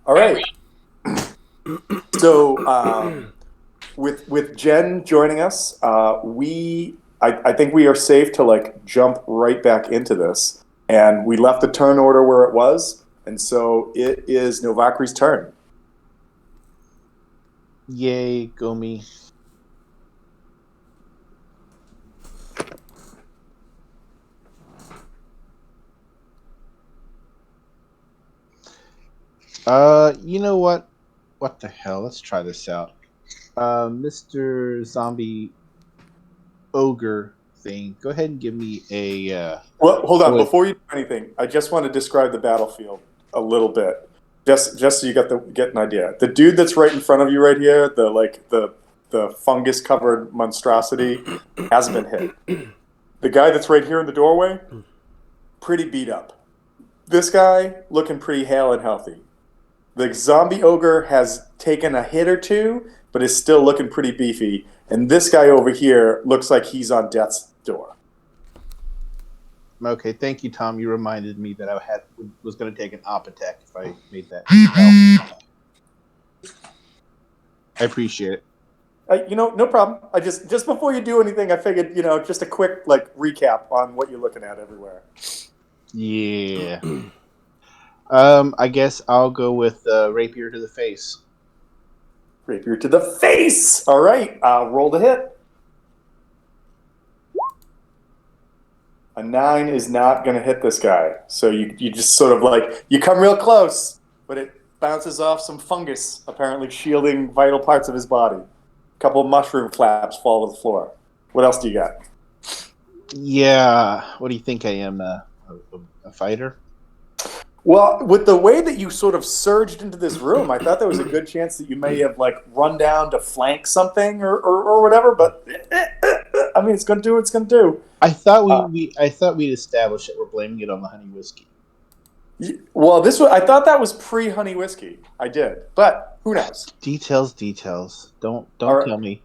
All right. So with Jen joining us, I think we are safe to like jump right back into this. And we left the turn order where it was, and so it is Novakri's turn. Yay, go me. You know what? What the hell? Let's try this out. Mr. Zombie Ogre thing, go ahead and give me a. Well, hold on. What? Before you do anything, I just want to describe the battlefield a little bit, just so you get an idea. The dude that's right in front of you right here, the fungus covered monstrosity, hasn't been hit. The guy that's right here in the doorway, pretty beat up. This guy looking pretty hale and healthy. The zombie ogre has taken a hit or two, but is still looking pretty beefy. And this guy over here looks like he's on death's door. Okay, thank you, Tom. You reminded me that I was going to take an op attack if I made that. I appreciate it. No problem. I just before you do anything, I figured, just a quick like recap on what you're looking at everywhere. Yeah. I guess I'll go with rapier to the face. Rapier to the face. All right. Roll to hit. A 9 is not going to hit this guy. So you just sort of like, you come real close, but it bounces off some fungus, apparently shielding vital parts of his body. A couple of mushroom flaps fall to the floor. What else do you got? Yeah. What do you think I am? A fighter? Well, with the way that you sort of surged into this room, I thought there was a good chance that you may have like run down to flank something or whatever. But I mean, it's going to do what it's going to do. I thought we'd established that we're blaming it on the honey whiskey. Well, I thought that was pre-honey whiskey. I did, but who knows? Details. Don't right. Tell me.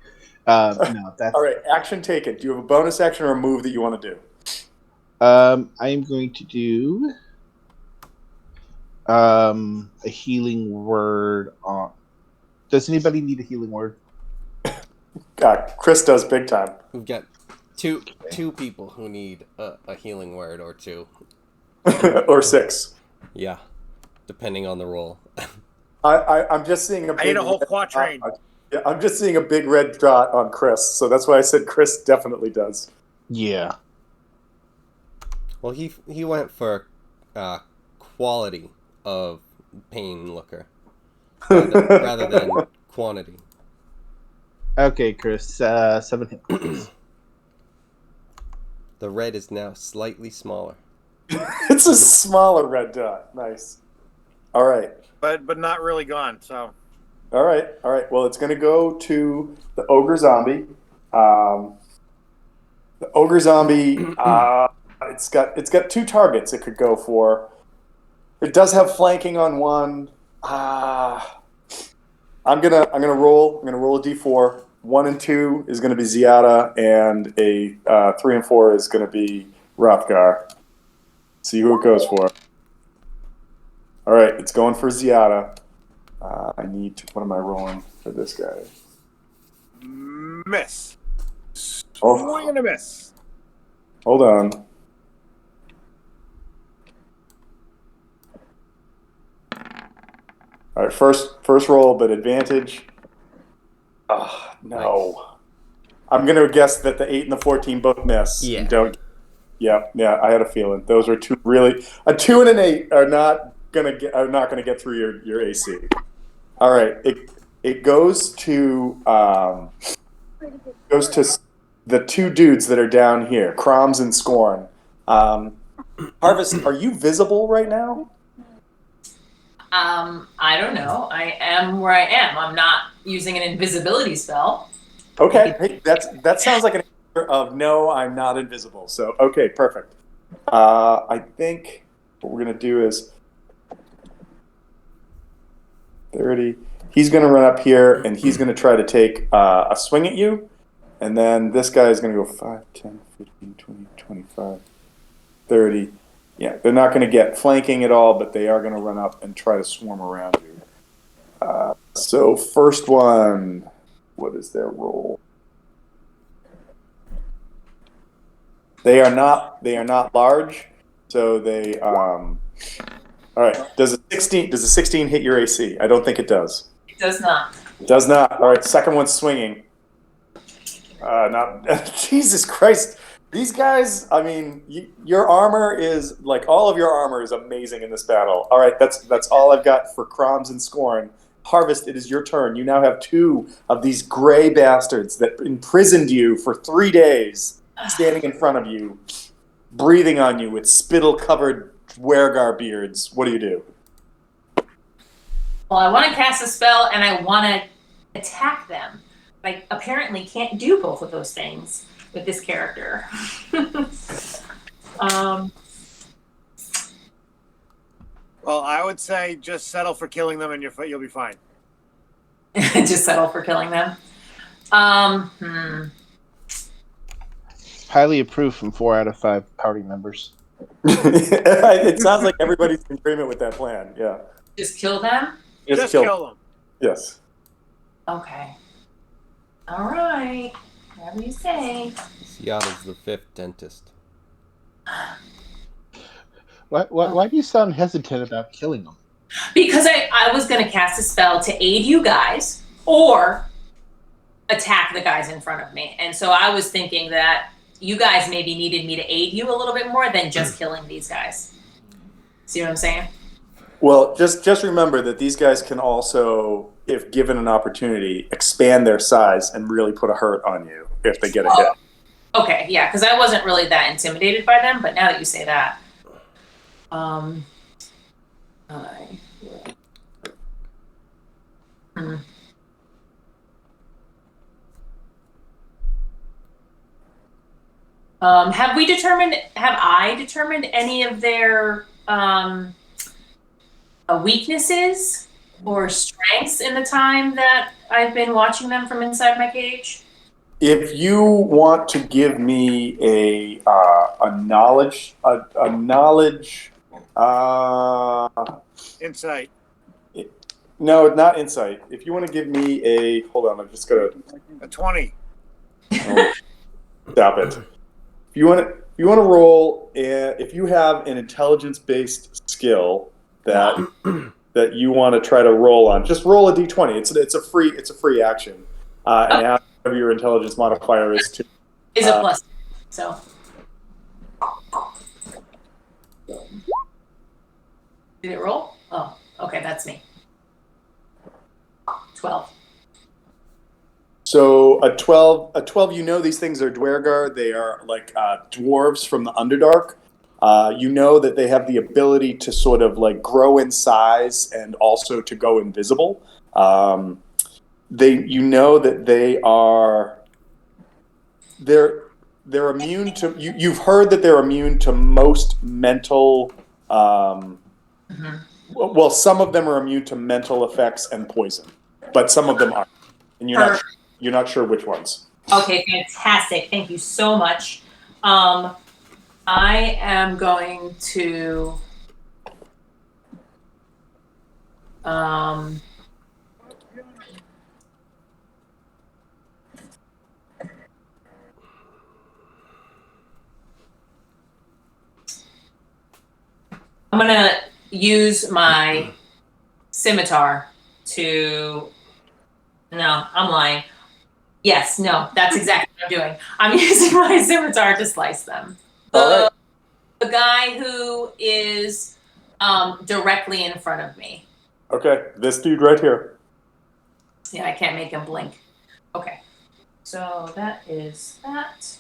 No, that's all right. Action taken. Do you have a bonus action or a move that you want to do? I am going to do a healing word on. Does anybody need a healing word? Chris does big time. We've got two people who need a healing word or two. Or 6. Yeah, depending on the roll. I'm just seeing a big... I need a whole quatrain. Yeah, I'm just seeing a big red dot on Chris, so that's why I said Chris definitely does. Yeah. Well, he went for quality of pain looker rather than quantity. Okay, Chris. 7 hit points. The red is now slightly smaller. It's a smaller red dot. Nice. All right. But not really gone, so... All right. Well, it's going to go to the ogre zombie. The ogre zombie, it's got 2 targets it could go for. It does have flanking on one. I'm gonna roll. I'm gonna roll a d4. 1 and 2 is gonna be Ziada, and a 3 and 4 is gonna be Rothgar. See who it goes for. All right, it's going for Ziada. What am I rolling for this guy? Miss. Oh. Swing and a miss. Hold on. All right, first roll, but advantage. No. Nice. I'm going to guess that the 8 and the 14 both miss. Yeah. Yeah, I had a feeling. Those are two really... A 2 and an 8 are not going to get through your AC. All right, it goes to the 2 dudes that are down here, Croms and Scorn. Harvest, are you visible right now? I don't know. I am where I am. I'm not using an invisibility spell. Okay, hey, that sounds like an answer of no, I'm not invisible. So, okay, perfect. I think what we're going to do is 30. He's going to run up here, and he's going to try to take a swing at you. And then this guy is going to go 5, 10, 15, 20, 25, 30. Yeah, they're not going to get flanking at all, but they are going to run up and try to swarm around you. So first one, what is their roll? They are not large, so they all right. Does a 16 hit your AC? I don't think it does. It does not. It does not. All right, second one's swinging. Not Jesus Christ. These guys, I mean, your armor is like all of your armor is amazing in this battle. All right, that's all I've got for Croms and Scorn. Harvest, it is your turn. You now have 2 of these gray bastards that imprisoned you for 3 days, standing in front of you, breathing on you with spittle-covered weregar beards. What do you do? Well, I want to cast a spell and I want to attack them. I apparently can't do both of those things with this character. Well, I would say just settle for killing them and you'll be fine. Just settle for killing them. Highly approved from 4 out of 5 party members. It sounds like everybody's in agreement with that plan. Yeah. Just kill them? Just kill them. Yes. Okay. All right. Whatever you say. Seattle's the 5th dentist. Why do you sound hesitant about killing them? Because I was going to cast a spell to aid you guys or attack the guys in front of me. And so I was thinking that you guys maybe needed me to aid you a little bit more than just killing these guys. See what I'm saying? Well, just remember that these guys can also, if given an opportunity, expand their size and really put a hurt on you if they get a hit. Okay, yeah, because I wasn't really that intimidated by them, but now that you say that, have I determined any of their weaknesses or strengths in the time that I've been watching them from inside my cage? If you want to give me a knowledge Insight. no, not insight. If you want to give me a hold on, I'm just gonna A 20. stop it. If you want to roll, if you have an intelligence-based skill that you want to try to roll on, just roll a d20. It's a free action, and add whatever your intelligence modifier is to. Is a plus. So. Did it roll? Oh, okay, that's me. 12. So a 12. You know these things are Dwergar. They are like dwarves from the Underdark. You know that they have the ability to sort of like grow in size and also to go invisible. You know that they're immune to. You've heard that they're immune to most mental. Well, some of them are immune to mental effects and poison, but some of them aren't, and you're not sure which ones. Okay, fantastic. Thank you so much. I am going to I'm going to use my scimitar to... No, I'm lying. Yes, no, that's exactly what I'm doing. I'm using my scimitar to slice them. The guy who is directly in front of me. Okay, this dude right here. Yeah, I can't make him blink. Okay, so that is that.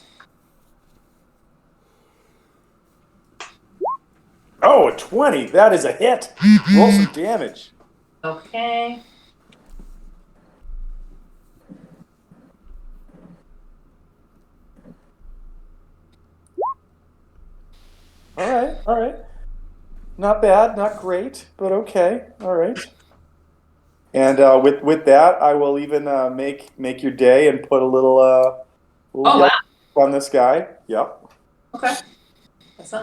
Oh, a 20. That is a hit. Roll some damage. Okay. All right. Not bad, not great, but okay. All right. And with that, I will even make your day and put a little yelp on this guy. Yep. Okay.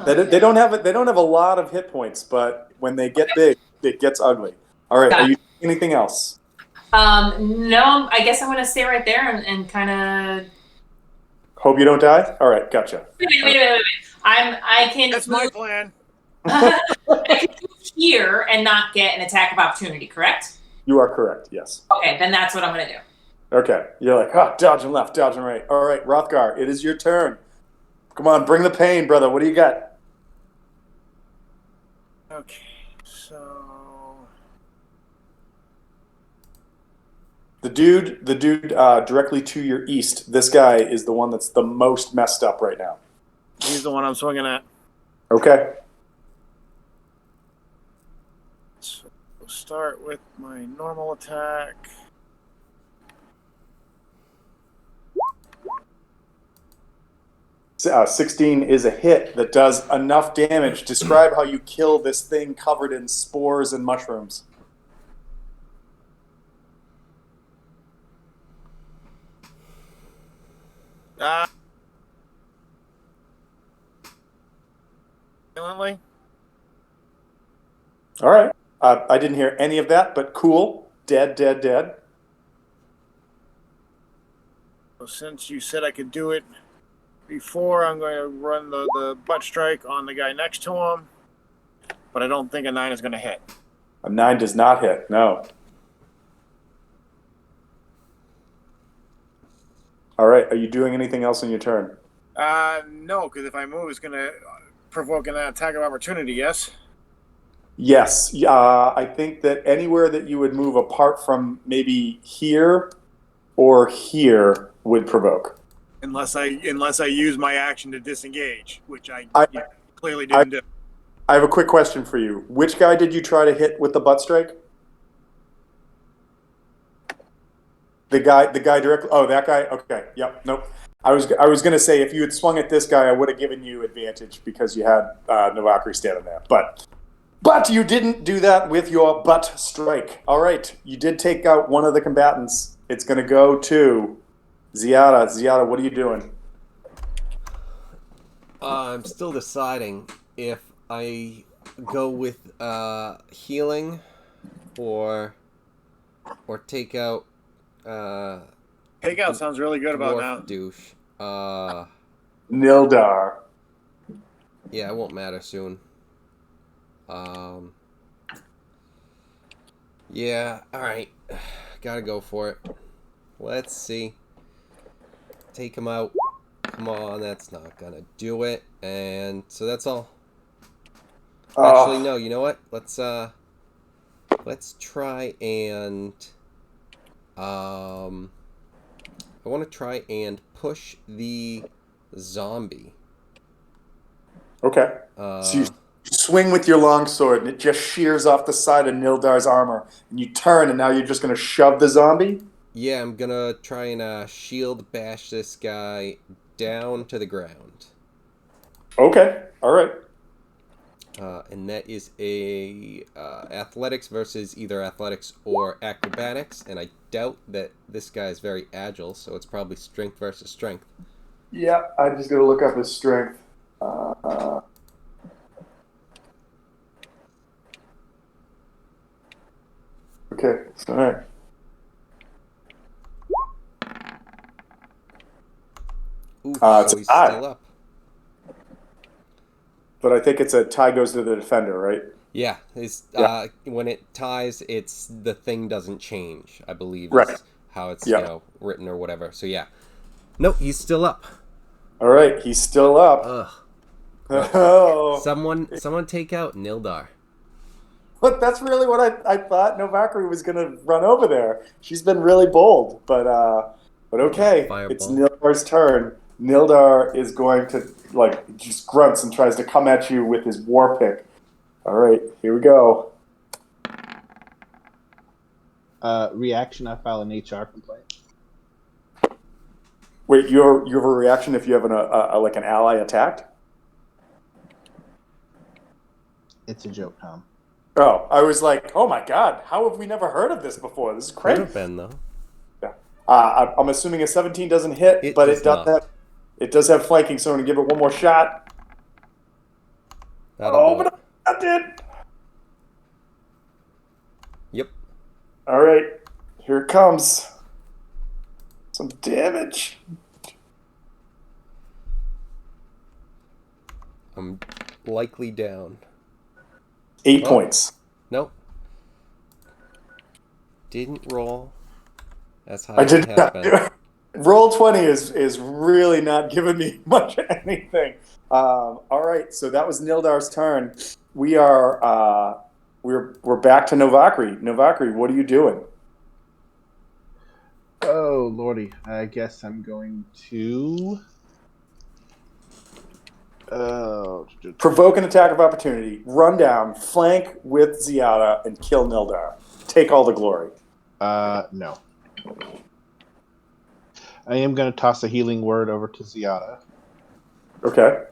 They don't have a lot of hit points, but when they get big, it gets ugly. All right. Got Are it. you doing anything else? No, I guess I'm gonna stay right there and kind of. Hope you don't die. All right. Gotcha. Wait. I can That's my move. plan. I can move here and not get an attack of opportunity. Correct? You are correct. Yes. Okay, then that's what I'm gonna do. Okay. You're like, dodging left, dodging right. All right, Rothgar, it is your turn. Come on, bring the pain, brother. What do you got? Okay, so The dude directly to your east. This guy is the one that's the most messed up right now. he's the one I'm swinging at. Okay. So we'll start with my normal attack. So, 16 is a hit that does enough damage. Describe how you kill this thing covered in spores and mushrooms. Violently. All right. I didn't hear any of that, but cool. Dead. So since you said I could do it before, I'm going to run the butt strike on the guy next to him. But I don't think a 9 is going to hit. A 9 does not hit. No. All right. Are you doing anything else on your turn? No, because if I move, it's going to provoke an attack of opportunity, yes? Yes. I think that anywhere that you would move apart from maybe here or here would provoke. Unless I use my action to disengage, which I clearly I didn't do. have a quick question for you. Which guy did you try to hit with the butt strike? The guy directly. Oh, that guy. Okay. Yep. Nope. I was going to say if you had swung at this guy, I would have given you advantage because you had Novakri standing there. But you didn't do that with your butt strike. All right. You did take out one of the combatants. It's going to go to Ziada. Ziada, what are you doing? I'm still deciding if I go with healing or take out Takeout sounds really good about now. dwarf douche. Nildar. Yeah, it won't matter soon. Yeah, alright. Gotta go for it. Let's see. Take him out. Come on, that's not gonna do it. And so that's all. Actually, no, you know what? Let's try and I want to try and push the zombie. Okay. So you swing with your longsword, and it just shears off the side of Nildar's armor. And you turn, and now you're just going to shove the zombie? Yeah, I'm going to try and shield bash this guy down to the ground. Okay. All right. And that is a athletics versus either athletics or acrobatics. And I doubt that this guy is very agile, so it's probably strength versus strength. Yeah, I'm just going to look up his strength. Okay, all right. Ooh, It's so a he's tie. still up. But I think it's a tie goes to the defender, right? Yeah, when it ties, it's the thing doesn't change, I believe, Right. is how it's Yeah. written or whatever. So yeah. No, he's still up. All right, he's still up. Ugh. Oh, Someone take out Nildar. look, that's really what I thought Novakri was going to run over there. She's been really bold, but okay. Fireball. It's Nildar's turn. Nildar is going to, just grunts and tries to come at you with his war pick. All right, here we go. Reaction, I file an HR complaint. Wait, you have a reaction if you have an ally attacked? It's a joke, Tom. Oh, I was like, oh my god, how have we never heard of this before? This is Could crazy. have been though. Yeah. I'm assuming a 17 doesn't hit, but it does have flanking, so I'm going to give it one more shot. That'll do But it. that did. Yep. All right, here it comes. Some damage. I'm likely down. 8 Oh. points. Nope. Didn't roll as high I as it did has not been. do it. Roll 20 is really not giving me much anything. All right, so that was Nildar's turn. We are we're back to Novakri. Novakri, what are you doing? Oh lordy, I guess I'm going to. Provoke an attack of opportunity, run down, flank with Ziada, and kill Nildar. Take all the glory. No. I am going to toss a healing word over to Ziada. Okay.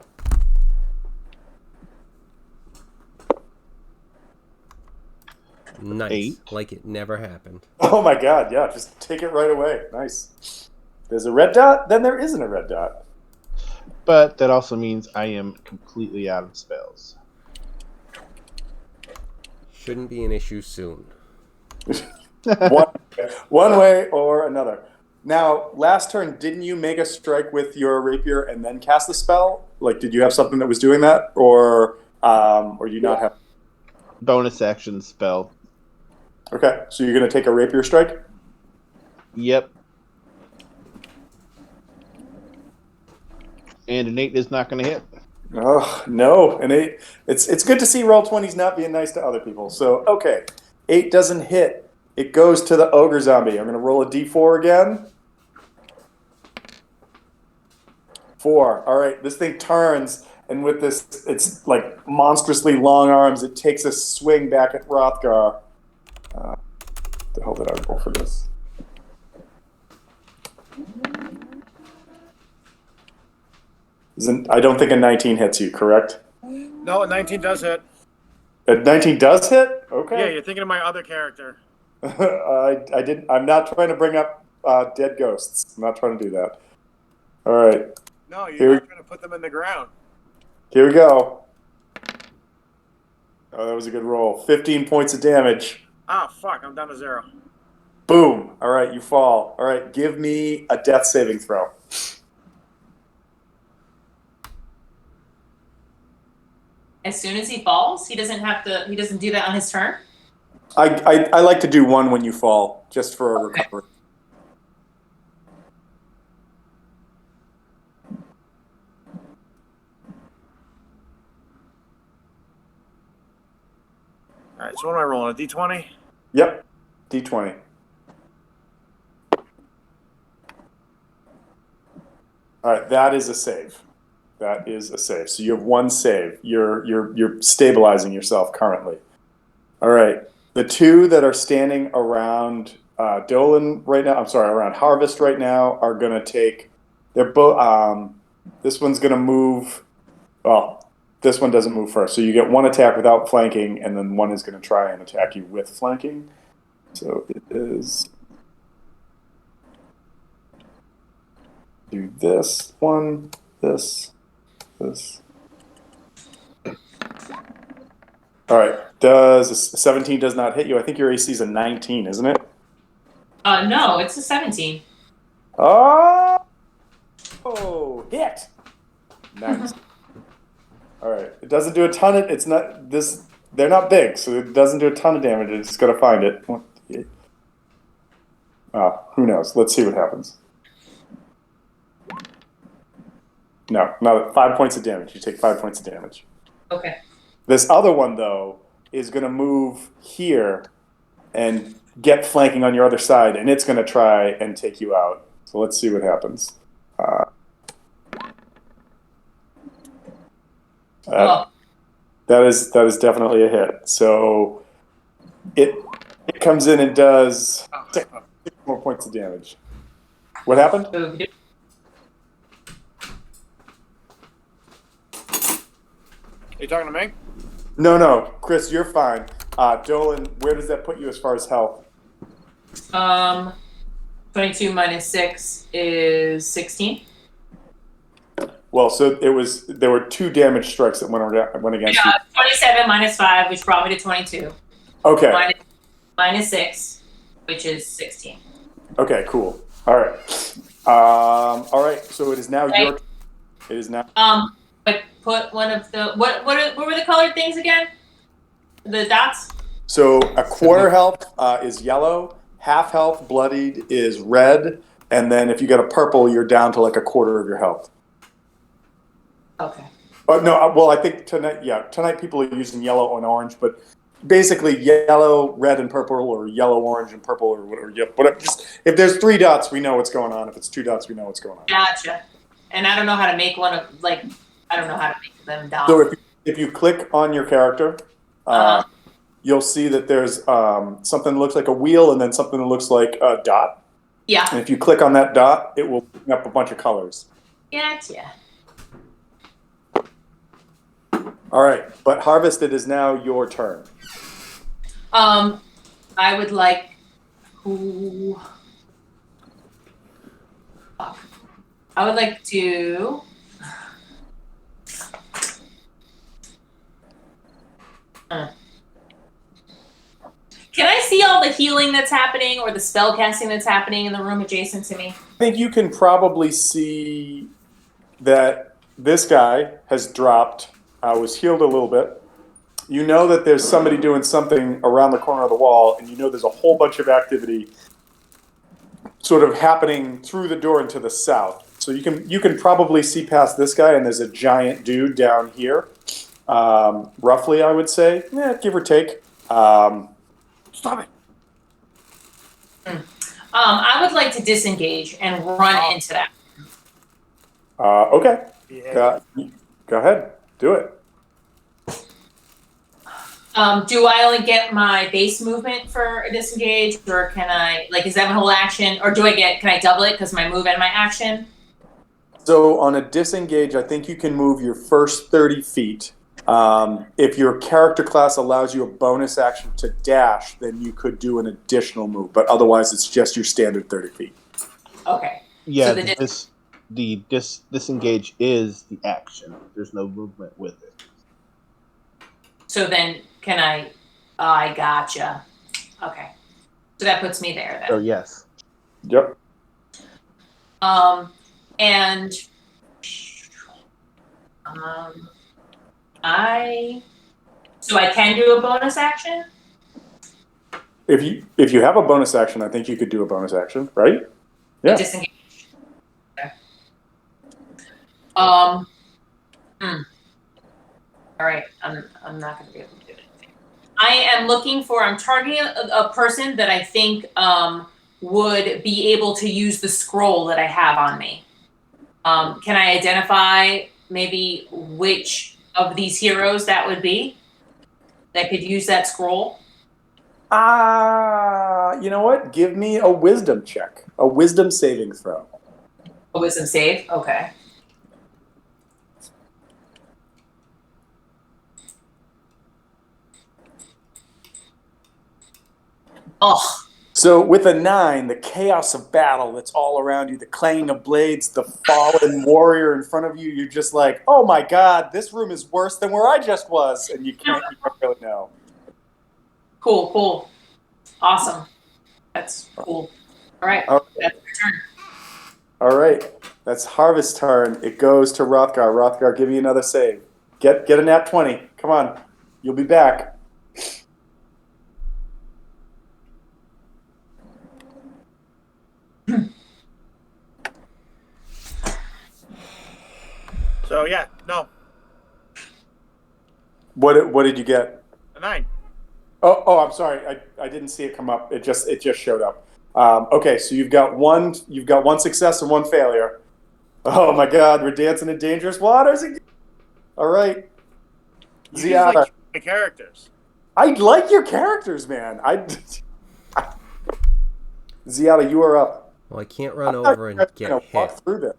Nice. 8. Like it never happened. Oh my god, yeah, just take it right away. Nice. There's a red dot, then there isn't a red dot. But that also means I am completely out of spells. Shouldn't be an issue soon. one way or another. Now, last turn, didn't you make a strike with your rapier and then cast the spell? Like, did you have something that was doing that, or do you not have? Bonus action spell. Okay, so you're going to take a rapier strike. Yep. And an 8 is not going to hit. Oh no, and it's good to see Roll20s not being nice to other people. So okay, 8 doesn't hit. It goes to the ogre zombie. I'm going to roll a d4 again. 4. All right, this thing turns, and with this, it's like monstrously long arms. It takes a swing back at Hrothgar. The hell did I roll for this? I don't think a 19 hits you, correct? No, 19 does hit. A 19 does hit? Okay. Yeah, you're thinking of my other character. I didn't. I'm not trying to bring up dead ghosts. I'm not trying to do that. All right, No, you're not trying to put them in the ground. here we go. Oh, that was a good roll. 15 points of damage. Ah, fuck, I'm down to 0. Boom. All right, you fall. All right, give me a death saving throw. As soon as he falls, he doesn't do that on his turn? I like to do one when you fall, just for a recovery. All right, so what am I rolling? A d20? Yep, d20. All right, that is a save. That is a save. So you have one save. You're stabilizing yourself currently. All right, the two that are standing around Dolan right now, around Harvest right now, are going to take. They're both. This one's going to move. Well, this one doesn't move first, so you get one attack without flanking, and then one is going to try and attack you with flanking. So it is. Do this one, this. All right. Does 17 does not hit you? I think your AC is a 19, isn't it? No, it's a 17. Oh, hit. Nice. All right. It doesn't do a ton of. It's not this. They're not big, so it doesn't do a ton of damage. It's just got to find it. Who knows? Let's see what happens. No, 5 points of damage. You take 5 points of damage. Okay. This other one, though, is going to move here and get flanking on your other side, and it's going to try and take you out. So let's see what happens. That is definitely a hit. So it comes in and does 6 more points of damage. What happened? Are you talking to me? No, Chris, you're fine. Dolan, where does that put you as far as health? 22 minus 6 is 16. Well, so there were 2 damage strikes that went against you. 27 minus 5, which brought me to 22. Okay. Minus Mine is 6, which is 16. Okay, cool. All right. All right. So it is now Right. your. It is now. But put one of the what were the colored things again? The dots. So a quarter health is yellow. Half health, bloodied, is red. And then if you get a purple, you're down to like a quarter of your health. Okay. Oh no. Well, I think tonight. Yeah, tonight people are using yellow and orange, but basically yellow, red, and purple, or yellow, orange, and purple, or whatever. Yep. But just if there's 3 dots, we know what's going on. If it's 2 dots, we know what's going on. Gotcha. And I don't know how to make one of I don't know how to make them dots. So if you click on your character, you'll see that there's something that looks like a wheel and then something that looks like a dot. Yeah. And if you click on that dot, it will bring up a bunch of colors. Gotcha. All right, but Harvest, it is now your turn. I would like to. Fuck. I would like to. Can I see all the healing that's happening or the spell casting that's happening in the room adjacent to me? I think you can probably see that this guy has dropped, was healed a little bit. You know that there's somebody doing something around the corner of the wall, and you know there's a whole bunch of activity sort of happening through the door and to the south. So you can probably see past this guy, and there's a giant dude down here, roughly, I would say, give or take. Stop it. I would like to disengage and run into that. Okay. Yeah. Go ahead. Do it. Do I only get my base movement for a disengage, or can I, is that my whole action, or can I double it because my move and my action? So on a disengage, I think you can move your first 30 feet. If your character class allows you a bonus action to dash, then you could do an additional move. But otherwise, it's just your standard 30 feet. Okay. Yeah, So disengage is the action. There's no movement with it. So then, can I gotcha. Okay. So that puts me there then. So yes. Yep. And so I can do a bonus action? If you have a bonus action, I think you could do a bonus action, right? Yeah. Disengage. Okay. All right. I'm not going to be able to do anything. I'm targeting a person that I think would be able to use the scroll that I have on me. Can I identify maybe which of these heroes that would be that could use that scroll? You know what? Give me a wisdom check. A wisdom saving throw. A wisdom save? Okay. Oh. So with a 9, the chaos of battle that's all around you, the clanging of blades, the fallen warrior in front of you, you're just like, oh my god, this room is worse than where I just was, and you don't really know. Cool. Awesome. That's cool. All right. Okay. That's your turn. All right. That's Harvest's turn. It goes to Rothgar. Rothgar, give me another save. Get a nat 20. Come on. You'll be back. So yeah, no, What did you get? a 9. Oh, I'm sorry. I didn't see it come up. It just showed up. Okay, so you've got one success and one failure. Oh my God, we're dancing in dangerous waters again. All right, You just Ziada. like the characters. I like your characters, man. Ziada, you are up. Well, I can't run over and get Walk hit. through this.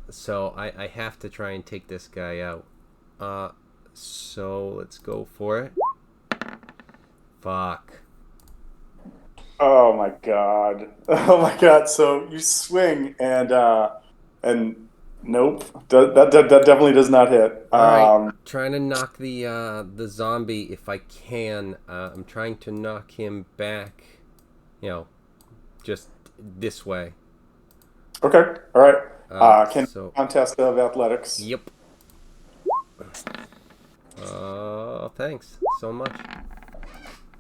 So I have to try and take this guy out. So let's go for it. Fuck. Oh my god. Oh my god. So you swing and Nope. That definitely does not hit. All right, trying to knock the zombie if I can. I'm trying to knock him back. Just this way. Okay. All right. Can So contest of athletics. yep. Thanks so much.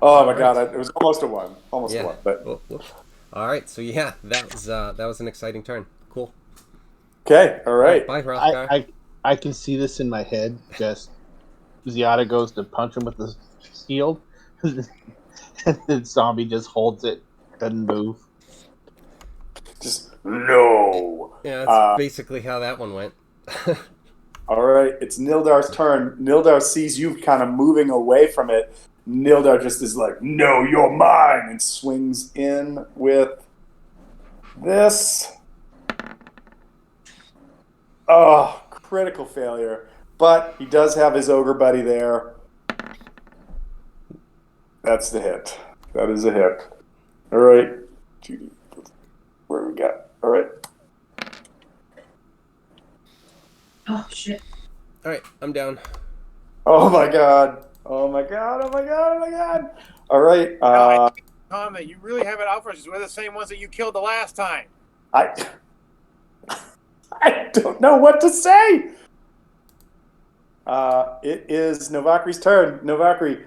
Oh my All god, right. it was almost a one. Almost a Yeah. one. But Whoops. All right. So yeah, that was an exciting turn. Cool. okay. All All right. right. Bye, I, Rothgar. I I can see this in my head. Just Ziada goes to punch him with the shield, and the zombie just holds it, doesn't move. Just no. Yeah, that's basically how that one went. All right. It's Nildar's turn. Nildar sees you kind of moving away from it. Nildar just is like, "No, you're mine," and swings in with this. Oh, critical failure. But he does have his ogre buddy there. That's the hit. That is a hit. All right. Where we got? All right. Oh shit. All right, I'm down. Oh my god. Oh my god. Oh my god. Oh my god. All right. Tom, that you really have it out for us. We're the same ones that you killed the last time. I don't know what to say. It is Novakri's turn. Novakri,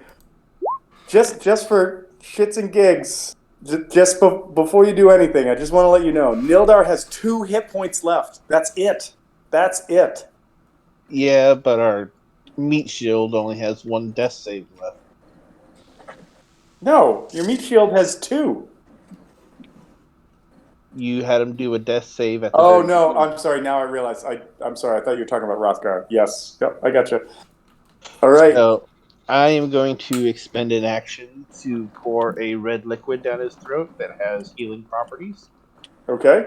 just for shits and gigs, before you do anything, I just want to let you know, Nildar has 2 hit points left. That's it. That's it. Yeah, but our meat shield only has 1 death save left. No, your meat shield has 2. You had him do a death save at the Oh very no, beginning. I'm sorry. Now I realize. I'm sorry. I thought you were talking about Rothgar. Yes. Yep. I got you. All right. So I am going to expend an action to pour a red liquid down his throat that has healing properties. Okay.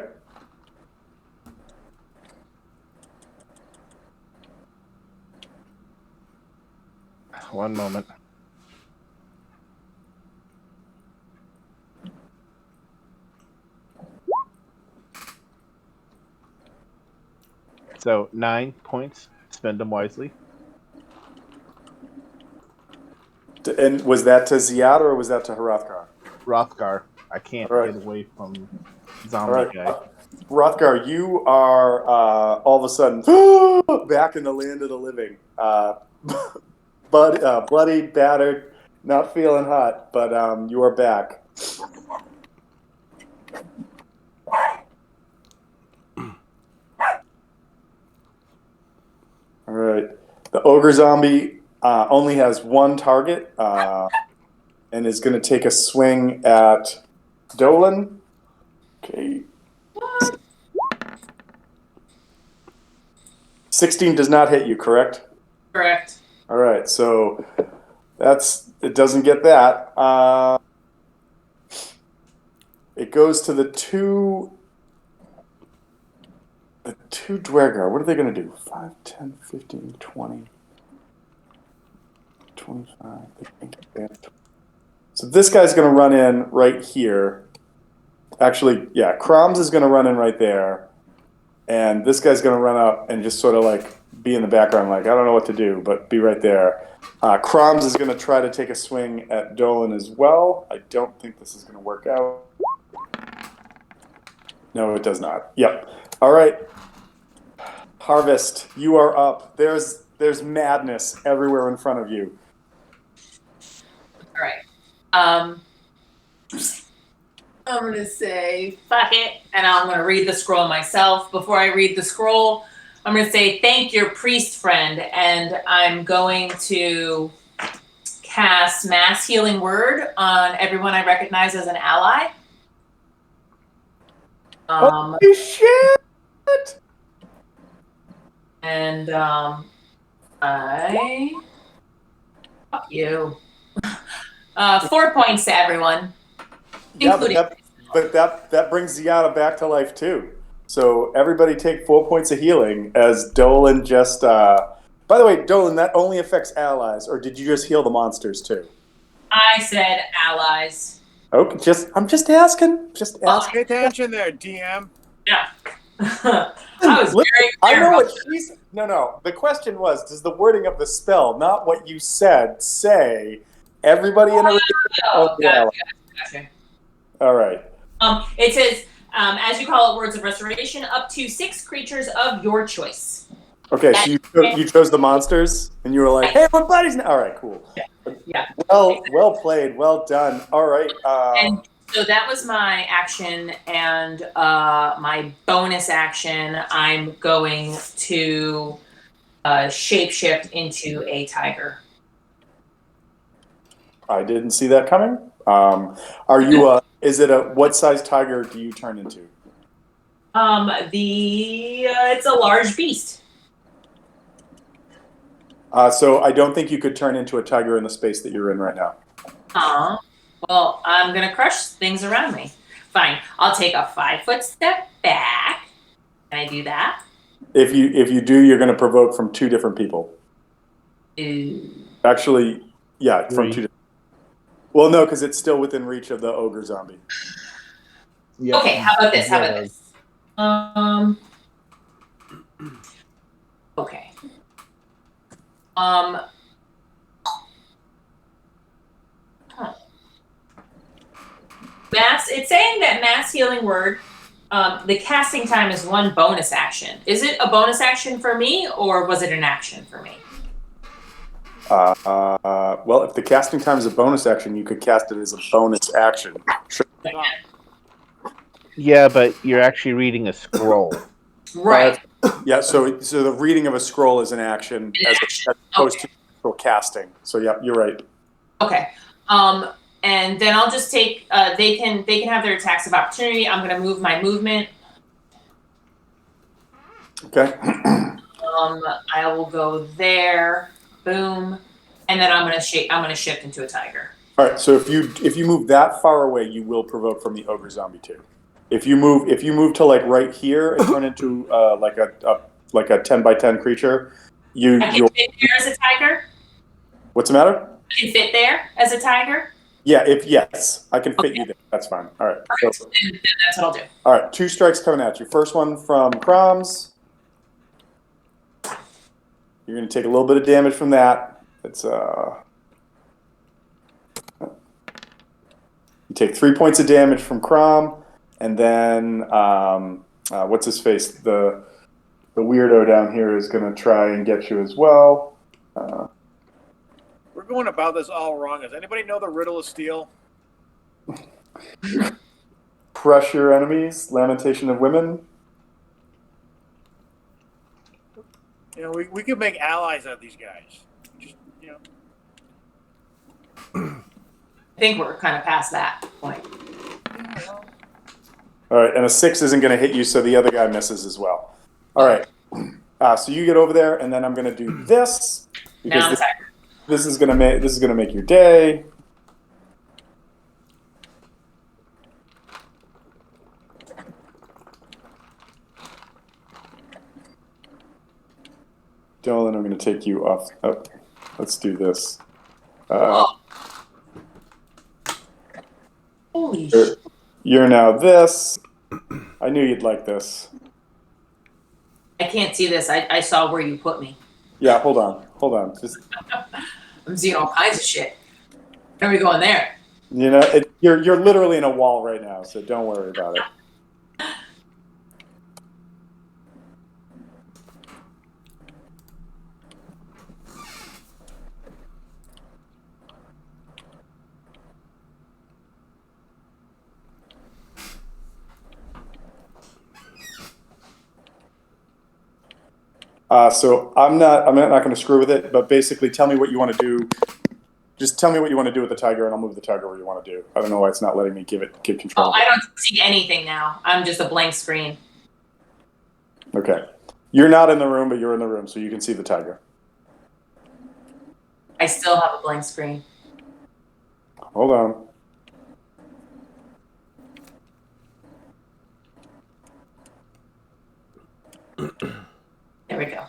One moment. So 9 points. Spend them wisely. And was that to Ziad or was that to Hrothgar? Rothgar, I can't All right. get away from All zombie right. guy. Hrothgar, you are all of a sudden back in the land of the living. Bloodied, battered, not feeling hot, but you are back. All right. The ogre zombie only has 1 target and is going to take a swing at Dolan. Okay. 16 does not hit you, correct? Correct. All right, so it doesn't get that. It goes to the two Dwergar. What are they going to do? 5, 10, 15, 20, 25. So this guy's going to run in right here. Actually, yeah, Kroms is going to run in right there. And this guy's going to run up and just sort of like be in the background, like, I don't know what to do, but be right there. Kroms is going to try to take a swing at Dolan as well. I don't think this is going to work out. No, it does not. Yep. All right. Harvest, you are up. There's madness everywhere in front of you. All right. I'm gonna say fuck it, and I'm gonna read the scroll myself. Before I read the scroll, I'm gonna say thank your priest friend, and I'm going to cast Mass Healing Word on everyone I recognize as an ally. Holy shit! And I fuck you. 4 points to everyone. Yeah, Including but that brings Ziana back to life too. So everybody take 4 points of healing as Dolan just. By the way, Dolan, that only affects allies, or did you just heal the monsters too? I said allies. Okay, I'm just asking. Just asking. Pay attention there, DM. Yeah. I was Listen, very I clear know about what she's. No. The question was, does the wording of the spell, not what you said, say everybody in a? Oh, gotcha. All right. It says, as you call it, words of restoration, up to 6 creatures of your choice. Okay, so you chose the monsters, and you were like, "Hey, what buddies?" Now? All right, cool. Yeah. Well played. Well done. All right. And so that was my action, and my bonus action, I'm going to shapeshift into a tiger. I didn't see that coming. Are you? Is it a what size tiger do you turn into? It's a large beast. So I don't think you could turn into a tiger in the space that you're in right now. Well, I'm gonna crush things around me. Fine. I'll take a 5-foot step back. Can I do that? If you do, you're going to provoke from 2 different people. Ooh. Actually, yeah, from 2 Three. different. Well, no, because it's still within reach of the ogre zombie. Yep. Okay, how about this? Yeah. Okay. It's saying that mass healing word, the casting time is 1 bonus action. Is it a bonus action for me, or was it an action for me? Well, if the casting time is a bonus action, you could cast it as a bonus action. Sure. Yeah, but you're actually reading a scroll. Right. Yeah, so the reading of a scroll is an action as opposed to actual casting. So yeah, you're right. Okay. And then I'll just take. They can have their attacks of opportunity. I'm going to move my movement. Okay. I will go there. Boom. And then I'm going to shift into a tiger. All right. So if you move that far away, you will provoke from the ogre zombie too. If you move to like right here and turn into like a 10 by 10 creature, I can you'll. fit there as a tiger. What's the matter? I can fit there as a tiger. Yeah. Yes, I can fit you there. That's fine. All right. Okay, So, then that's what I'll do. all right. 2 strikes coming at you. First one from Kroms. You're going to take a little bit of damage from that. It's you take 3 points of damage from Crom, and then what's his face? The weirdo down here is going to try and get you as well. We're going about this all wrong. Does anybody know the riddle of steel? Crush your enemies. Lamentation of women. You know, we could make allies out of these guys. Just, you know. I think we're kind of past that point. All right, and a 6 isn't going to hit you, so the other guy misses as well. All right, so you get over there, and then I'm going to do this Now because this is going to make your day. Dolan, I'm going to take you off. Oh, let's do this. Holy shit. You're now this. I knew you'd like this. I can't see this. I saw where you put me. Yeah, hold on. Just I'm seeing all kinds of shit. Where are we going there? you know, you're literally in a wall right now, so don't worry about it. So I'm not going to screw with it, but basically tell me what you want to do. Just tell me what you want to do with the tiger, and I'll move the tiger where you want to do. I don't know why it's not letting me give control. Oh, I don't see anything now. I'm just a blank screen. Okay. You're not in the room, but you're in the room, so you can see the tiger. I still have a blank screen. Hold on. There we go.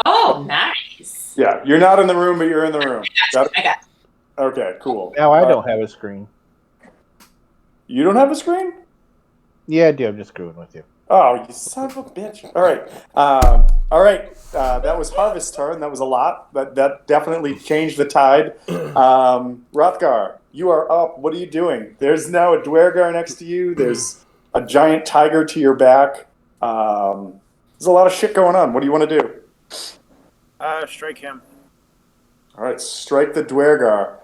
Oh, nice. Yeah, you're not in the room, but you're in the room. I got it. Okay, cool. Now I don't have a screen. You don't have a screen? Yeah, I do. I'm just screwing with you. Oh, you son of a bitch! All right, all right. That was Harvest's turn. That was a lot, but that definitely changed the tide. Rothgar, you are up. What are you doing? There's now a Dwergar next to you. There's a giant tiger to your back. There's a lot of shit going on. What do you want to do? Strike him. All right, strike the Dwergar.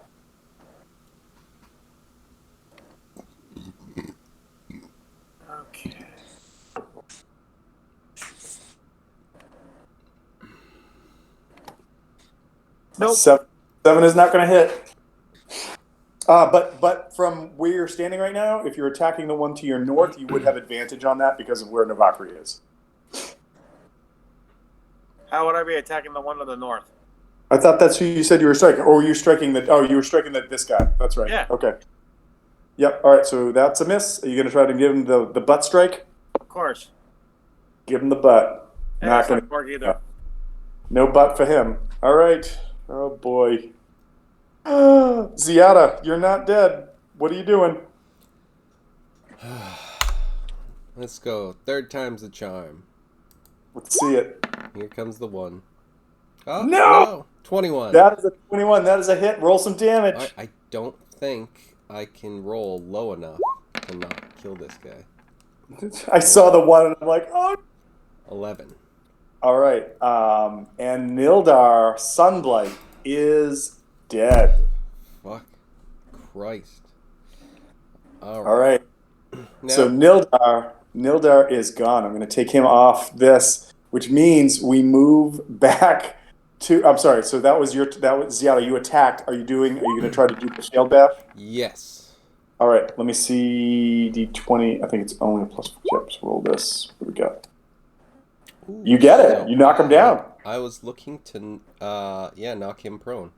Okay. Nope. Seven is not going to hit. But from where you're standing right now, if you're attacking the one to your north, you would have advantage on that because of where Navakri is. How would I be attacking the one to the north? I thought that's who you said you were striking. Or were you striking the... Oh, you were striking this guy. That's right. Yeah. Okay. Yep. All right, so that's a miss. Are you going to try to give him the butt strike? Of course. Give him the butt. Yeah, Not that's going not work either. No butt for him. All right. Oh, boy. Ziada, you're not dead. What are you doing? Let's go. Third time's the charm. Let's see it. Here comes the one. Oh, No! 21. That is a 21. That is a hit. Roll some damage. I don't think I can roll low enough to not kill this guy. I saw the one and I'm like, oh. 11. All right. And Nildar Sunblight is dead. Fuck. Christ. All right. Now, So Nildar is gone. I'm going to take him off this, which means we move back to. I'm sorry. So that was Ziada. You attacked. Are you going to try to do the shield bash? yes. All right. Let me see D20. I think it's only a plus. Yep. So roll this. Here we go. Ooh, You get it. so You knock him down. I was looking to, knock him prone.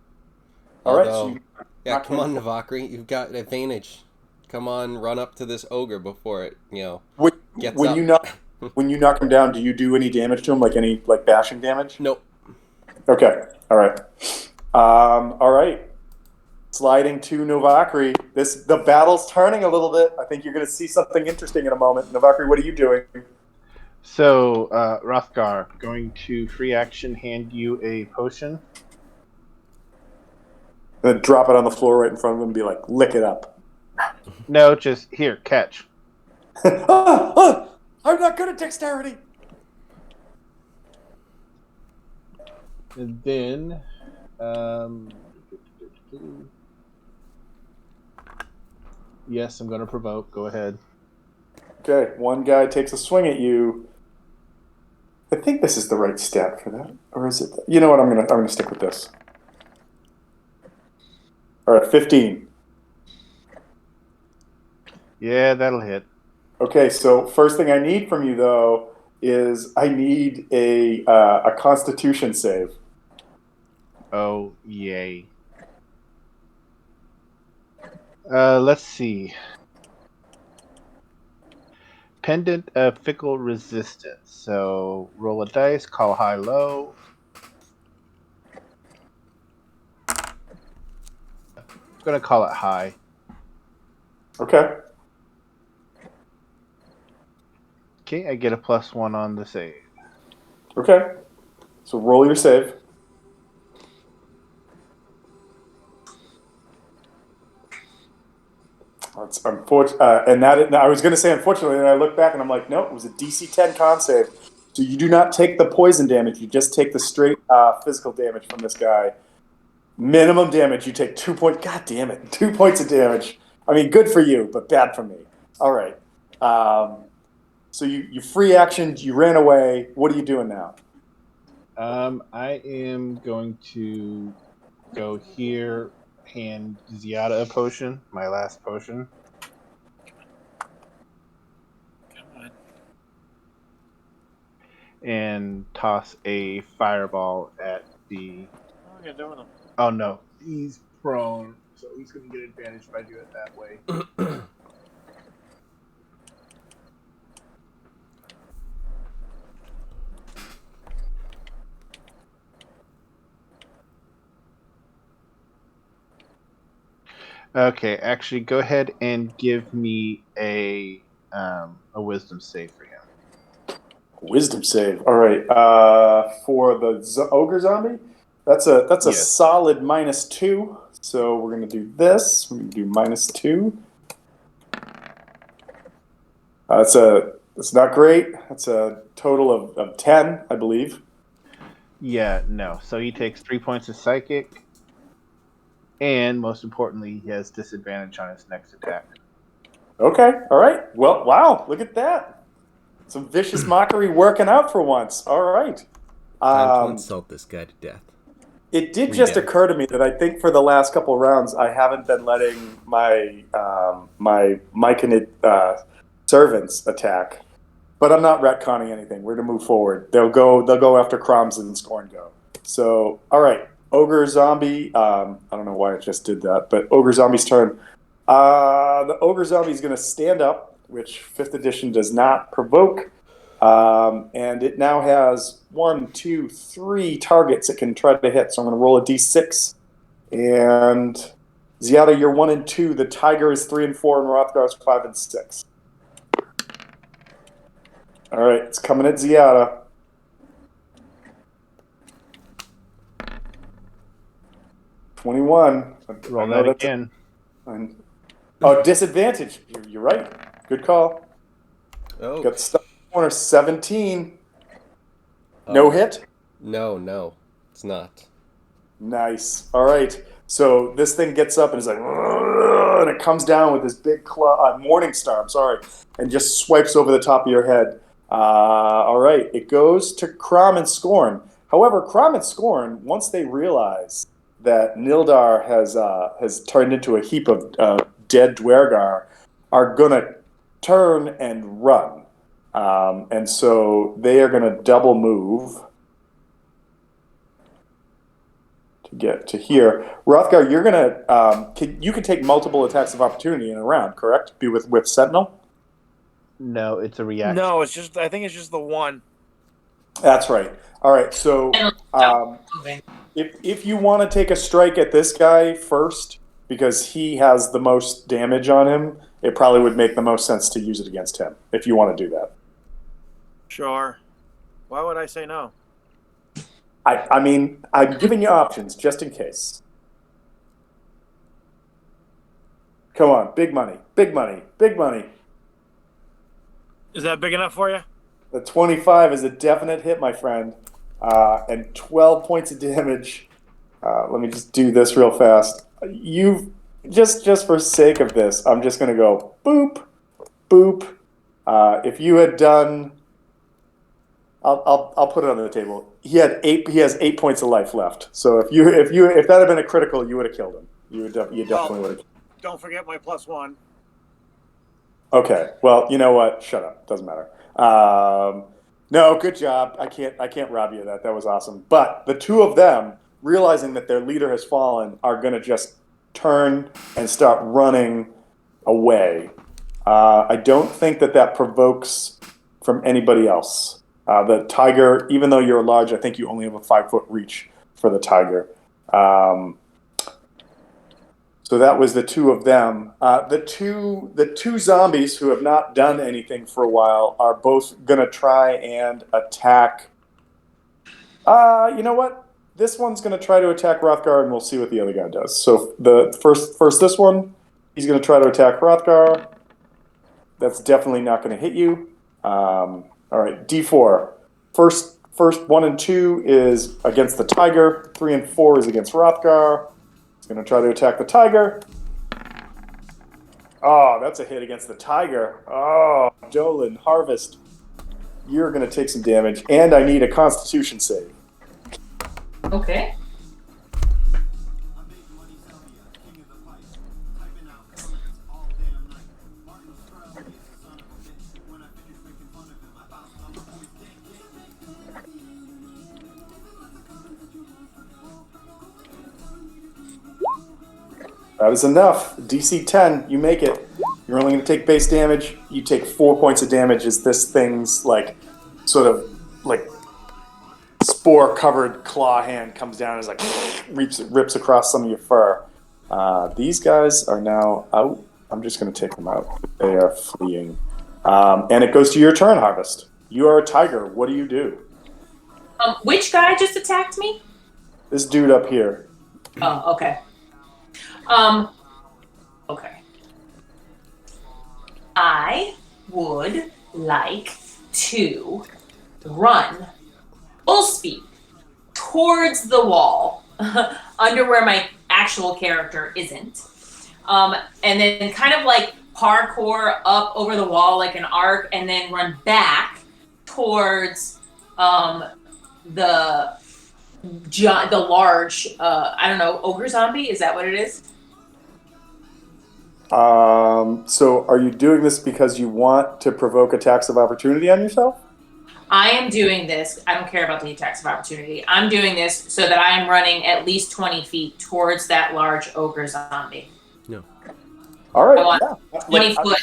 All right. Although, So yeah, come on, Navakri. You've got an advantage. Come on, run up to this ogre before it, gets when up. you knock him down, do you do any damage to him, like any bashing damage? Nope. Okay. All right. All right. Sliding to Novakri. The battle's turning a little bit. I think you're going to see something interesting in a moment. Novakri, what are you doing? So, Rothgar, going to free action hand you a potion. And then drop it on the floor right in front of him and be like, lick it up. No, just here, catch. I'm not good at dexterity. And then, yes, I'm going to provoke. Go ahead. Okay, one guy takes a swing at you. I think this is the right stat for that, or is it? You know what? I'm gonna stick with this. All right, 15. Yeah, that'll hit. Okay, so first thing I need from you though is I need a Constitution save. Oh, yay. Let's see. Pendant of fickle resistance. So roll a dice, call high, low. I'm gonna call it high. Okay. Okay, I get a +1 on the save. Okay. So roll your save. It's unfortunate, I was going to say unfortunately, and I look back and I'm like, no, it was a DC 10 con save. So you do not take the poison damage; you just take the straight physical damage from this guy. Minimum damage, you take 2 points. God damn it, 2 points of damage. I mean, good for you, but bad for me. All right. So you free actioned, you ran away. What are you doing now? I am going to go here, hand Ziada a potion, my last potion. Come on. And toss a fireball at the... What are you doing with him? Oh no, he's prone, so he's going to get advantage if I do it that way. Okay, actually, go ahead and give me a wisdom save for him. Wisdom save. All right. For the ogre zombie, that's a Yes. solid -2. So we're gonna do this. We're gonna do -2. It's not great. That's a total of 10, I believe. Yeah, no. So he takes 3 points of psychic, and most importantly, he has disadvantage on his next attack. Okay. All right. Well, wow. Look at that. Some vicious mockery working out for once. All right. Time to insult this guy to death. It did 3 just deaths. occur to me that I think for the last couple rounds, I haven't been letting my my Myconid servants attack, but I'm not retconning anything. We're to move forward. They'll go after Croms and Scorn go. So, all right, ogre zombie. I don't know why I just did that, but ogre zombie's turn. The ogre zombie is going to stand up, which 5th edition does not provoke. And it now has 1, 2, 3 targets it can try to hit. So I'm going to roll a d6. And Ziada, you're 1 and 2. The tiger is 3 and 4, and Rothgar is 5 and 6. All right, it's coming at Ziada. '21. Roll that again. Oh, disadvantage. You're right. Good call. Oh. Got stuck in the corner. 17. No hit? No, it's not. Nice. All right. So this thing gets up and is like, and it comes down with this big claw, morning star, I'm sorry, and just swipes over the top of your head. All right. It goes to Crom and Scorn. However, Crom and Scorn, once they realize that Nildar has turned into a heap of dead Dwergar, are going to turn and run. And so they are going to double move to get to here. Rothgar, you're going to you can take multiple attacks of opportunity in a round, correct? Be with Sentinel? No, it's a reaction. No, it's just. I think it's just the one. That's right. All right. So if you want to take a strike at this guy first, because he has the most damage on him, it probably would make the most sense to use it against him if you want to do that. Sure. Why would I say no? I mean, I'm giving you options just in case. Come on, big money, big money, big money. Is that big enough for you? The 25 is a definite hit, my friend, and 12 points of damage. Let me just do this real fast. You just for sake of this, I'm just going to go boop, boop. If you had done, I'll put it on the table. He has 8 points of life left. So if that had been a critical, you would have killed him. You definitely would have. Don't forget my +1. Okay. Well, you know what? Shut up. Doesn't matter. No, good job. I can't rob you of that. That was awesome. But the two of them, realizing that their leader has fallen, are going to just turn and start running away. I don't think that provokes from anybody else. The tiger, even though you're large, I think you only have a 5-foot reach for the tiger. So that was the two of them. The two zombies who have not done anything for a while are both going to try and attack. You know what? This one's going to try to attack Rothgar, and we'll see what the other guy does. So the first this one, he's going to try to attack Rothgar. That's definitely not going to hit you. All right, D4. First 1 and 2 is against the tiger. 3 and 4 is against Rothgar. He's going to try to attack the tiger. Oh, that's a hit against the tiger. Oh, Dolan, Harvest, you're going to take some damage, and I need a Constitution save. Okay. That is enough. DC 10, you make it. You're only going to take base damage. You take 4 points of damage as this thing's sort of spore-covered claw hand comes down and is like rips across some of your fur. These guys are now out. I'm just going to take them out. They are fleeing. And it goes to your turn, Harvest. You are a tiger. What do you do? Which guy just attacked me? This dude up here. Oh, okay. Okay. I would like to run full speed towards the wall, under where my actual character isn't. And then kind of like parkour up over the wall like an arc, and then run back towards the large, I don't know, ogre zombie. Is that what it is? So are you doing this because you want to provoke attacks of opportunity on yourself? I am doing this. I don't care about the attacks of opportunity. I'm doing this so that I am running at least 20 feet towards that large ogre zombie. No. All right. I want Yeah. 20 foot.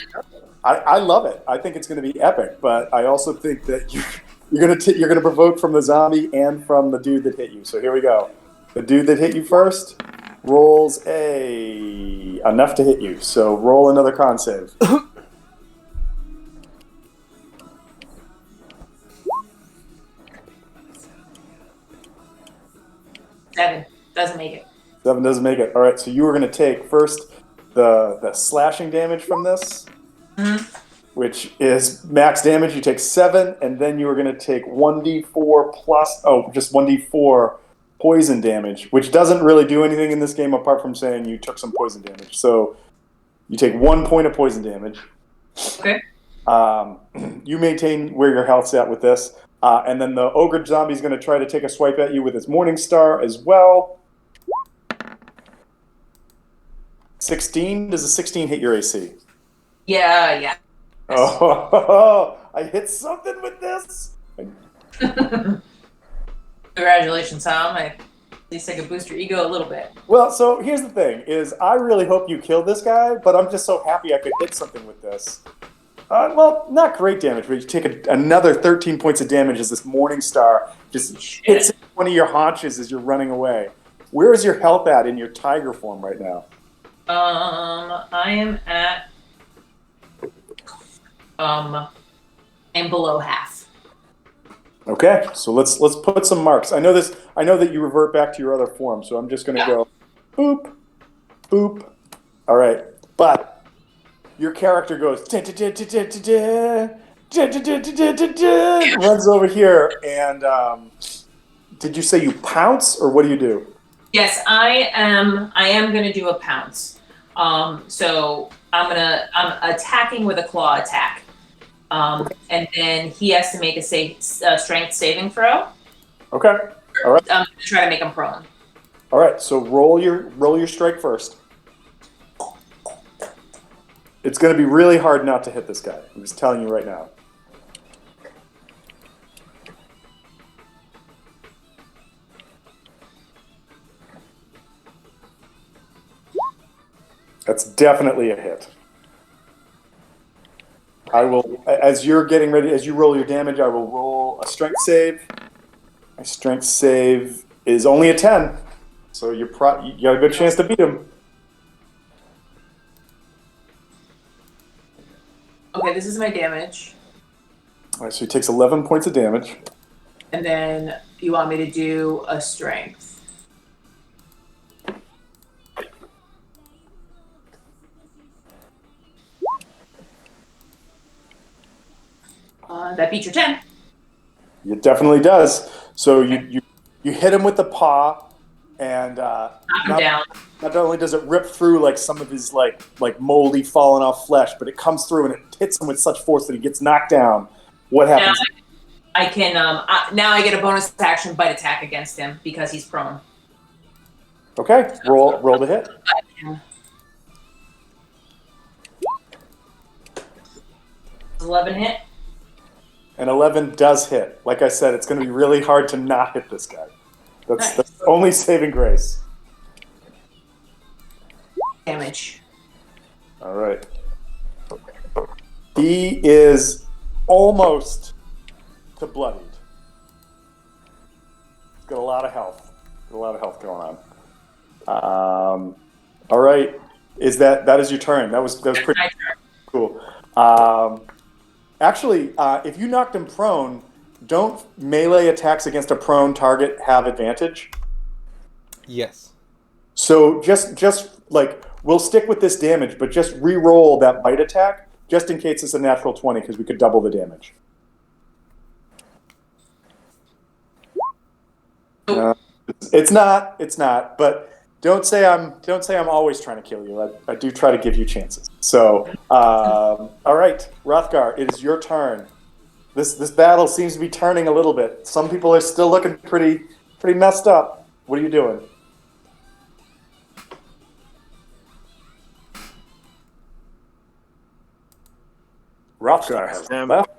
I love it. I think it's going to be epic, but I also think that you're gonna provoke from the zombie and from the dude that hit you. So here we go. The dude that hit you first rolls enough to hit you. So roll another con save. Seven. Doesn't make it. 7 doesn't make it. All right. So you are going to take first the slashing damage from this, which is max damage. You take 7, and then you are going to take 1d4 plus just 1d4 poison damage, which doesn't really do anything in this game apart from saying you took some poison damage. So you take 1 point of poison damage. Okay. You maintain where your health's at with this, and then the ogre zombie is going to try to take a swipe at you with his Morning Star as well. 16. Does a 16 hit your AC? Yeah. Oh, I hit something with this. Congratulations, Tom. At least I could boost your ego a little bit. Well, so here's the thing: is I really hope you kill this guy, but I'm just so happy I could hit something with this. Well, not great damage, but you take another 13 points of damage as this Morning Star just hits one of your haunches as you're running away. Where is your health at in your tiger form right now? I am at I'm below half. Okay, so let's put some marks. I know that you revert back to your other form, so I'm just going to go boop, boop. All right, but your character goes runs over here, and did you say you pounce, or what do you do? Yes, I am gonna do a pounce. So I'm attacking with a claw attack. And then he has to make a strength saving throw. Okay. All right. I'm gonna try to make him prone. All right. So roll your strike first. It's going to be really hard not to hit this guy. I'm just telling you right now. That's definitely a hit. I will, as you're getting ready, as you roll your damage, I will roll a strength save. My strength save is only a 10, so you got a good chance to beat him. Okay, this is my damage. All right, so he takes 11 points of damage. And then you want me to do a strength. That beats your 10. It definitely does. So you hit him with the paw, and Knock him down. not only does it rip through like some of his like moldy fallen off flesh, but it comes through and it hits him with such force that he gets knocked down. What happens? Now I can now I get a bonus action bite attack against him because he's prone. Okay, roll the hit. 11 hit. And 11 does hit. Like I said, it's going to be really hard to not hit this guy. That's the only saving grace. Damage. All right. He is almost to bloodied. He's got a lot of health. Going on. All right. That is your turn? That was pretty my turn. cool. Actually, if you knocked him prone, don't melee attacks against a prone target have advantage? Yes. So just like we'll stick with this damage, but just re-roll that bite attack just in case it's a natural 20 because we could double the damage. It's not. But don't say I'm always trying to kill you. I do try to give you chances. So, all right, Rothgar, it is your turn. This battle seems to be turning a little bit. Some people are still looking pretty messed up. What are you doing? Rothgar has Him. left.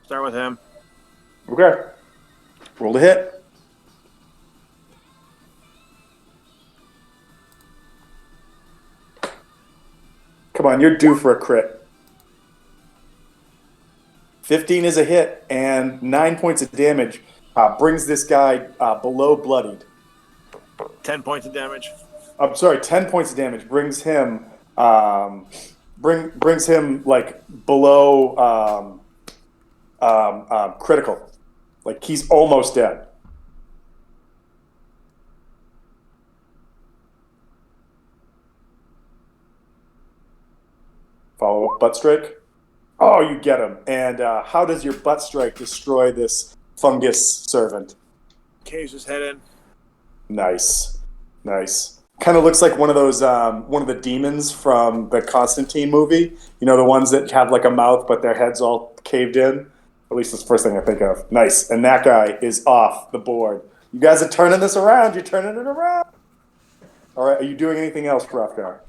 Start with him. Okay. Roll to hit. Come on, you're due for a crit. 15 is a hit, and 9 points of damage brings this guy below bloodied. 10 points of damage. I'm sorry, 10 points of damage brings him brings him like below critical. Like he's almost dead. Follow up butt strike. Oh, you get him. And how does your butt strike destroy this fungus servant? Case his head in. Nice. Kind of looks like one of those, one of the demons from the Constantine movie. You know, the ones that have like a mouth, but their head's all caved in. At least that's the first thing I think of. Nice. And that guy is off the board. You guys are turning this around. You're turning it around. All right. Are you doing anything else, Rothgar?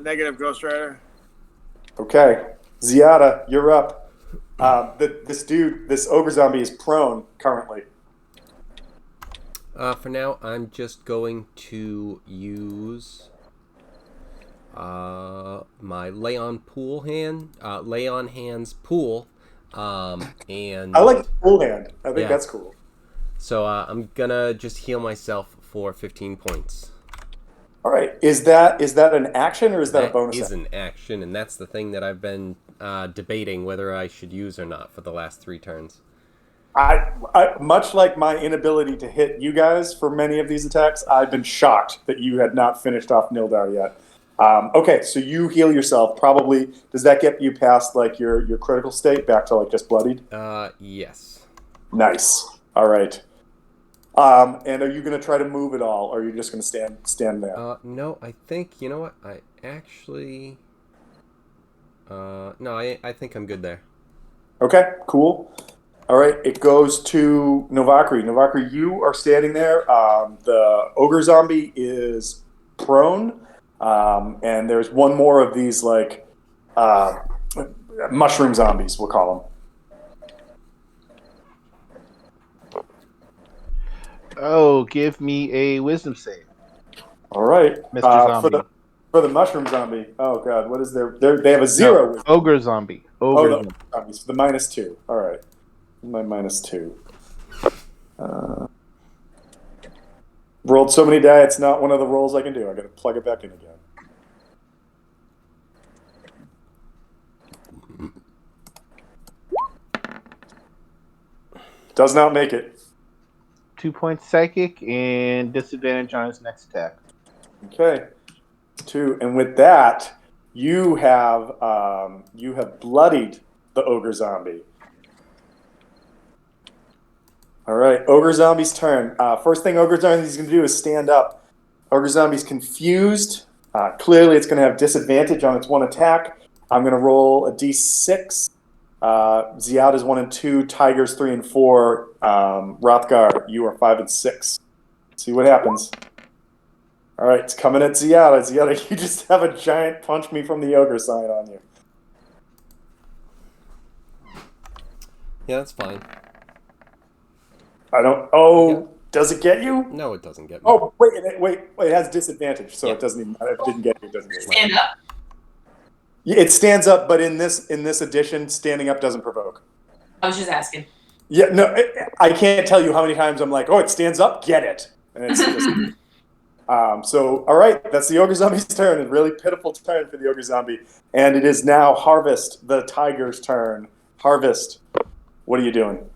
Negative, Ghost Rider. Okay. Ziada, you're up. This ogre zombie is prone currently. For now, I'm just going to use my lay on hands pool, and I like full hand. I think Yeah. that's cool. So I'm gonna just heal myself for 15 points. All right. Is that an action or is that a bonus? Is an action, and that's the thing that I've been debating whether I should use or not for the last 3 turns. I much like my inability to hit you guys for many of these attacks, I've been shocked that you had not finished off Nildar yet. Okay, so you heal yourself. Probably does that get you past like your critical state back to like just bloodied? Yes. Nice. All right. And are you going to try to move at all, or are you just going to stand there? No, I think you know what I actually. No, I think I'm good there. Okay, cool. All right, it goes to Novakri. Novakri, you are standing there. The ogre zombie is prone, and there's one more of these like mushroom zombies, we'll call them. Oh, give me a wisdom save, All right, Mr. Zombie. For the mushroom zombie. Oh God, what is they have a 0. No, ogre zombie. Ogre the zombie. zombies. The -2. All right, my -2. Rolled so many die, it's not one of the rolls I can do. I got to plug it back in again. Does not make it. 2 points psychic and disadvantage on his next attack. Okay, 2, and with that, you have bloodied the ogre zombie. All right, ogre zombie's turn. First thing ogre zombie's going to do is stand up. Ogre zombie's confused. Clearly, it's going to have disadvantage on its one attack. I'm going to roll a d6. Ziad is 1 and 2. Tigers 3 and 4. Rothgar, you are 5 and 6. See what happens. All right, it's coming at Ziada. Ziada, you just have a giant punch me from the ogre sign on you. Yeah, that's fine. I don't. Oh, Yeah. Does it get you? No, it doesn't get me. Oh, wait. It has disadvantage, so Yeah. It doesn't even matter. If it didn't get you, it doesn't get you. Stand up. Yeah, it stands up, but in this edition, standing up doesn't provoke. I was just asking. Yeah, no, I can't tell you how many times I'm like, oh, it stands up, get it. And it's just, All right, that's the ogre zombie's turn. A really pitiful turn for the ogre zombie, and it is now Harvest, the tiger's turn. Harvest, what are you doing?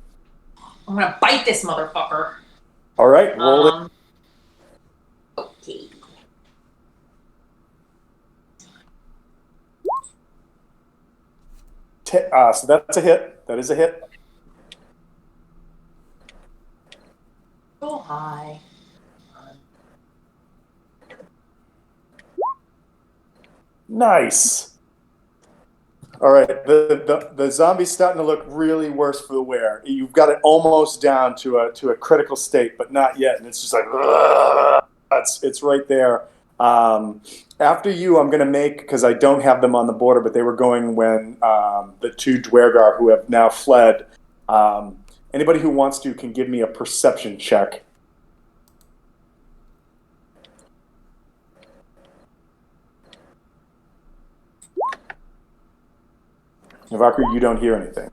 I'm gonna bite this motherfucker. All right, roll it. Okay. So that's a hit. That is a hit. So high. Nice. All right, the zombie's starting to look really worse for the wear. You've got it almost down to a critical state, but not yet. And it's just like, ugh, it's right there. After you, I'm going to make, because I don't have them on the border, but they were going when the two Dwergar who have now fled. Anybody who wants to can give me a perception check. Navakri, you don't hear anything.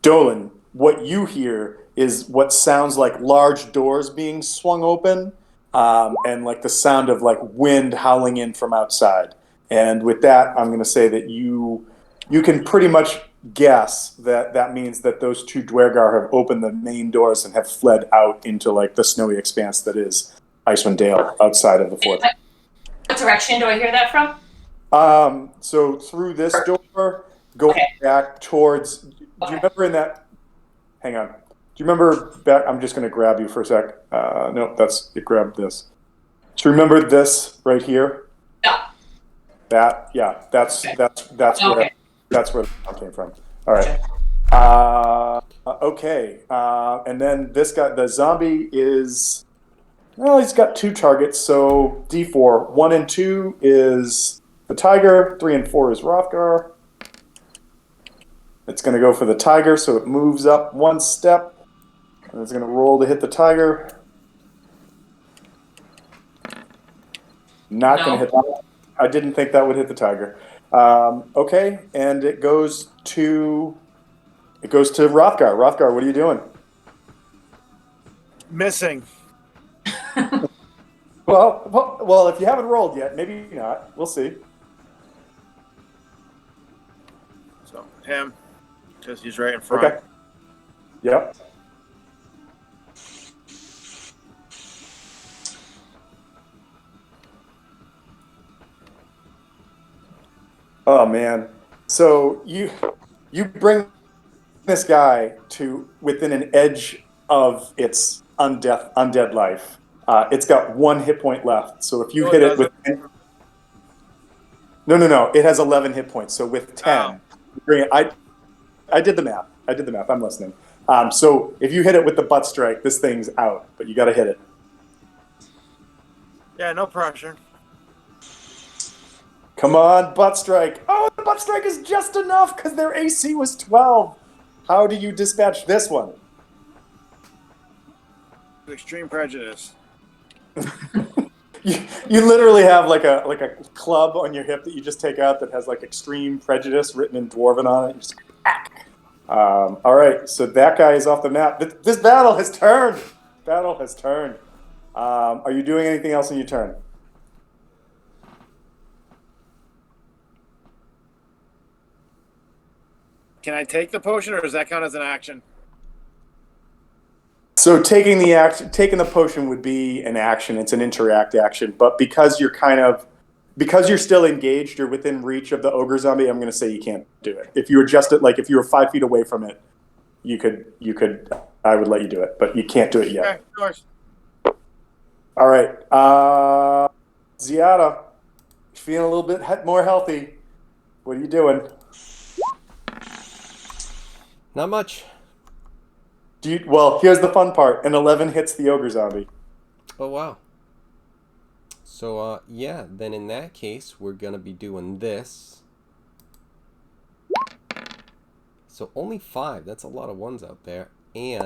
Dolan, what you hear is what sounds like large doors being swung open, and like the sound of like wind howling in from outside. And with that, I'm going to say that you can pretty much guess that that means that those two Dwergar have opened the main doors and have fled out into like the snowy expanse that is Icewind Dale outside of the fort. What direction do I hear that from? So through this door, going back towards. Do you remember in that? Hang on. Do you remember back? I'm just going to grab you for a sec. No, that's it. Grabbed this. So remember this right here? Yeah. That that's Okay. that's where Okay. that's where the sound came from. All right. Okay. And then this guy, the zombie is. Well, he's got two targets. So D4. 1 and 2 is the tiger. 3 and 4 is Rothgar. It's going to go for the tiger, so it moves up one step. And it's going to roll to hit the tiger. Not going to hit that. I didn't think that would hit the tiger. Okay, and it goes to Rothgar. Rothgar, what are you doing? Missing. Well, if you haven't rolled yet, maybe not. We'll see. So him, because he's right in front. Okay. Yep. Oh man. So you bring this guy to within an edge of its undead life. It's got 1 hit point left. So if you No, hit it it with no, it has 11 hit points. So with 10, I did the math. I'm listening. So if you hit it with the butt strike, this thing's out. But you got to hit it. Yeah, no pressure. Come on, butt strike. Oh, the butt strike is just enough because their AC was 12. How do you dispatch this one? Extreme prejudice. You literally have like a club on your hip that you just take out that has like extreme prejudice written in Dwarven on it. You just hack. All right, so that guy is off the map. This battle has turned. Are you doing anything else in your turn? Can I take the potion, or does that count as an action? So taking the potion would be an action. It's an interact action, but because you're still engaged, you're within reach of the ogre zombie. I'm going to say you can't do it. If you adjust it, like if you were 5 feet away from it, you could. I would let you do it, but you can't do it yet. Okay, of course. All right, Ziada, feeling a little bit more healthy. What are you doing? Not much. Well, here's the fun part. An 11 hits the ogre zombie. Oh, wow. So, yeah, then in that case, we're going to be doing this. So only 5. That's a lot of ones out there. And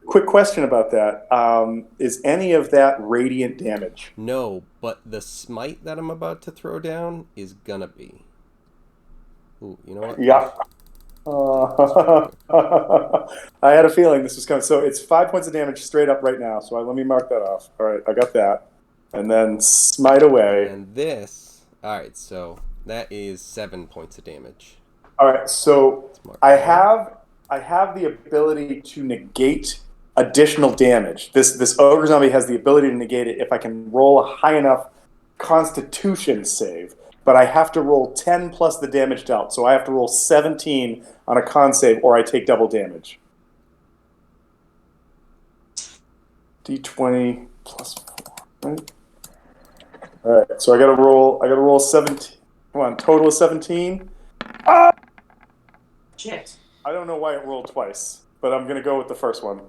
Quick question about that. Is any of that radiant damage? no, but the smite that I'm about to throw down is going to be. Ooh, you know what? Yeah. I had a feeling this was coming. So it's 5 points of damage straight up right now. So let me mark that off. All right, I got that. and then smite away. And this. All right, so that is 7 points of damage. All right, so Let's mark I that. have the ability to negate additional damage. This ogre zombie has the ability to negate it if I can roll a high enough Constitution save. But I have to roll 10 plus the damage dealt, so I have to roll 17 on a con save, or I take double damage. D20 plus 4. Right? All right, so I got to roll 17. Come on, total of 17. Shit. I don't know why it rolled twice, but I'm going to go with the first one.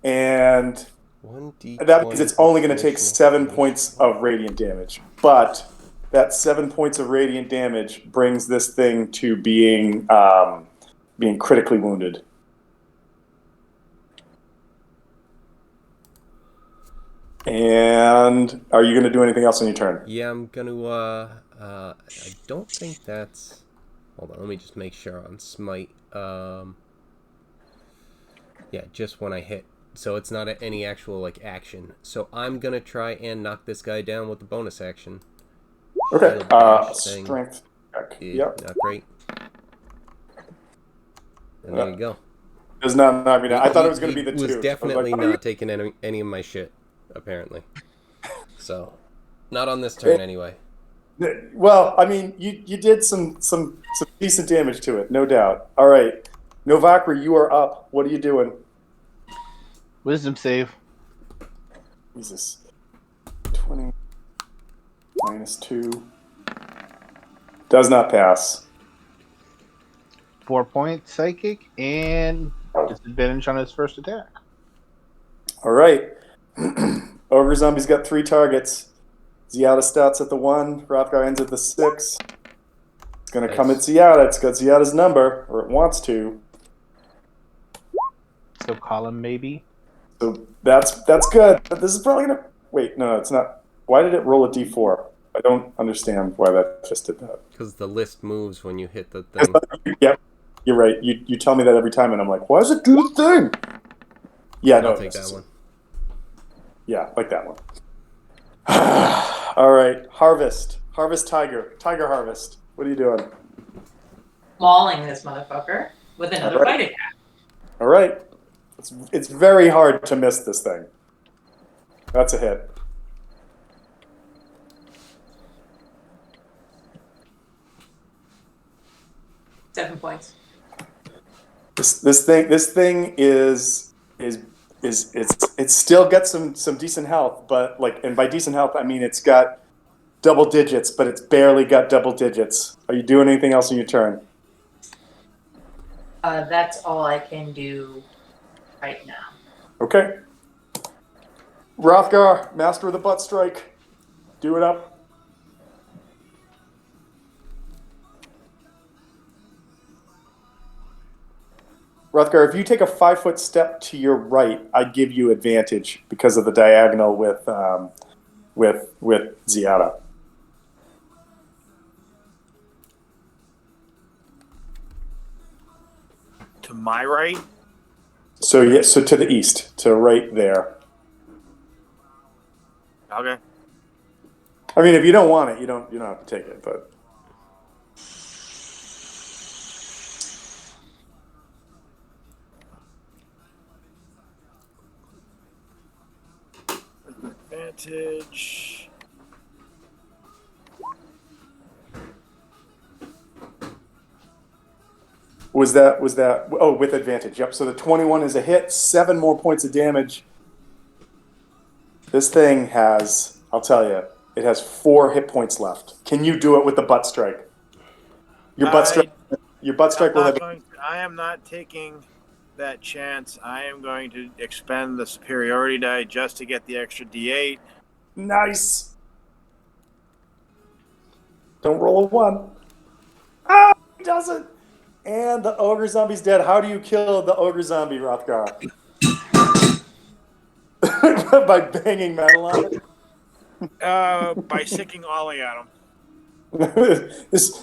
And 1d20 that means it's only going to take additional 7 damage. points of radiant damage. But that 7 points of radiant damage brings this thing to being critically wounded. And are you going to do anything else on your turn? Yeah, I'm gonna. I don't think that's. Hold on, let me just make sure on smite. Yeah, just when I hit. So it's not any actual like action. So I'm gonna try and knock this guy down with the bonus action. Okay. Shield bash thing. Strength check. Yeah, Yep. not great. And there you go. Does not knock me down. I thought it was going to be the He was 2. definitely I was like, not taking any of my shit, apparently. So, not on this turn anyway. well, I mean, you did some decent damage to it, no doubt. All right, Novakri, you are up. What are you doing? Wisdom save. Jesus. 20 minus 2. Does not pass. 4 points psychic and disadvantage on his first attack. All right. Ogre Zombie's got 3 targets. Ziada starts at the 1. Hrothgar ends at the 6. It's going to come at Ziada. It's got Ziada's number, or it wants to. So column maybe. So that's good. But this is probably going to... Wait, no, it's not. Why did it roll a d4? I don't understand why that just did that. Because the list moves when you hit the thing. Yep, you're right. You tell me that every time, and I'm like, why does it do the thing? Yeah, I'll no, take that one. Yeah, like that one. All right, harvest tiger harvest. What are you doing? Mauling this motherfucker with another All right. bite attack. All right, it's very hard to miss this thing. That's a hit. Seven points. This thing is it's still got some decent health, but and by decent health I mean it's got double digits, but it's barely got double digits. Are you doing anything else in your turn? That's all I can do right now. Okay. Hrothgar, master of the butt strike. Do it up. Hrothgar, if you take a 5-foot step to your right, I give you advantage because of the diagonal with Ziada. To my right? So yes, so to the east, to right there. Okay. I mean, if you don't want it, you don't have to take it, but. Advantage. Was that? Oh, with advantage. Yep. So the 21 is a hit. 7 more points of damage. This thing has, I'll tell you, it has 4 hit points left. Can you do it with the butt strike? Your butt strike will have. I am not taking that chance. I am going to expend the superiority die just to get the extra D8. Nice. Don't roll a 1. Ah, he doesn't. And the ogre zombie's dead. How do you kill the ogre zombie, Hrothgar? By banging metal on it? By sicking Ollie at him.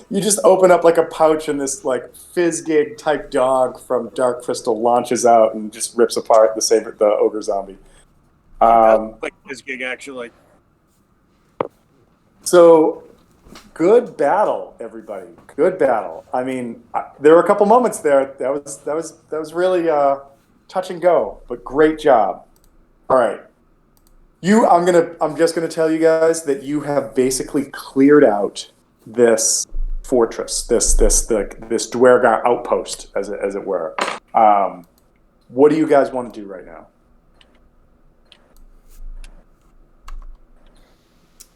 You just open up like a pouch and this like Fizzgig type dog from Dark Crystal launches out and just rips apart the ogre zombie. Like this gig, actually. So, good battle, everybody. Good battle. I mean, there were a couple moments there that was really touch and go, but great job. All right, I'm just gonna tell you guys that you have basically cleared out this fortress, this Dwergar outpost, as it were. What do you guys want to do right now?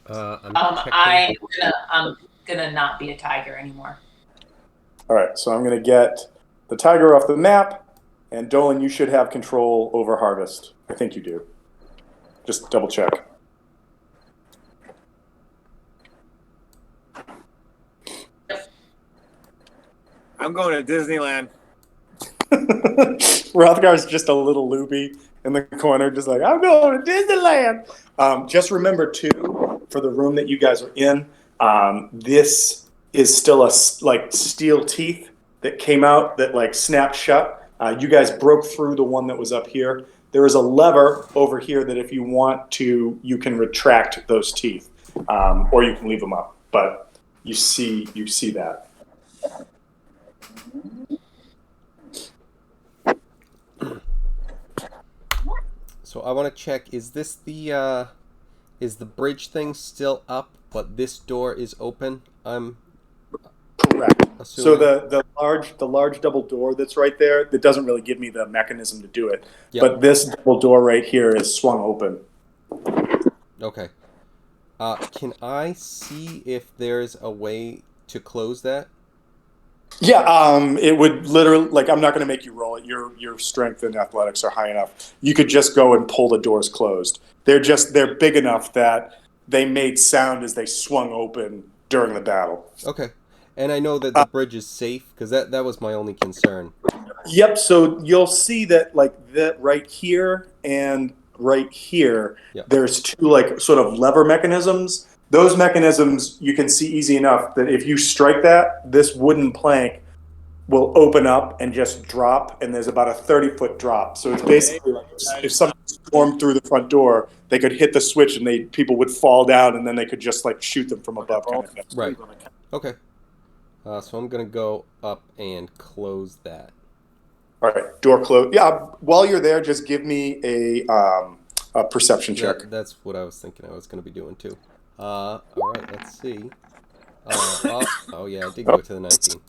I'm gonna not be a tiger anymore. All right, so I'm gonna get the tiger off the map, and Dolan, you should have control over Harvest. I think you do. Just double check. I'm going to Disneyland. Rothgar's just a little loopy in the corner, just like, I'm going to Disneyland. Just remember, too, for the room that you guys are in, this is still like steel teeth that came out that like snapped shut. You guys broke through the one that was up here. There is a lever over here that if you want to, you can retract those teeth, or you can leave them up. But you see that. So I want to check, is the bridge thing still up, but this door is open? I'm correct. assuming. So the large double door that's right there, that doesn't really give me the mechanism to do it. Yep. But this double door right here is swung open. Okay. Can I see if there's a way to close that? Yeah, it would literally, like, I'm not going to make you roll it. Your strength and athletics are high enough. You could just go and pull the doors closed. They're big enough that they made sound as they swung open during the battle. Okay. And I know that the bridge is safe, because that was my only concern. Yep, so you'll see that, like, that right here and right here, Yep. There's two, like, sort of lever mechanisms. Those mechanisms you can see easy enough that if you strike that, this wooden plank will open up and just drop, and there's about a 30-foot drop. So it's basically like if someone stormed through the front door, they could hit the switch and people would fall down, and then they could just like shoot them from above. Kind of thing. Right. Okay. So I'm going to go up and close that. All right, door closed. Yeah, while you're there, just give me a perception check. That's what I was thinking I was going to be doing too. All right, let's see. Oh yeah, I did go to the 19.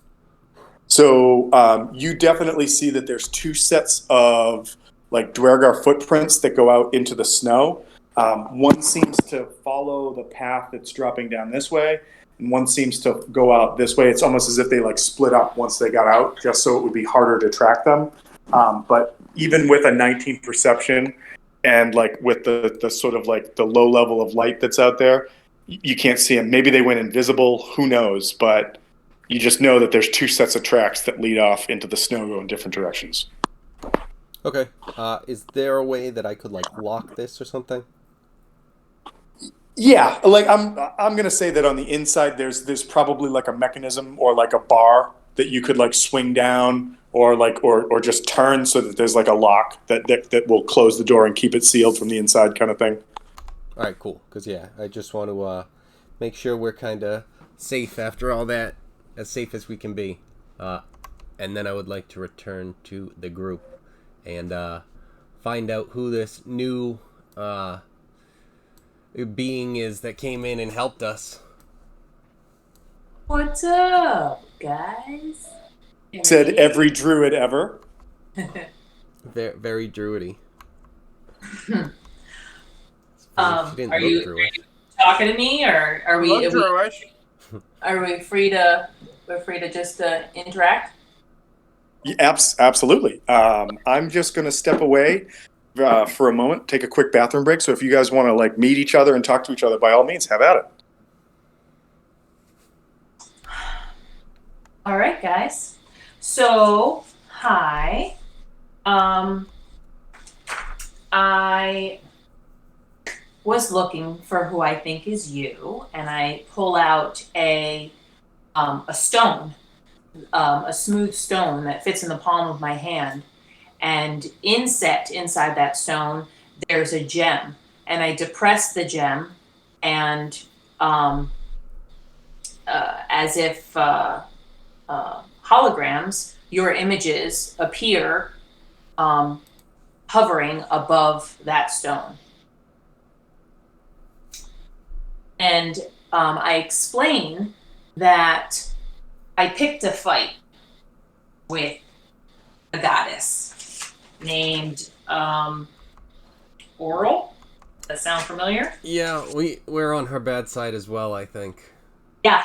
So you definitely see that there's two sets of like Dwergar footprints that go out into the snow. One seems to follow the path that's dropping down this way, and one seems to go out this way. It's almost as if they like split up once they got out, just so it would be harder to track them. But even with a 19 perception and like with the sort of like the low level of light that's out there, you can't see them. Maybe they went invisible, who knows, but you just know that there's two sets of tracks that lead off into the snow go in different directions. Okay. Is there a way that I could like lock this or something? Yeah, like I'm gonna say that on the inside there's probably like a mechanism or like a bar that you could like swing down or like or just turn so that there's like a lock that will close the door and keep it sealed from the inside kind of thing. All right, cool. Because yeah, I just want to make sure we're kind of safe after all that, as safe as we can be. And then I would like to return to the group and find out who this new being is that came in and helped us. What's up, guys? Said every druid ever. Very, very druidy. Are you talking to me, or are we free to just interact? Yeah, absolutely. I'm just going to step away for a moment, take a quick bathroom break. So if you guys want to like meet each other and talk to each other, by all means, have at it. All right, guys. So, hi. I was looking for who I think is you, and I pull out a stone, a smooth stone that fits in the palm of my hand, and inset inside that stone there's a gem, and I depress the gem, and as if holograms, your images appear hovering above that stone. And I explain that I picked a fight with a goddess named Oral. Does that sound familiar? Yeah, we're on her bad side as well, I think. Yeah.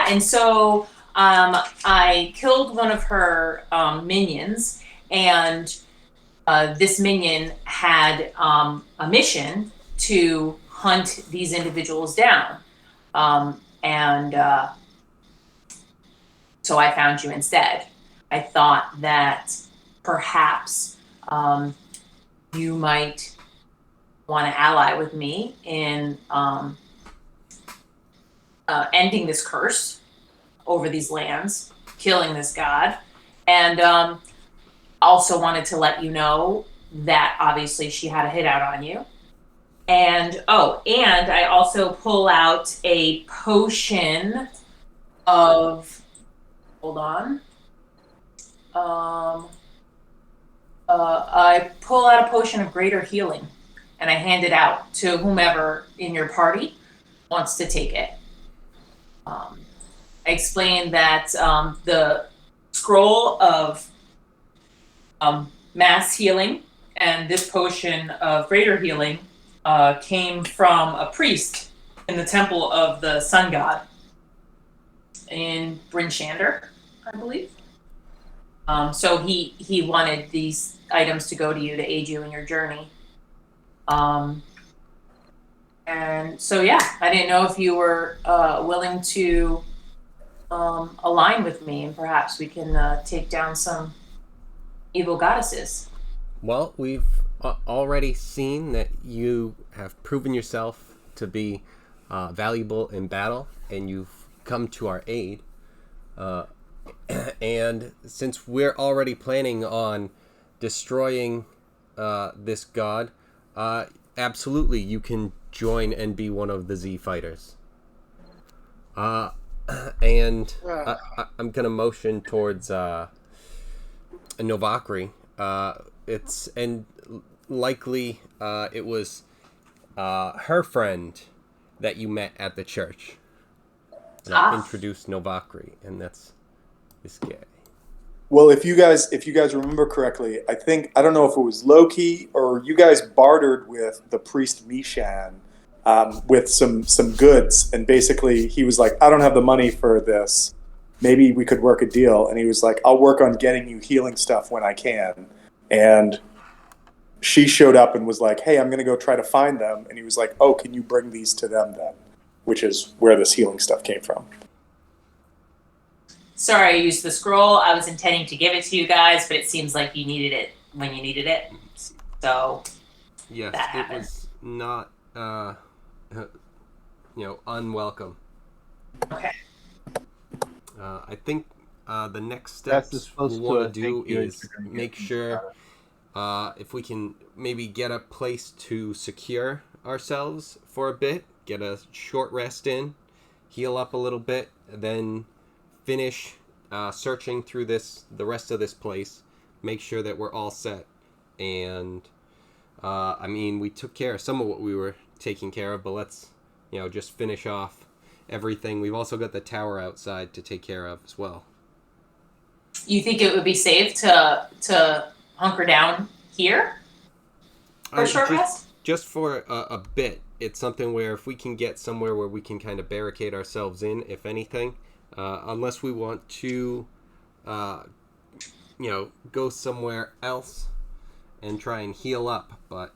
And so I killed one of her minions, and this minion had a mission to hunt these individuals down. And so I found you instead. I thought that perhaps you might want to ally with me in ending this curse over these lands, killing this god, and also wanted to let you know that obviously she had a hit out on you. And and I also pull out a potion of, hold on. I pull out a potion of greater healing, and I hand it out to whomever in your party wants to take it. I explain that the scroll of mass healing and this potion of greater healing came from a priest in the temple of the sun god in Bryn Shander, I believe. So he wanted these items to go to you to aid you in your journey. And so yeah, I didn't know if you were willing to align with me, and perhaps we can take down some evil goddesses. Well, we've already seen that you have proven yourself to be valuable in battle, and you've come to our aid. And since we're already planning on destroying this god, absolutely, you can join and be one of the Z fighters. And I'm gonna motion towards Novakri. It's and likely it was her friend that you met at the church. And I introduced Novakri, and that's this guy. Well, if you guys remember correctly, I don't know if it was Loki or you guys bartered with the priest Mishan with some goods, and basically he was like, I don't have the money for this. Maybe we could work a deal. And he was like, I'll work on getting you healing stuff when I can. And she showed up and was like, hey, I'm going to go try to find them. And he was like, oh, can you bring these to them then? Which is where this healing stuff came from. Sorry, I used the scroll. I was intending to give it to you guys, but it seems like you needed it when you needed it. So yes, that it happened. was not unwelcome. Okay. I think the next steps we want to do is make sure if we can maybe get a place to secure ourselves for a bit, get a short rest in, heal up a little bit, then finish searching through the rest of this place, make sure that we're all set. And I mean, we took care of some of what we were taking care of, but let's just finish off everything. We've also got the tower outside to take care of as well. You think it would be safe to hunker down here for a short rest? Just for a bit. It's something where if we can get somewhere where we can kind of barricade ourselves in, if anything, unless we want to, go somewhere else and try and heal up. But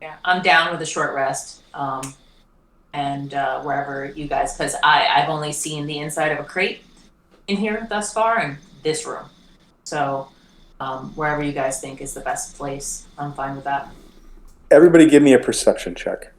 Yeah, I'm down with a short rest. And wherever you guys, because I've only seen the inside of a crate in here thus far, and this room. So wherever you guys think is the best place, I'm fine with that. Everybody give me a perception check.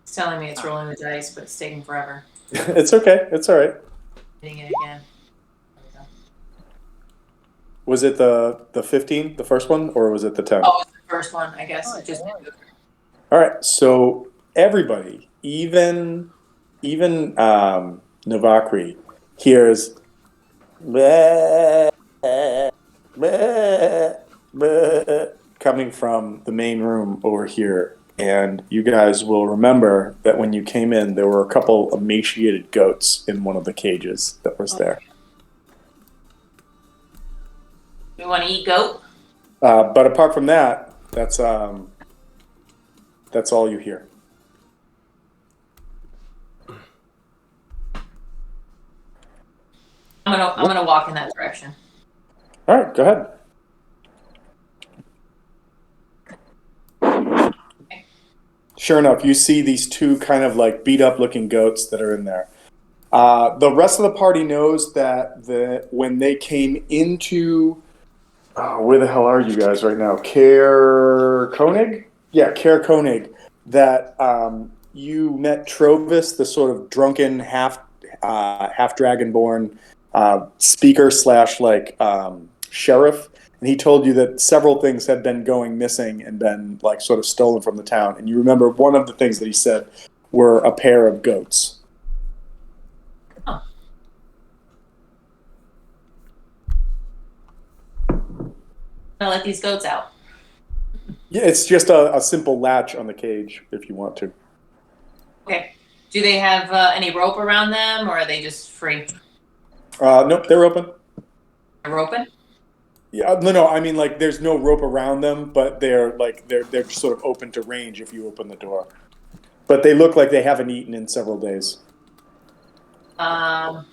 It's telling me it's rolling the dice, but it's taking forever. It's okay. It's all right. Hitting it again. There we go. Was it the 15, the first one, or was it the 10? Oh, it's the first one, I guess. It just All right. So everybody, even Novakri, hears "Bleh, bleh, bleh," coming from the main room over here. And you guys will remember that when you came in, there were a couple emaciated goats in one of the cages that was there. we want to eat goat. But apart from that, that's all you hear. I'm gonna walk in that direction. All right, go ahead. Sure enough, you see these two kind of like beat up looking goats that are in there. The rest of the party knows that when they came into where the hell are you guys right now? Care Koenig? Yeah, Care Koenig. That you met Trovis, the sort of drunken half dragonborn speaker slash sheriff, and he told you that several things had been going missing and been like sort of stolen from the town. And you remember one of the things that he said were a pair of goats. Oh. I'll let these goats out. Yeah, it's just a simple latch on the cage if you want to. Okay. Do they have any rope around them, or are they just free? Nope, they're open. They're open? Yeah, no. I mean, like, there's no rope around them, but they're sort of open to range if you open the door. But they look like they haven't eaten in several days. Kevin,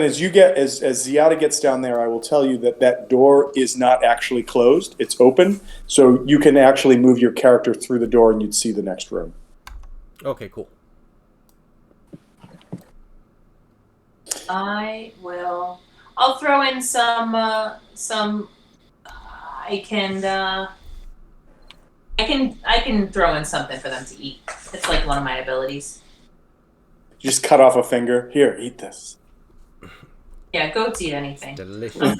as Ziada gets down there, I will tell you that door is not actually closed; it's open, so you can actually move your character through the door, and you'd see the next room. Okay, cool. I'll throw in some. I can throw in something for them to eat. It's like one of my abilities. You just cut off a finger. Here, eat this. Yeah, goats eat anything. Delicious.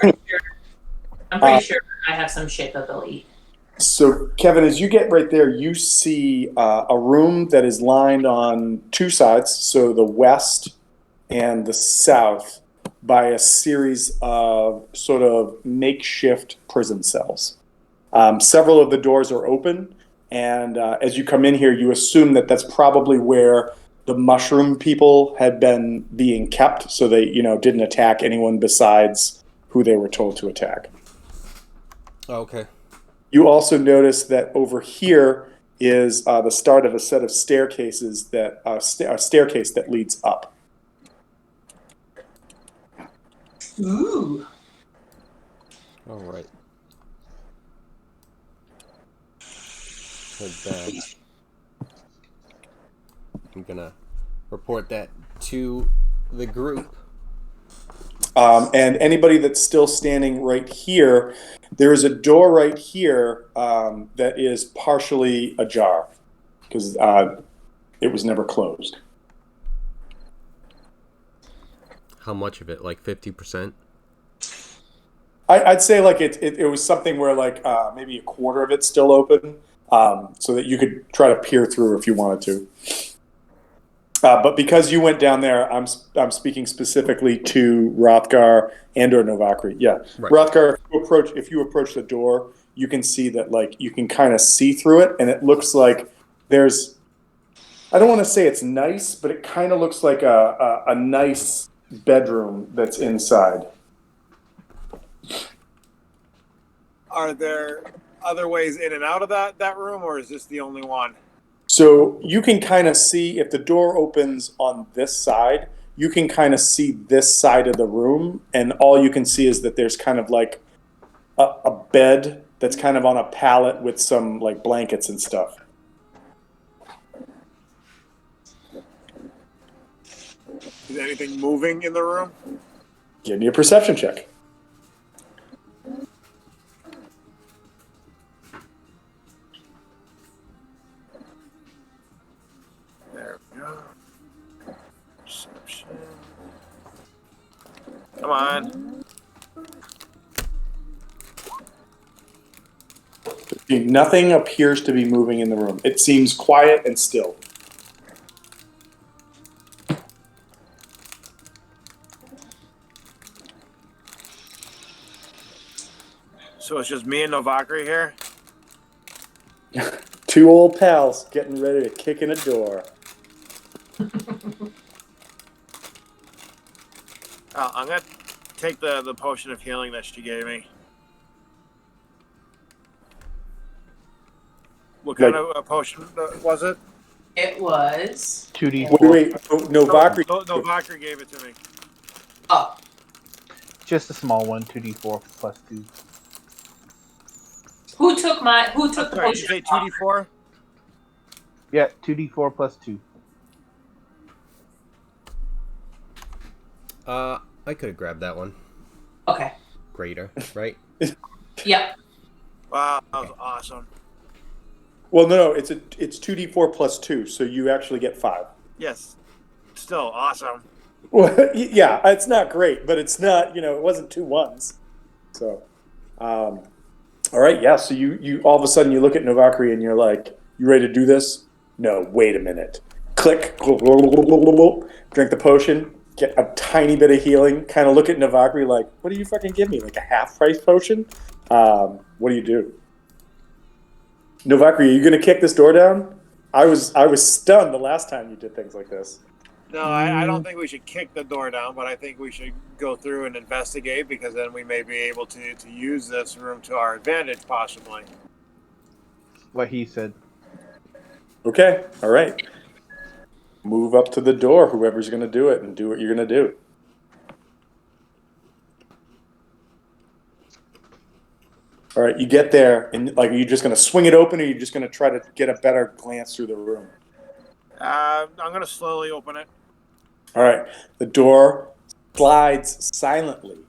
I'm pretty sure I have some shit that they'll eat. So, Kevin, as you get right there, you see a room that is lined on two sides, so the west and the south, by a series of sort of makeshift prison cells. Several of the doors are open, and as you come in here, you assume that that's probably where the mushroom people had been being kept, so they, didn't attack anyone besides who they were told to attack. Okay. You also notice that over here is the start of a set of staircases that a staircase that leads up. Ooh. All right. Head back. I'm gonna report that to the group. And anybody that's still standing right here, there is a door right here that is partially ajar because it was never closed. How much of it? Like 50%? I'd say like it was something where like maybe a quarter of it's still open, so that you could try to peer through if you wanted to. But because you went down there, I'm speaking specifically to Rothgar and or Novakri. Yeah, Right. Rothgar, if you approach the door, you can see that like you can kind of see through it, and it looks like there's. I don't want to say it's nice, but it kind of looks like a nice bedroom that's inside. Are there other ways in and out of that room, or is this the only one? So you can kind of see if the door opens on this side, you can kind of see this side of the room, and all you can see is that there's kind of like a bed that's kind of on a pallet with some like blankets and stuff. Is anything moving in the room? Give me a perception check. Come on. Nothing appears to be moving in the room. It seems quiet and still. So it's just me and Novakri here? Two old pals getting ready to kick in a door. I'm going to take the potion of healing that she gave me. What kind of a potion was it? It was. 2d4. Wait. No, Valkyrie. Novakri gave it to me. Oh, Just a small one, 2d4 plus 2. who took the Sorry, did you potion? say 2d4? Yeah, 2d4 plus 2. I could have grabbed that one. Okay. Greater, right? Yep. Wow, that was awesome. Well, no, it's 2d4 plus 2, so you actually get 5. Yes. Still awesome. Well, yeah, it's not great, but it's not, it wasn't 2 ones. So, all right, yeah, so you all of a sudden you look at Novakri and you're like, you ready to do this? No, wait a minute. Click, drink the potion, get a tiny bit of healing, kind of look at Novakri like, what do you fucking give me, like a half-price potion? What do you do? Novakri, are you going to kick this door down? I was stunned the last time you did things like this. No, I don't think we should kick the door down, but I think we should go through and investigate because then we may be able to use this room to our advantage, possibly. What he said. Okay, all right. Move up to the door, whoever's going to do it, and do what you're going to do. All right, you get there, and are you just going to swing it open, or are you just going to try to get a better glance through the room? I'm going to slowly open it. All right, the door slides silently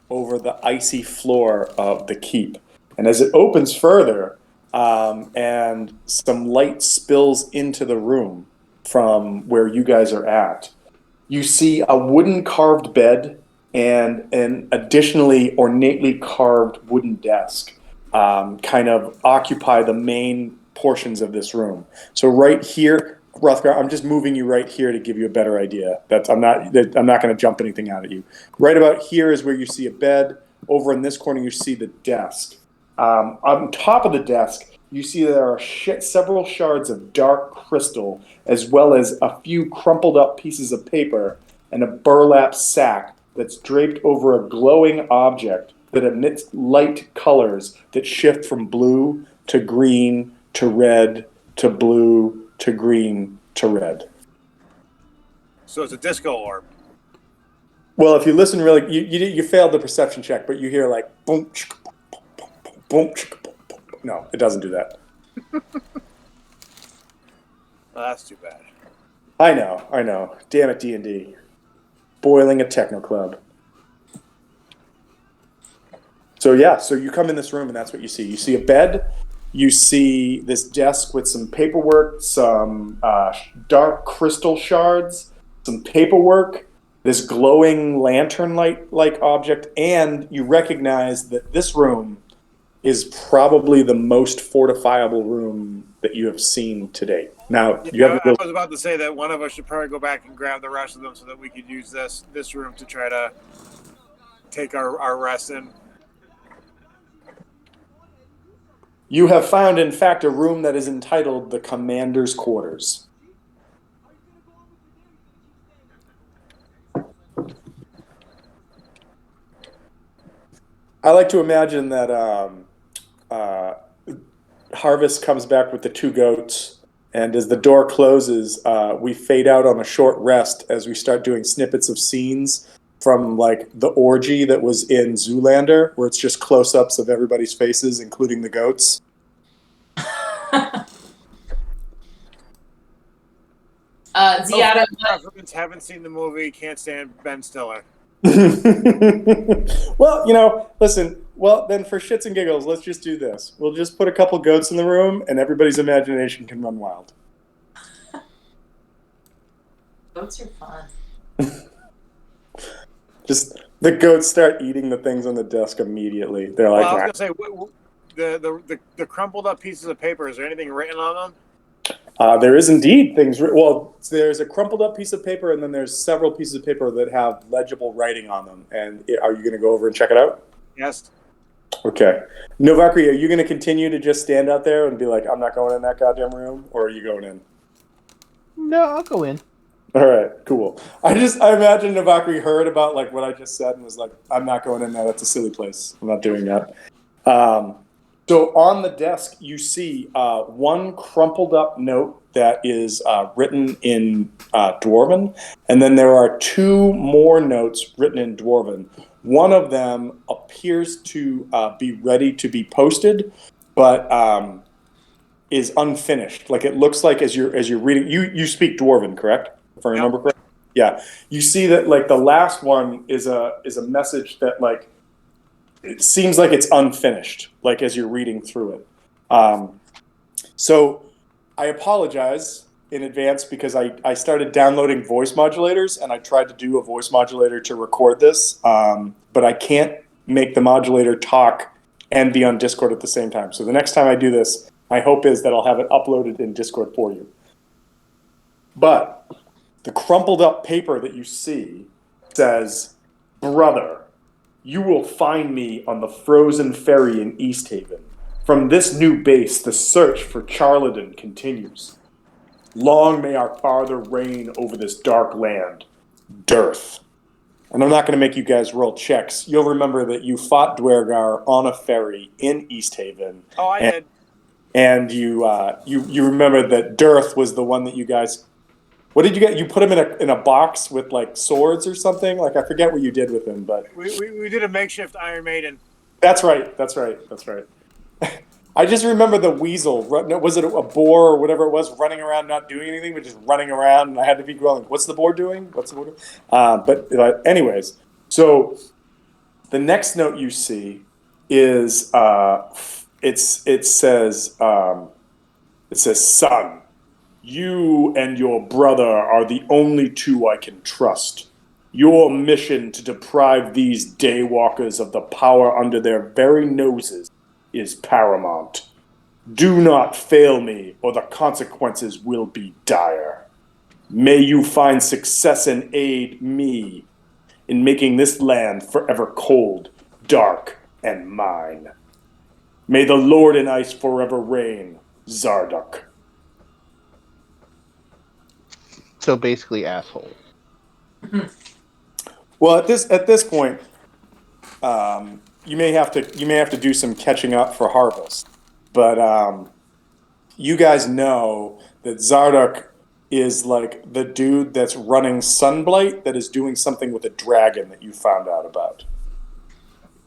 over the icy floor of the keep. And as it opens further, and some light spills into the room from where you guys are at, you see a wooden carved bed and an additionally ornately carved wooden desk kind of occupy the main portions of this room. So right here, Rothgar, I'm just moving you right here to give you a better idea. I'm not going to jump anything out at you. Right about here is where you see a bed. Over in this corner, you see the desk. On top of the desk, you see there are several shards of dark crystal, as well as a few crumpled up pieces of paper and a burlap sack that's draped over a glowing object that emits light colors that shift from blue to green to red to blue to green to red. So it's a disco orb. Well, if you listen really, you failed the perception check, but you hear like boom, chicka, boom, boom, boom, boom, boom, chicka, boom, boom, boom. No, it doesn't do that. Well, that's too bad. I know. Damn it, D&D. Boiling a techno club. So yeah, so you come in this room and that's what you see. You see a bed. You see this desk with some paperwork, some dark crystal shards, some paperwork, this glowing lantern light-like object, and you recognize that this room is probably the most fortifiable room that you have seen to date. Now, I was about to say that one of us should probably go back and grab the rest of them so that we could use this room to try to take our rest in. You have found, in fact, a room that is entitled the Commander's Quarters. I like to imagine that Harvest comes back with the 2 goats, and as the door closes, we fade out on a short rest as we start doing snippets of scenes from like the orgy that was in Zoolander, where it's just close-ups of everybody's faces, including the goats. Ziada. Haven't seen the movie. Can't stand Ben Stiller. Well, listen. Well, then for shits and giggles, let's just do this. We'll just put a couple goats in the room, and everybody's imagination can run wild. Goats are fun. Just The goats start eating the things on the desk immediately. They're Well, like, I was gonna say, the crumpled up pieces of paper. Is there anything written on them? There is indeed things. Well, there's a crumpled up piece of paper, and then there's several pieces of paper that have legible writing on them. And are you going to go over and check it out? Yes. Okay. Novakri, are you going to continue to just stand out there and be like, I'm not going in that goddamn room? Or are you going in? No, I'll go in. All right, cool. I imagine Novakri heard about like what I just said and was like, I'm not going in there. That's a silly place. I'm not doing that. So on the desk, you see one crumpled up note that is written in Dwarven, and then there are two more notes written in Dwarven. One of them appears to be ready to be posted, but is unfinished. Like it looks like as you're reading, you speak Dwarven, correct? If I remember correctly. Yeah, you see that like the last one is a message that like. It seems like it's unfinished, like as you're reading through it. So I apologize in advance because I started downloading voice modulators and I tried to do a voice modulator to record this, but I can't make the modulator talk and be on Discord at the same time. So the next time I do this, my hope is that I'll have it uploaded in Discord for you. But the crumpled up paper that you see says, "Brother, you will find me on the frozen ferry in East Haven. From this new base, the search for Charladon continues. Long may our Father reign over this dark land, Dearth." And I'm not going to make you guys roll checks. You'll remember that you fought Dwergar on a ferry in East Haven. Oh, I did. And you remember that Dearth was the one that you guys... What did you get? You put him in a box with like swords or something? Like I forget what you did with him, but We did a makeshift Iron Maiden. That's right. I just remember the weasel. Was it a boar or whatever it was, running around not doing anything, but just running around, and I had to be going, what's the boar doing? But anyways, so the next note you see is it says, "Son, you and your brother are the only two I can trust. Your mission to deprive these daywalkers of the power under their very noses is paramount. Do not fail me, or the consequences will be dire. May you find success and aid me in making this land forever cold, dark, and mine. May the Lord in Ice forever reign, Zarduk." So basically, asshole. Well, at this point, you may have to do some catching up for harvest, but you guys know that Zarduk is like the dude that's running Sunblight that is doing something with a dragon that you found out about.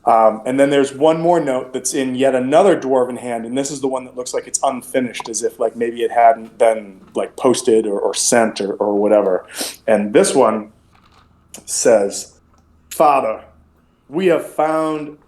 And then there's one more note that's in yet another dwarven hand, and this is the one that looks like it's unfinished, as if like maybe it hadn't been like posted or sent or whatever. And this one says, "Father, we have found..."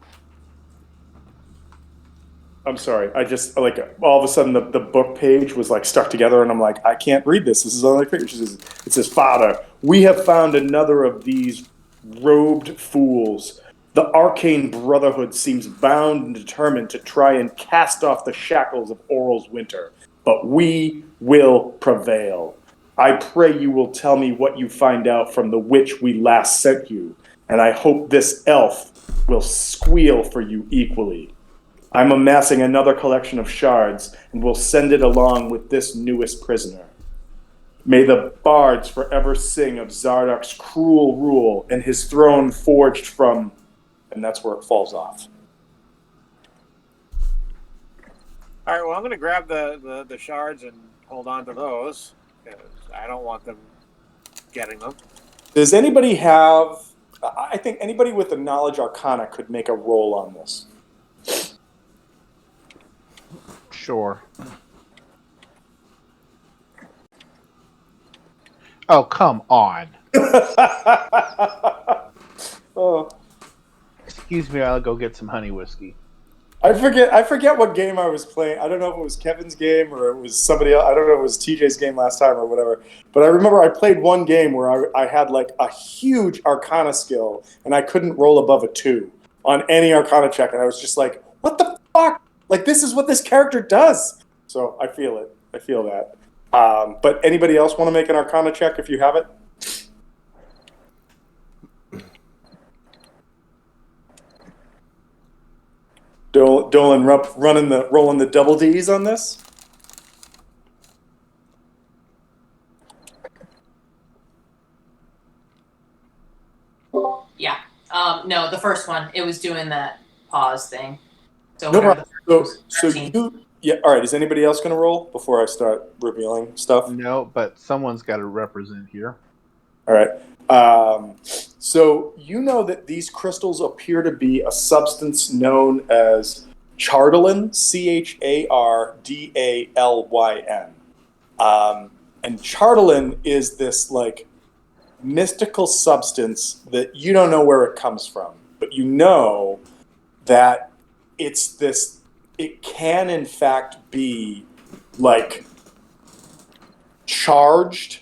I'm sorry, I just like all of a sudden the book page was like stuck together, and I'm like, I can't read this. This is only pictures. It says, "Father, we have found another of these robed fools. The arcane brotherhood seems bound and determined to try and cast off the shackles of Oral's winter, but we will prevail. I pray you will tell me what you find out from the witch we last sent you, and I hope this elf will squeal for you equally. I'm amassing another collection of shards, and will send it along with this newest prisoner. May the bards forever sing of Zarduk's cruel rule and his throne forged from..." And that's where it falls off. All right, well, I'm going to grab the shards and hold on to those, because I don't want them getting them. Does anybody have... I think anybody with the knowledge arcana could make a roll on this. Sure. Oh, come on. Oh. Excuse me, I'll go get some honey whiskey. I forget what game I was playing. I don't know if it was Kevin's game or it was somebody else. I don't know if it was TJ's game last time or whatever. But I remember I played one game where I had like a huge Arcana skill and I couldn't roll above a 2 on any Arcana check, and I was just like, "What the fuck? Like this is what this character does." So I feel it. I feel that. But anybody else want to make an Arcana check if you have it? Dolan rolling the double D's on this. Yeah. No, the first one. It was doing that pause thing. So No whatever problem. the So 13. you, yeah. All right. Is anybody else going to roll before I start revealing stuff? No, but someone's got to represent here. All right. So you know that these crystals appear to be a substance known as chardalyn, Chardalyn. And chardalyn is this like mystical substance that you don't know where it comes from, but you know that it's this. It can in fact be like charged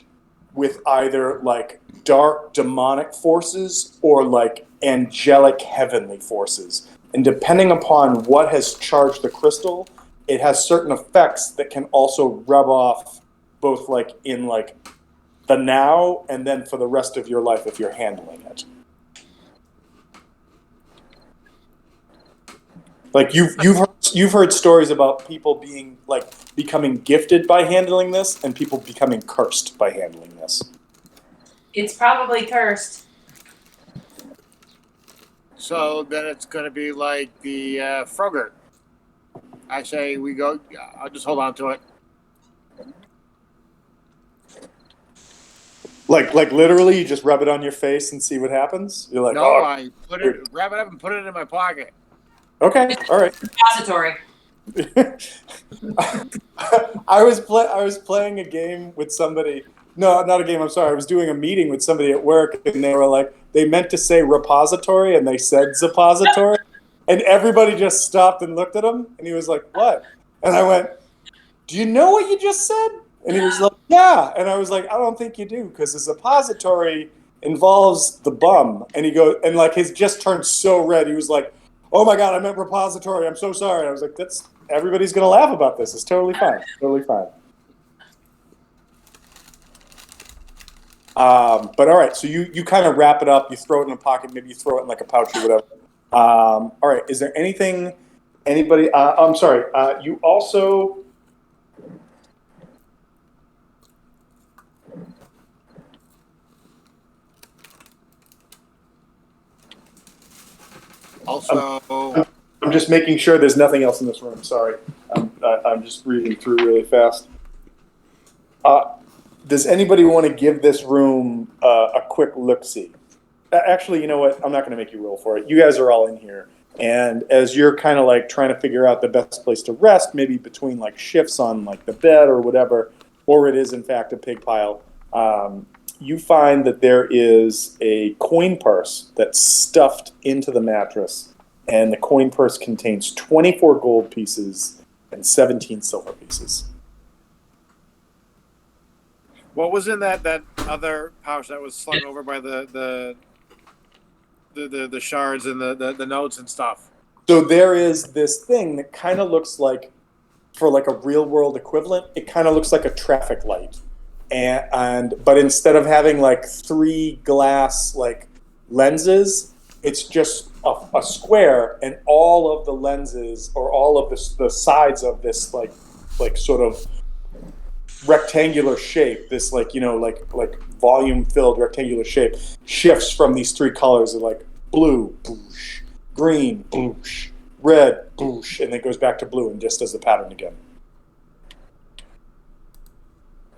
with either like dark demonic forces or like angelic heavenly forces. And depending upon what has charged the crystal, it has certain effects that can also rub off both like in like the now and then for the rest of your life if you're handling it. Like you've heard stories about people being like becoming gifted by handling this and people becoming cursed by handling this. It's probably cursed. So then it's going to be like the Frogger. I say we go. I'll just hold on to it. Like literally, you just rub it on your face and see what happens. You're like, No, oh, I wrap it up and put it in my pocket. okay, all right. Repository. I was playing a game with somebody. No, not a game. I'm sorry. I was doing a meeting with somebody at work, and they were like, they meant to say repository, and they said suppository, and everybody just stopped and looked at him, and he was like, "What?" And I went, "Do you know what you just said?" And he was like, "Yeah." And I was like, "I don't think you do, because the suppository involves the bum." And he goes, and like his just turned so red. He was like, "Oh my god, I meant repository. I'm so sorry." I was like, "That's everybody's gonna laugh about this. It's totally fine. Totally fine." But all right, so you kind of wrap it up. You throw it in a pocket. Maybe you throw it in like a pouch or whatever. All right. Is there anything? Anybody? I'm sorry. You also. Also, I'm just making sure there's nothing else in this room. Sorry, I'm just reading through really fast. Does anybody want to give this room a quick look-see? Actually, you know what? I'm not going to make you roll for it. You guys are all in here. And as you're kind of like trying to figure out the best place to rest, maybe between like shifts on like the bed or whatever, or it is in fact a pig pile, you find that there is a coin purse that's stuffed into the mattress. And the coin purse contains 24 gold pieces and 17 silver pieces. what was in that other pouch that was slung over by the shards and the notes and stuff? So there is this thing that kind of looks like, for like a real world equivalent, it kind of looks like a traffic light. But instead of having like 3 glass like lenses, it's just a square, and all of the lenses or all of the sides of this like sort of rectangular shape, this like like volume filled rectangular shape, shifts from these 3 colors of like blue, boosh, green, boosh, red, boosh, and then goes back to blue and just does the pattern again.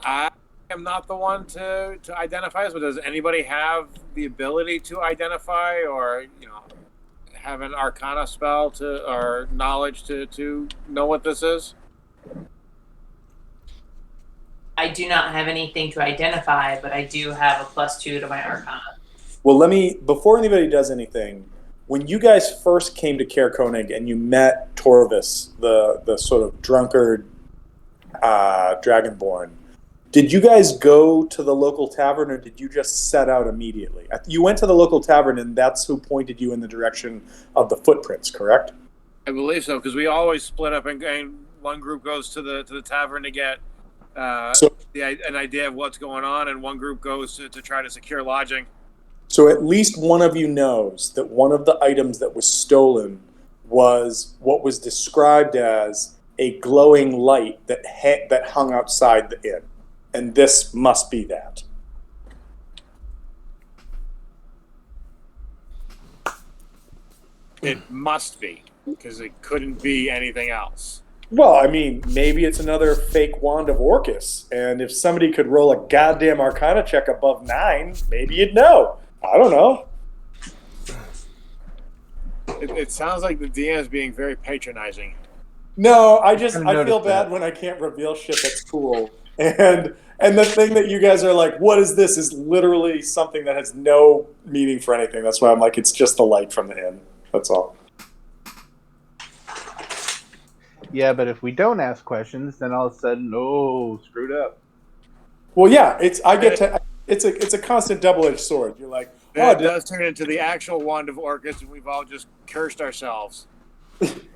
I am not the one to identify this, but does anybody have the ability to identify, or have an Arcana spell or knowledge to know what this is? I do not have anything to identify, but I do have a +2 to my Arcana. Well, before anybody does anything, when you guys first came to Caer Konig and you met Torvis, the sort of drunkard dragonborn. Did you guys go to the local tavern, or did you just set out immediately? You went to the local tavern, and that's who pointed you in the direction of the footprints, correct? I believe so, because we always split up, and one group goes to the tavern to get an idea of what's going on, and one group goes to try to secure lodging. So at least one of you knows that one of the items that was stolen was what was described as a glowing light that hung outside the inn. And this must be that. It must be, because it couldn't be anything else. Well, I mean, maybe it's another fake wand of Orcus. And if somebody could roll a goddamn Arcana check above 9, maybe you'd know. I don't know. It sounds like the DM is being very patronizing. No, I feel noticed bad that. when I can't reveal shit that's cool. And the thing that you guys are like, what is this, is literally something that has no meaning for anything. That's why I'm like, it's just the light from the inn. That's all. Yeah, but if we don't ask questions, then all of a sudden, oh, screwed up. Well, yeah, it's a constant double-edged sword. You're like, It does turn into the actual wand of Orcus, and we've all just cursed ourselves.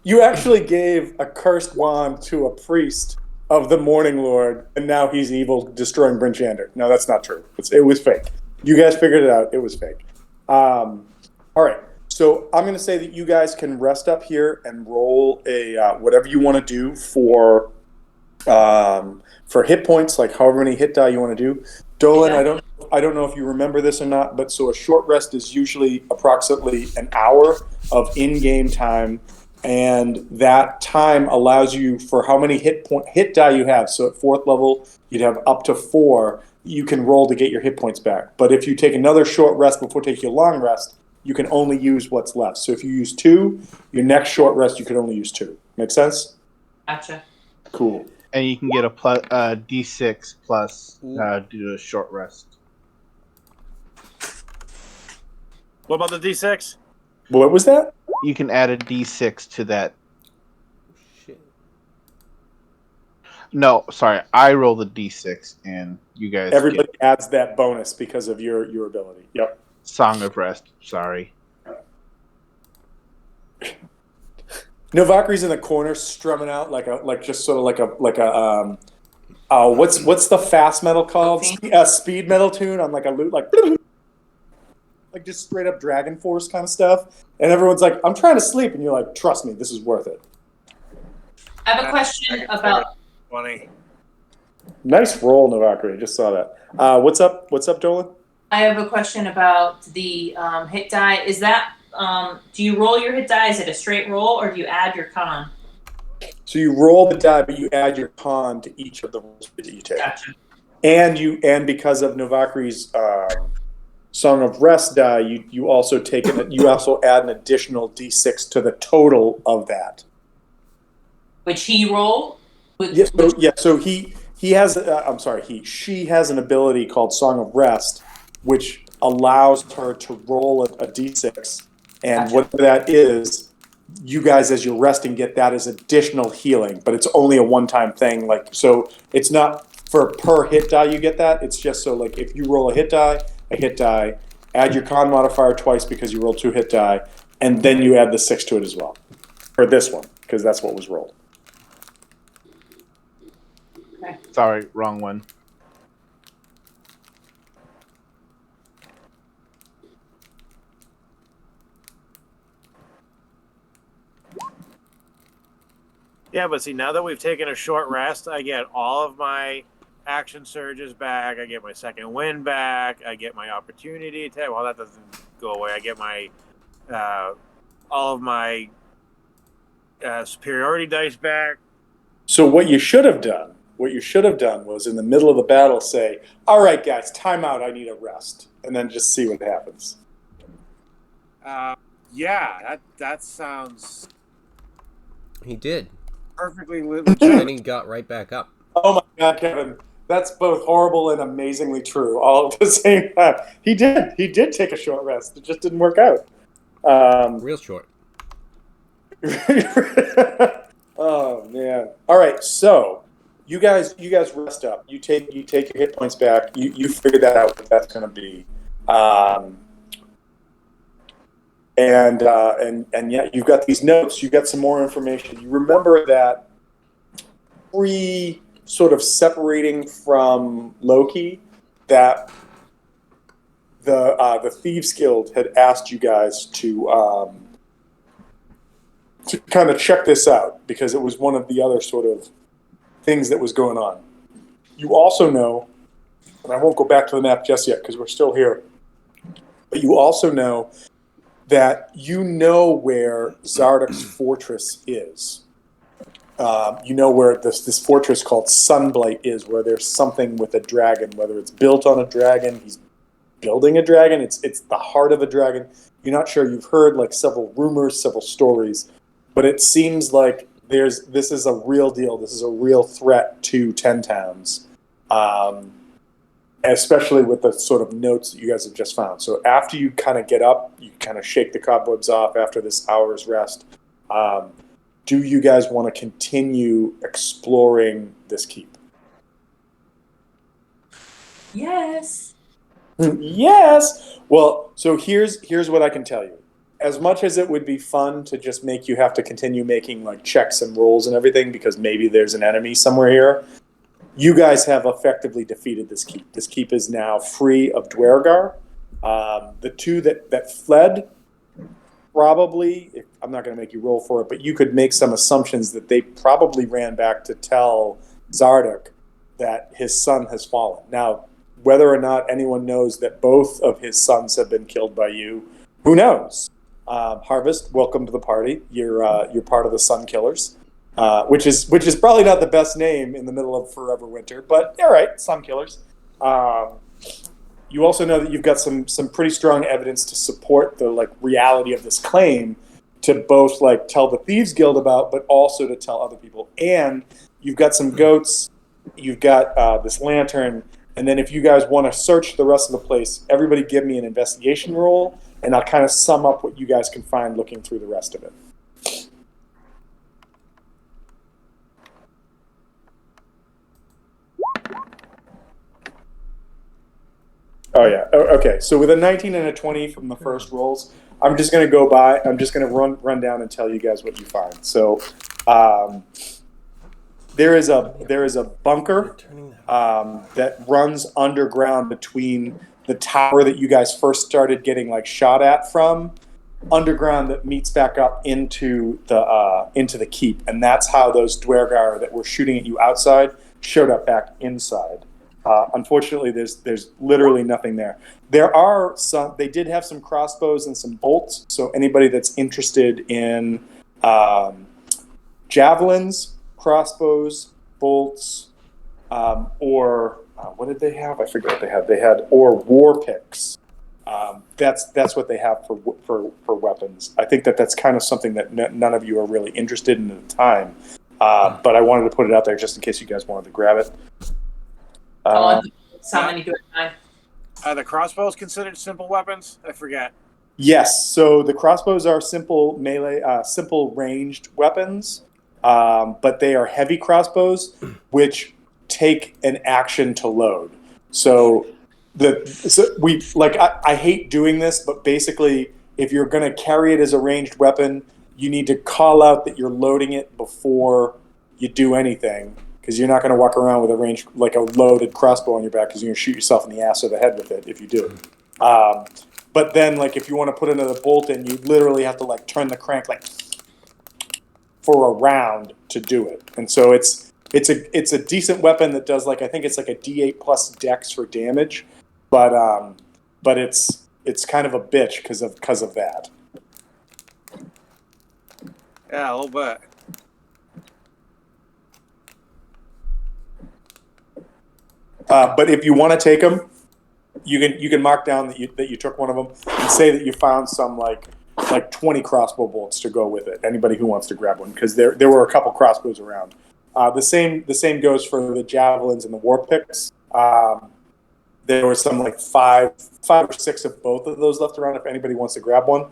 you actually gave a cursed wand to a priest of the Morning Lord, and now he's evil, destroying Brinchander. No, that's not true. It was fake. You guys figured it out. It was fake. All right. So I'm going to say that you guys can rest up here and roll a whatever you want to do for hit points, like however many hit die you want to do. Dolan, Yeah. I don't know if you remember this or not, but so a short rest is usually approximately an hour of in-game time, and that time allows you for how many hit die you have. So at 4th level, you'd have up to 4 you can roll to get your hit points back. But if you take another short rest before taking a long rest, you can only use what's left. So if you use 2, your next short rest you can only use 2. Make sense? Gotcha. Cool. And you can get a D6 plus due to a short rest. What about the D6? What was that? You can add a D6 to that. Shit. No, sorry, I roll the D6, and you guys Everybody get adds that bonus because of your ability. Yep. Song of Rest. Sorry. Novakri's in the corner strumming out like a what's the fast metal called? Speed metal tune on like a lute, like just straight up Dragon Force kind of stuff. And everyone's like, I'm trying to sleep, and you're like, trust me, this is worth it. I have a question about. Funny. Nice roll, Novakri. Just saw that. What's up, Dolan? I have a question about the hit die. Is that do you roll your hit die? Is it a straight roll, or do you add your con? So you roll the die, but you add your con to each of the rolls that you take. Gotcha. And because of Novakri's Song of Rest die, you also add an additional D6 to the total of that. Which he roll? So he has. She has an ability called Song of Rest, which allows her to roll a D6, and Gotcha. whatever that is, you guys as you're resting get that as additional healing, but it's only a one-time thing. Like, so it's not for per hit die you get that. It's just so like if you roll a hit die, add your con modifier twice because you rolled 2 hit die, and then you add the 6 to it as well for this one because that's what was rolled. Okay. Sorry, wrong one. Yeah, but see, now that we've taken a short rest, I get all of my action surges back. I get my second wind back. I get my opportunity attack. Well, that doesn't go away. I get my all of my superiority dice back. So what you should have done was in the middle of the battle say, all right, guys, time out. I need a rest. And then just see what happens. Yeah, that sounds He did. perfectly And legit. he got right back up. Oh my God, Kevin. That's both horrible and amazingly true all at the same time. He did take a short rest. It just didn't work out. Real short. Oh man! All right, so you guys rest up. You take your hit points back. You figure that out what that's going to be, um, and yeah, you've got these notes. You got some more information. You remember that sort of separating from Loki, that the Thieves Guild had asked you guys to kind of check this out because it was one of the other sort of things that was going on. You also know, and I won't go back to the map just yet because we're still here, but you also know that you know where Zardok's fortress is. You know where this fortress called Sunblight is, where there's something with a dragon, whether it's built on a dragon, he's building a dragon, it's the heart of a dragon. You're not sure. You've heard like several rumors, several stories, but it seems like this is a real deal. This is a real threat to Ten Towns, especially with the sort of notes that you guys have just found. So after you kind of get up, you kind of shake the cobwebs off after this hour's rest. Do you guys want to continue exploring this keep? Yes. Yes. Well, so here's what I can tell you. As much as it would be fun to just make you have to continue making like checks and rolls and everything because maybe there's an enemy somewhere here, you guys have effectively defeated this keep. This keep is now free of Dwergar. The two that fled, probably, I'm not going to make you roll for it, but you could make some assumptions that they probably ran back to tell Zardok that his son has fallen. Now, whether or not anyone knows that both of his sons have been killed by you, who knows? Harvest, welcome to the party. You're part of the Sun Killers, which is probably not the best name in the middle of Forever Winter, but all right, Sun Killers. You also know that you've got some pretty strong evidence to support the like reality of this claim, to both like tell the Thieves Guild about, but also to tell other people. And you've got some goats, you've got this lantern, and then if you guys want to search the rest of the place, everybody give me an investigation roll, and I'll kind of sum up what you guys can find looking through the rest of it. Oh yeah. Okay. So with a 19 and a 20 from the first rolls, I'm just going to go by. I'm just going to run down and tell you guys what you find. So there is a bunker that runs underground between the tower that you guys first started getting like shot at from, underground, that meets back up into the keep, and that's how those Dwergar that were shooting at you outside showed up back inside. Unfortunately, there's literally nothing there. They did have some crossbows and some bolts, so anybody that's interested in javelins, crossbows, bolts, or what did they have? I forget what they had. They had war picks. That's what they have for weapons. I think that's kind of something that none of you are really interested in at the time, but I wanted to put it out there just in case you guys wanted to grab it. Are the crossbows considered simple weapons? I forget. Yes. So the crossbows are simple melee, simple ranged weapons, but they are heavy crossbows, which take an action to load. So I hate doing this, but basically, if you're going to carry it as a ranged weapon, you need to call out that you're loading it before you do anything, because you're not going to walk around with a loaded crossbow on your back, because you're going to shoot yourself in the ass or the head with it if you do. But then, like, if you want to put another bolt in, you literally have to like turn the crank like for a round to do it. And so it's a decent weapon that does I think it's like a D8 plus dex for damage, but it's kind of a bitch because of that. Yeah, a little bit. But if you want to take them, you can mark down that you took one of them and say that you found some like 20 crossbow bolts to go with it. Anybody who wants to grab one, because there were a couple crossbows around. The same goes for the javelins and the war picks. There were some like five or six of both of those left around if anybody wants to grab one.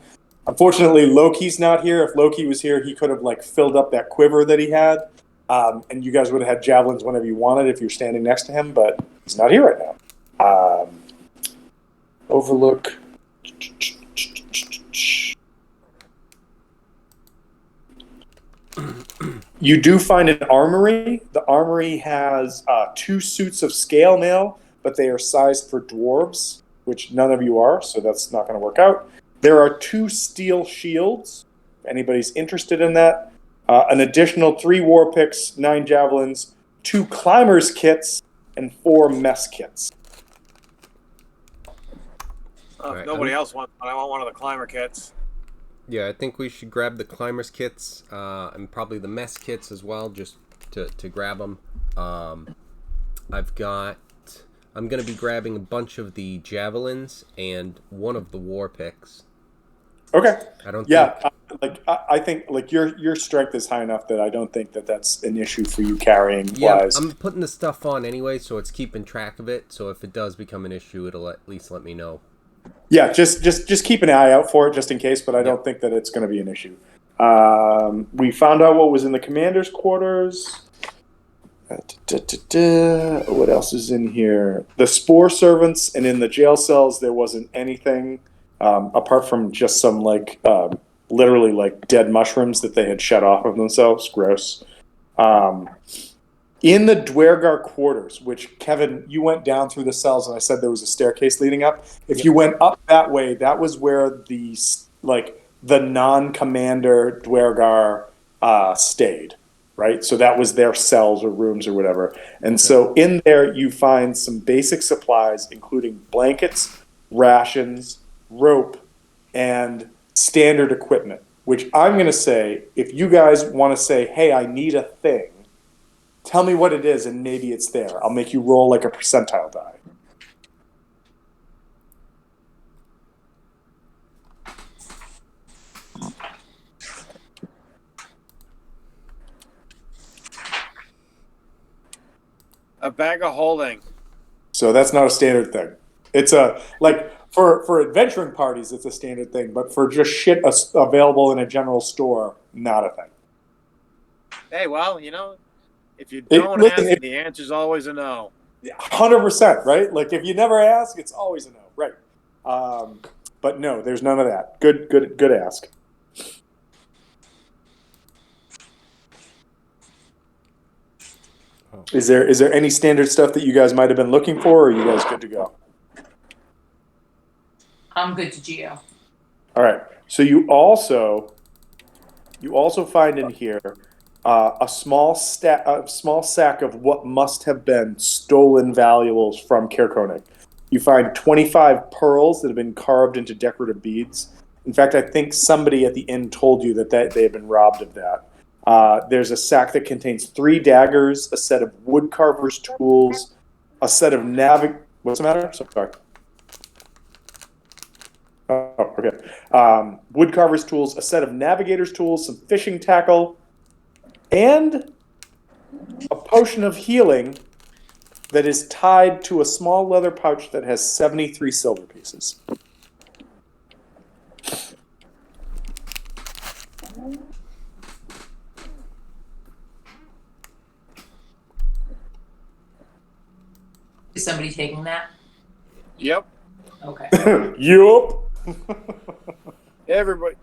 Unfortunately, Loki's not here. If Loki was here, he could have like filled up that quiver that he had, and you guys would have had javelins whenever you wanted if you're standing next to him. But he's not here right now. Overlook. You do find an armory. The armory has 2 suits of scale mail, but they are sized for dwarves, which none of you are, so that's not going to work out. There are 2 steel shields, if anybody's interested in that. An additional 3 war picks, 9 javelins, 2 climbers kits, and 4 mess kits. Right, Nobody else wants one. I want one of the climber kits. Yeah, I think we should grab the climbers kits and probably the mess kits as well, just to grab them. I'm going to be grabbing a bunch of the javelins and one of the war picks. Okay. I think your strength is high enough that I don't think that that's an issue for you carrying Yeah, wise. I'm putting the stuff on anyway, so it's keeping track of it. So if it does become an issue, it'll at least let me know. Yeah, just keep an eye out for it just in case, but I don't think that it's going to be an issue. We found out what was in the commander's quarters. What else is in here? The spore servants, and in the jail cells there wasn't anything apart from just some literally like dead mushrooms that they had shed off of themselves. Gross. In the Dwergar quarters, which, Kevin, you went down through the cells and I said there was a staircase leading up. If you went up that way, that was where the non-commander Dwergar stayed, right? So that was their cells or rooms or whatever. And so in there you find some basic supplies, including blankets, rations, rope, and standard equipment, which I'm going to say, if you guys want to say, hey, I need a thing, tell me what it is, and maybe it's there. I'll make you roll like a percentile die. A bag of holding. So that's not a standard thing. It's for adventuring parties, it's a standard thing, but for just shit available in a general store, not a thing. Hey, well, if you don't ask, the answer's always a no. 100%, right? Like if you never ask, it's always a no, right? But no, there's none of that. Good ask. Oh. Is there any standard stuff that you guys might have been looking for, or are you guys good to go? I'm good to Geo. All right. So you also find in here a small sack of what must have been stolen valuables from Kirkonig. You find 25 pearls that have been carved into decorative beads. In fact, I think somebody at the inn told you that they have been robbed of that. There's a sack that contains 3 daggers, a set of woodcarver's tools, a set of What's the matter? Sorry. Oh, okay. Woodcarver's tools, a set of navigator's tools, some fishing tackle, and a potion of healing that is tied to a small leather pouch that has 73 silver pieces. Is somebody taking that? Yep. Okay. Yup. Everybody.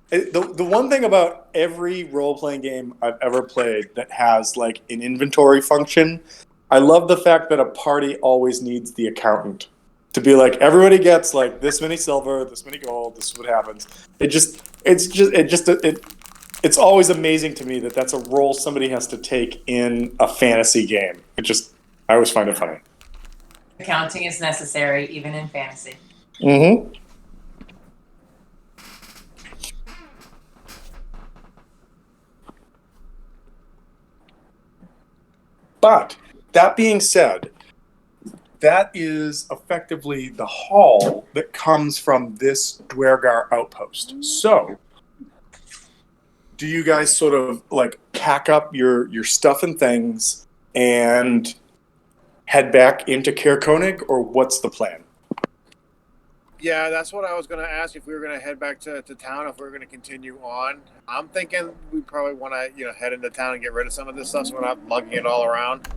The one thing about every role-playing game I've ever played that has like an inventory function, I love the fact that a party always needs the accountant to be like, everybody gets like this many silver, this many gold, this is what happens. It's always amazing to me that that's a role somebody has to take in a fantasy game. I always find it funny. Accounting is necessary, even in fantasy. Mm-hmm. But that being said, that is effectively the haul that comes from this Dwergar outpost. So, do you guys sort of like pack up your stuff and things and head back into Caer Konig, or what's the plan? Yeah, that's what I was going to ask, if we were going to head back to town, if we were going to continue on. I'm thinking we probably want to, head into town and get rid of some of this stuff so we're not lugging it all around.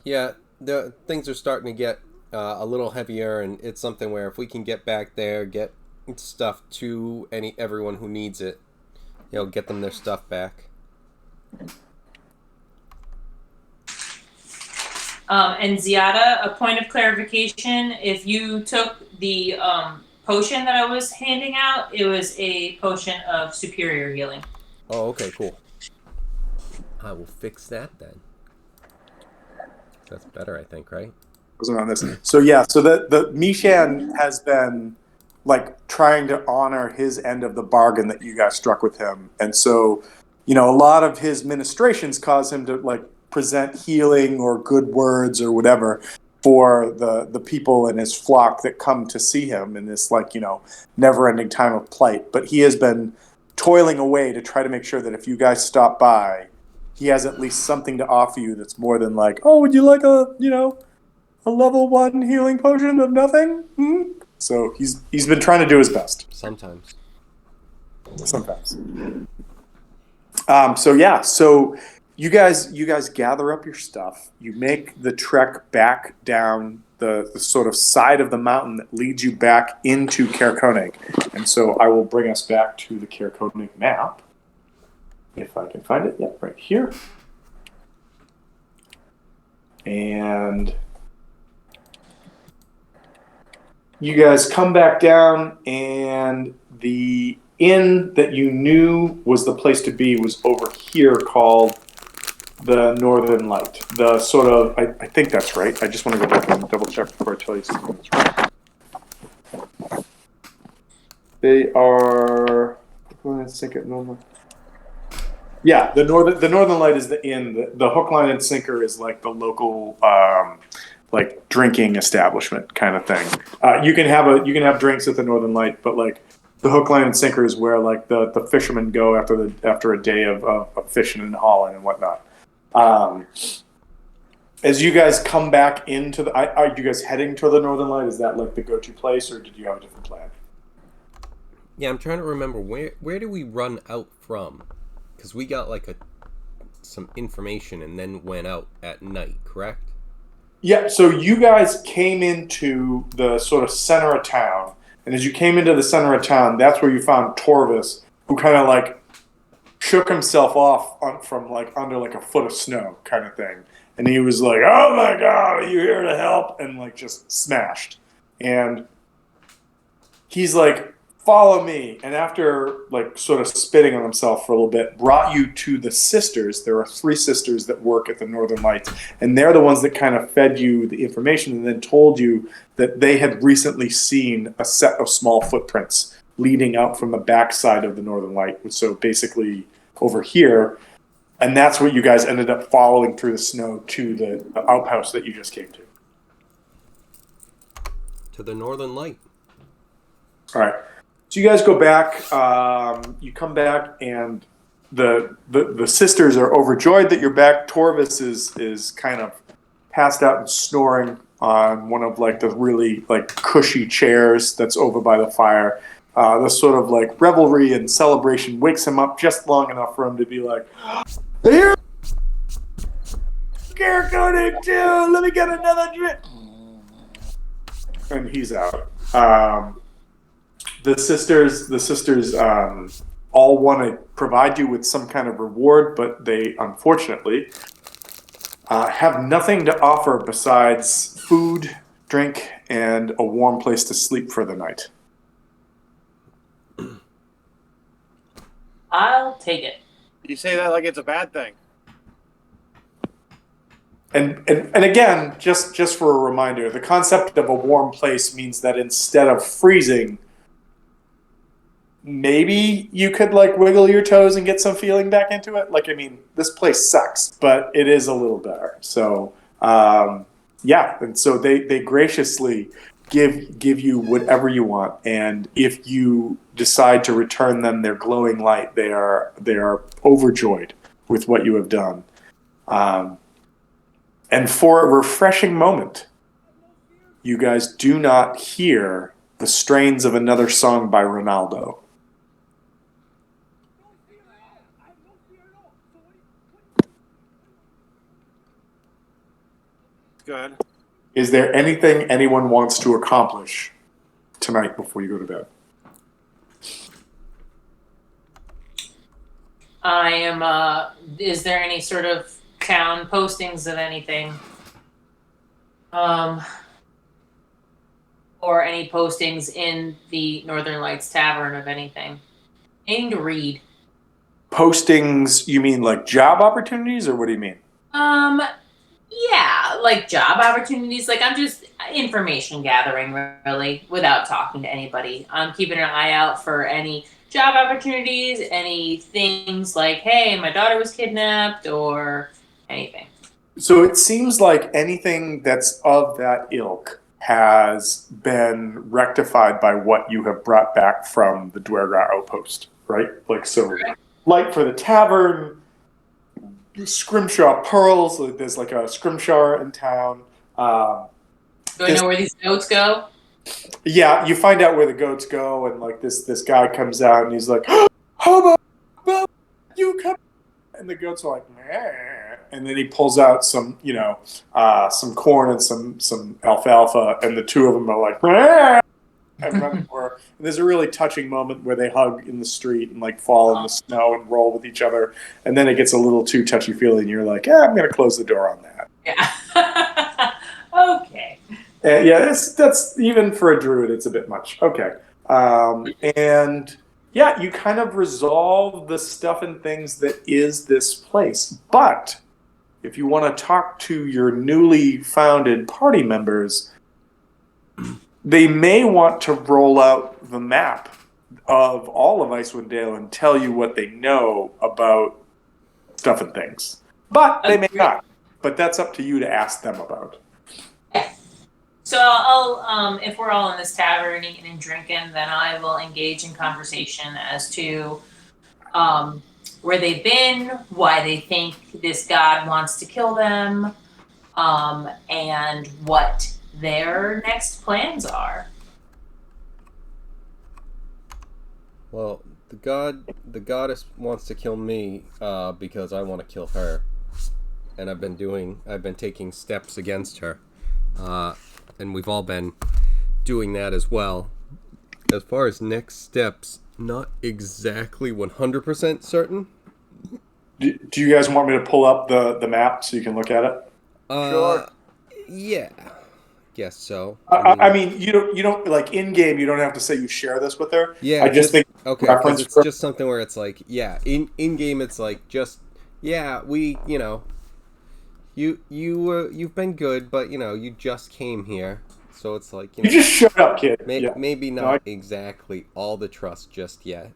Yeah, the things are starting to get a little heavier, and it's something where if we can get back there, get stuff to everyone who needs it, get them their stuff back. And Ziada, a point of clarification, if you took the potion that I was handing out, it was a potion of superior healing. Oh, okay, cool. I will fix that then. That's better, I think, right? Wasn't on this. So the Mishan has been like trying to honor his end of the bargain that you guys struck with him, and so a lot of his ministrations cause him to like present healing or good words or whatever for the people in his flock that come to see him in this never-ending time of plight. But he has been toiling away to try to make sure that if you guys stop by, he has at least something to offer you that's more than like, oh, would you like a level 1 healing potion of nothing? So he's been trying to do his best. Sometimes. So you guys gather up your stuff. You make the trek back down the sort of side of the mountain that leads you back into Caer Konig. And so I will bring us back to the Caer Konig map. If I can find it. Yeah, right here. And you guys come back down, and the inn that you knew was the place to be was over here, called the Northern Light. The sort of, I think that's right. I just want to go back and double check before I tell you something that's right. They are... Yeah, the Northern Light is the inn. The Hook, Line, and Sinker is like the local like drinking establishment kind of thing. You can have drinks at the Northern Light, but like the Hook, Line, and Sinker is where like the fishermen go after a day of fishing and hauling and whatnot. As you guys come back into are you guys heading to the Northern Light? Is that like the go-to place, or did you have a different plan? Yeah, I'm trying to remember where did we run out from? Because we got like some information and then went out at night, correct? Yeah, so you guys came into the sort of center of town, and as you came into the center of town, that's where you found Torvis, who kind of like shook himself off from like under like a foot of snow kind of thing. And he was like, oh my God, are you here to help? And like just smashed. And he's like, follow me. And after like sort of spitting on himself for a little bit, brought you to the sisters. There are 3 sisters that work at the Northern Lights, and they're the ones that kind of fed you the information and then told you that they had recently seen a set of small footprints leading out from the backside of the Northern Light. So basically over here, and that's what you guys ended up following through the snow to the outhouse that you just came to. To the Northern Light. All right. So you guys go back, you come back, and the sisters are overjoyed that you're back. Torvis is kind of passed out and snoring on one of like the really like cushy chairs that's over by the fire. This sort of like revelry and celebration wakes him up just long enough for him to be like, here, Caer Konig too, let me get another drink. And he's out. The sisters all want to provide you with some kind of reward, but they unfortunately have nothing to offer besides food, drink, and a warm place to sleep for the night. I'll take it. You say that like it's a bad thing. And again, just for a reminder, the concept of a warm place means that instead of freezing, maybe you could like wiggle your toes and get some feeling back into it. Like, I mean, this place sucks, but it is a little better. So, yeah. And so they graciously give you whatever you want. And if you decide to return them their glowing light, they are overjoyed with what you have done. And for a refreshing moment, you guys do not hear the strains of another song by Ronaldo. Good. Is there anything anyone wants to accomplish tonight before you go to bed? I am, is there any sort of town postings of anything? Or any postings in the Northern Lights Tavern of anything? Anything to read? Postings, you mean like job opportunities, or what do you mean? Yeah, like job opportunities. Like I'm just information gathering, really, without talking to anybody. I'm keeping an eye out for any job opportunities, any things like, hey, my daughter was kidnapped, or anything. So it seems like anything that's of that ilk has been rectified by what you have brought back from the Dwergar outpost, right? Like, so, light for the tavern, Scrimshaw Pearls, like there's like a Scrimshaw in town. Do I know where these notes go? Yeah, you find out where the goats go, and like this guy comes out and he's like, "Hobo, you come," and the goats are like, "Meh." And then he pulls out some, some corn and some alfalfa, and the two of them are like, "Meh," and run for. And there's a really touching moment where they hug in the street and like fall in the snow and roll with each other, and then it gets a little too touchy feely, and you're like, "I'm gonna close the door on that." Yeah. Okay. Yeah, that's even for a druid, it's a bit much. Okay. And yeah, you kind of resolve the stuff and things that is this place. But if you want to talk to your newly founded party members, they may want to roll out the map of all of Icewind Dale and tell you what they know about stuff and things. But they may not. But that's up to you to ask them about. So I'll, if we're all in this tavern eating and drinking, then I will engage in conversation as to where they've been, why they think this god wants to kill them, and what their next plans are. Well, the goddess wants to kill me because I want to kill her, and I've been taking steps against her. And we've all been doing that as well. As far as next steps, not exactly 100% certain. Do you guys want me to pull up the map so you can look at it? Sure. Yeah, guess so. I mean, you don't like in game. You don't have to say you share this with her. Yeah, I just think okay, because it's just something where it's like, yeah, in game it's like just we you've been good, but you just came here, so it's like you just shut up, kid. Maybe not exactly all the trust just yet.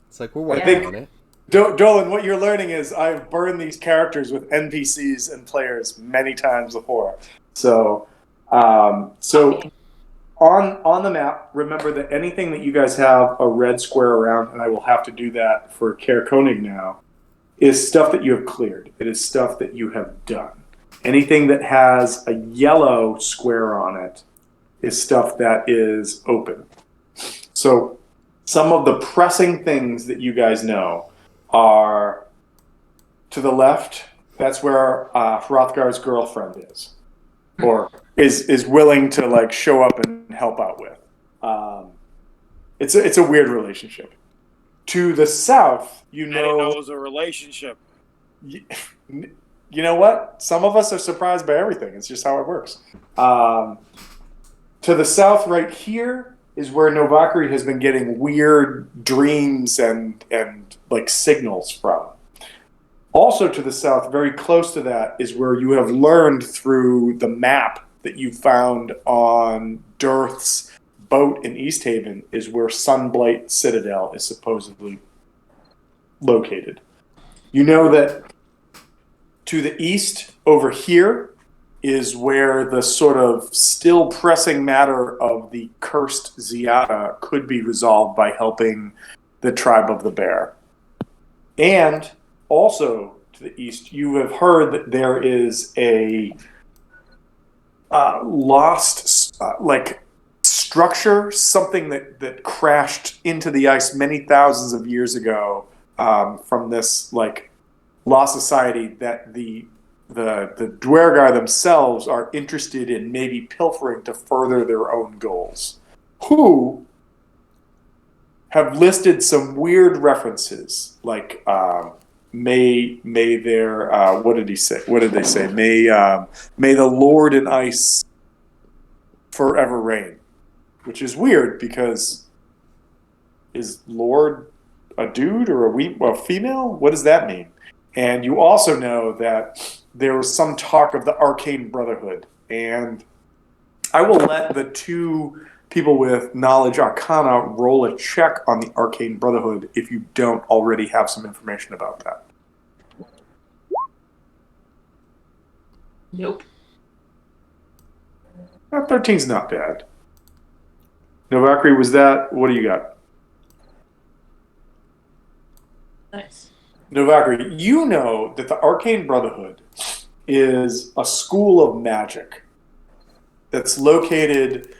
It's like we're working on it. Dolan, what you're learning is I've burned these characters with NPCs and players many times before. So, on the map, remember that anything that you guys have a red square around, and I will have to do that for Care Koenig now, is stuff that you have cleared. It is stuff that you have done. Anything that has a yellow square on it is stuff that is open. So some of the pressing things that you guys know are to the left. That's where Hrothgar's girlfriend is, or is willing to like show up and help out with. It's a weird relationship. To the south, I didn't know it was a relationship. You know what? Some of us are surprised by everything. It's just how it works. To the south, right here, is where Novakri has been getting weird dreams and like signals from. Also to the south, very close to that, is where you have learned through the map that you found on Dirth's boat in East Haven, is where Sunblight Citadel is supposedly located. You know that to the east, over here, is where the sort of still pressing matter of the cursed Ziada could be resolved by helping the tribe of the bear. And also, to to the east, you have heard that there is a lost structure, something that crashed into the ice many thousands of years ago, from this lost society that the Dwergar themselves are interested in maybe pilfering to further their own goals, who have listed some weird references, like may their what did he say? What did they say? May the Lord in Ice forever reign, which is weird because is Lord a dude or a female? What does that mean? And you also know that there was some talk of the Arcane Brotherhood, and I will let the two people with knowledge arcana roll a check on the Arcane Brotherhood if you don't already have some information about that. Nope. 13's not bad. Novakri, was that? What do you got? Nice. Novakri, you know that the Arcane Brotherhood is a school of magic that's located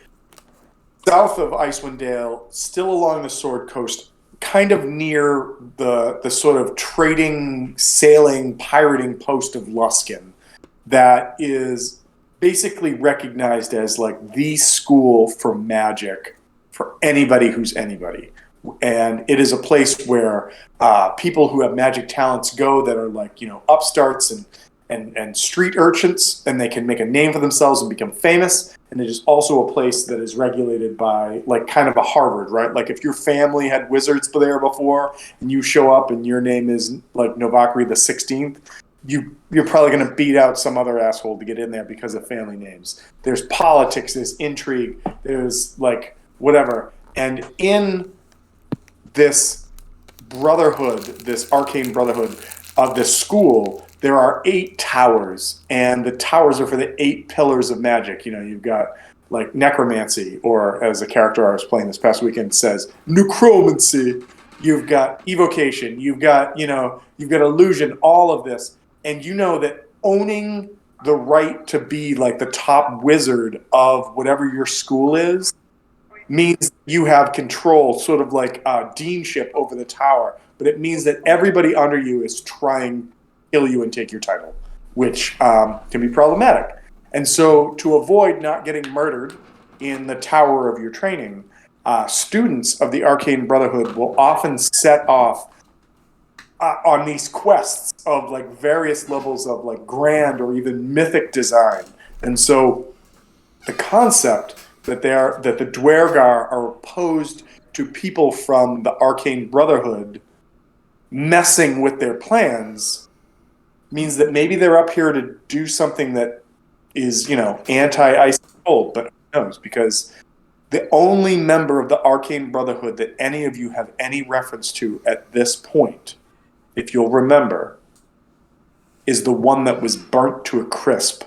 south of Icewind Dale, still along the Sword Coast, kind of near the sort of trading, sailing, pirating post of Luskin, that is basically recognized as the school for magic for anybody who's anybody. And it is a place where people who have magic talents go that are upstarts and street urchins, and they can make a name for themselves and become famous. And it is also a place that is regulated by kind of a Harvard, right? Like if your family had wizards there before and you show up and your name is Novakri the 16th, you're probably going to beat out some other asshole to get in there because of family names. There's politics, there's intrigue, there's whatever. And in this brotherhood, this arcane brotherhood of this school, there are 8 towers, and the towers are for the 8 pillars of magic. You've got necromancy, or as a character I was playing this past weekend says, necromancy. You've got evocation. You've got illusion. All of this, and you know that owning the right to be the top wizard of whatever your school is means you have control, sort of like deanship over the tower. But it means that everybody under you is trying to kill you and take your title, which can be problematic. And so to avoid not getting murdered in the tower of your training, students of the Arcane Brotherhood will often set off on these quests of various levels of grand or even mythic design. And so the concept that the Dwergar are opposed to people from the Arcane Brotherhood messing with their plans means that maybe they're up here to do something that is, anti-ice cold, but who knows? Because the only member of the Arcane Brotherhood that any of you have any reference to at this point, if you'll remember, is the one that was burnt to a crisp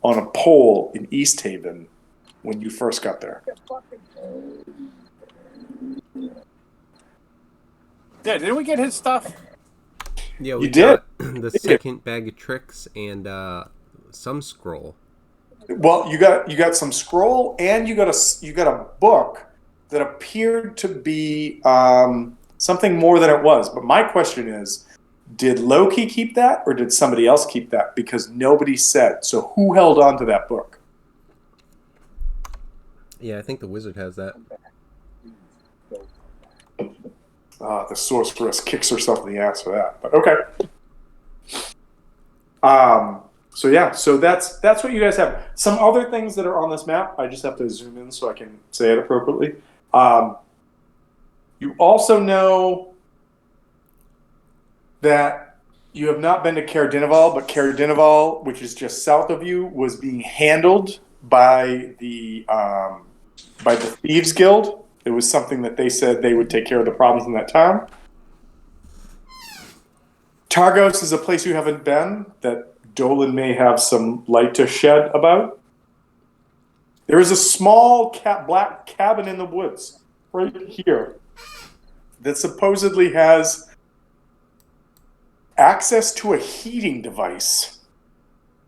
on a pole in East Haven when you first got there. Yeah, didn't we get his stuff? Yeah, we You did. got the second bag of tricks and some scroll. Well, you got some scroll, and you got a book that appeared to be something more than it was. But my question is, did Loki keep that, or did somebody else keep that? Because nobody said. So who held on to that book? Yeah, I think the wizard has that. The sorceress kicks herself in the ass for that. But okay. So yeah, so that's what you guys have. Some other things that are on this map, I just have to zoom in so I can say it appropriately. You also know that you have not been to Caer Dineval, but Caer Dineval, which is just south of you, was being handled by the Thieves Guild. It was something that they said they would take care of the problems in that town. Targos is a place you haven't been that Dolan may have some light to shed about. There is a small black cabin in the woods right here that supposedly has access to a heating device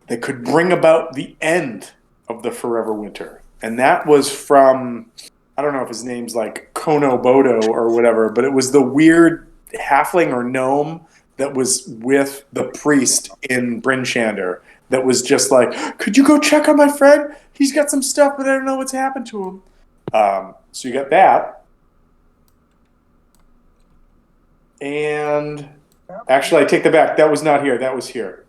that could bring about the end of the forever winter. And that was from, I don't know if his name's like Kono Bodo or whatever, but it was the weird halfling or gnome that was with the priest in Bryn Shander that was just like, could you go check on my friend? He's got some stuff, but I don't know what's happened to him. So you got that. And actually, I take that back. That was not here. That was here.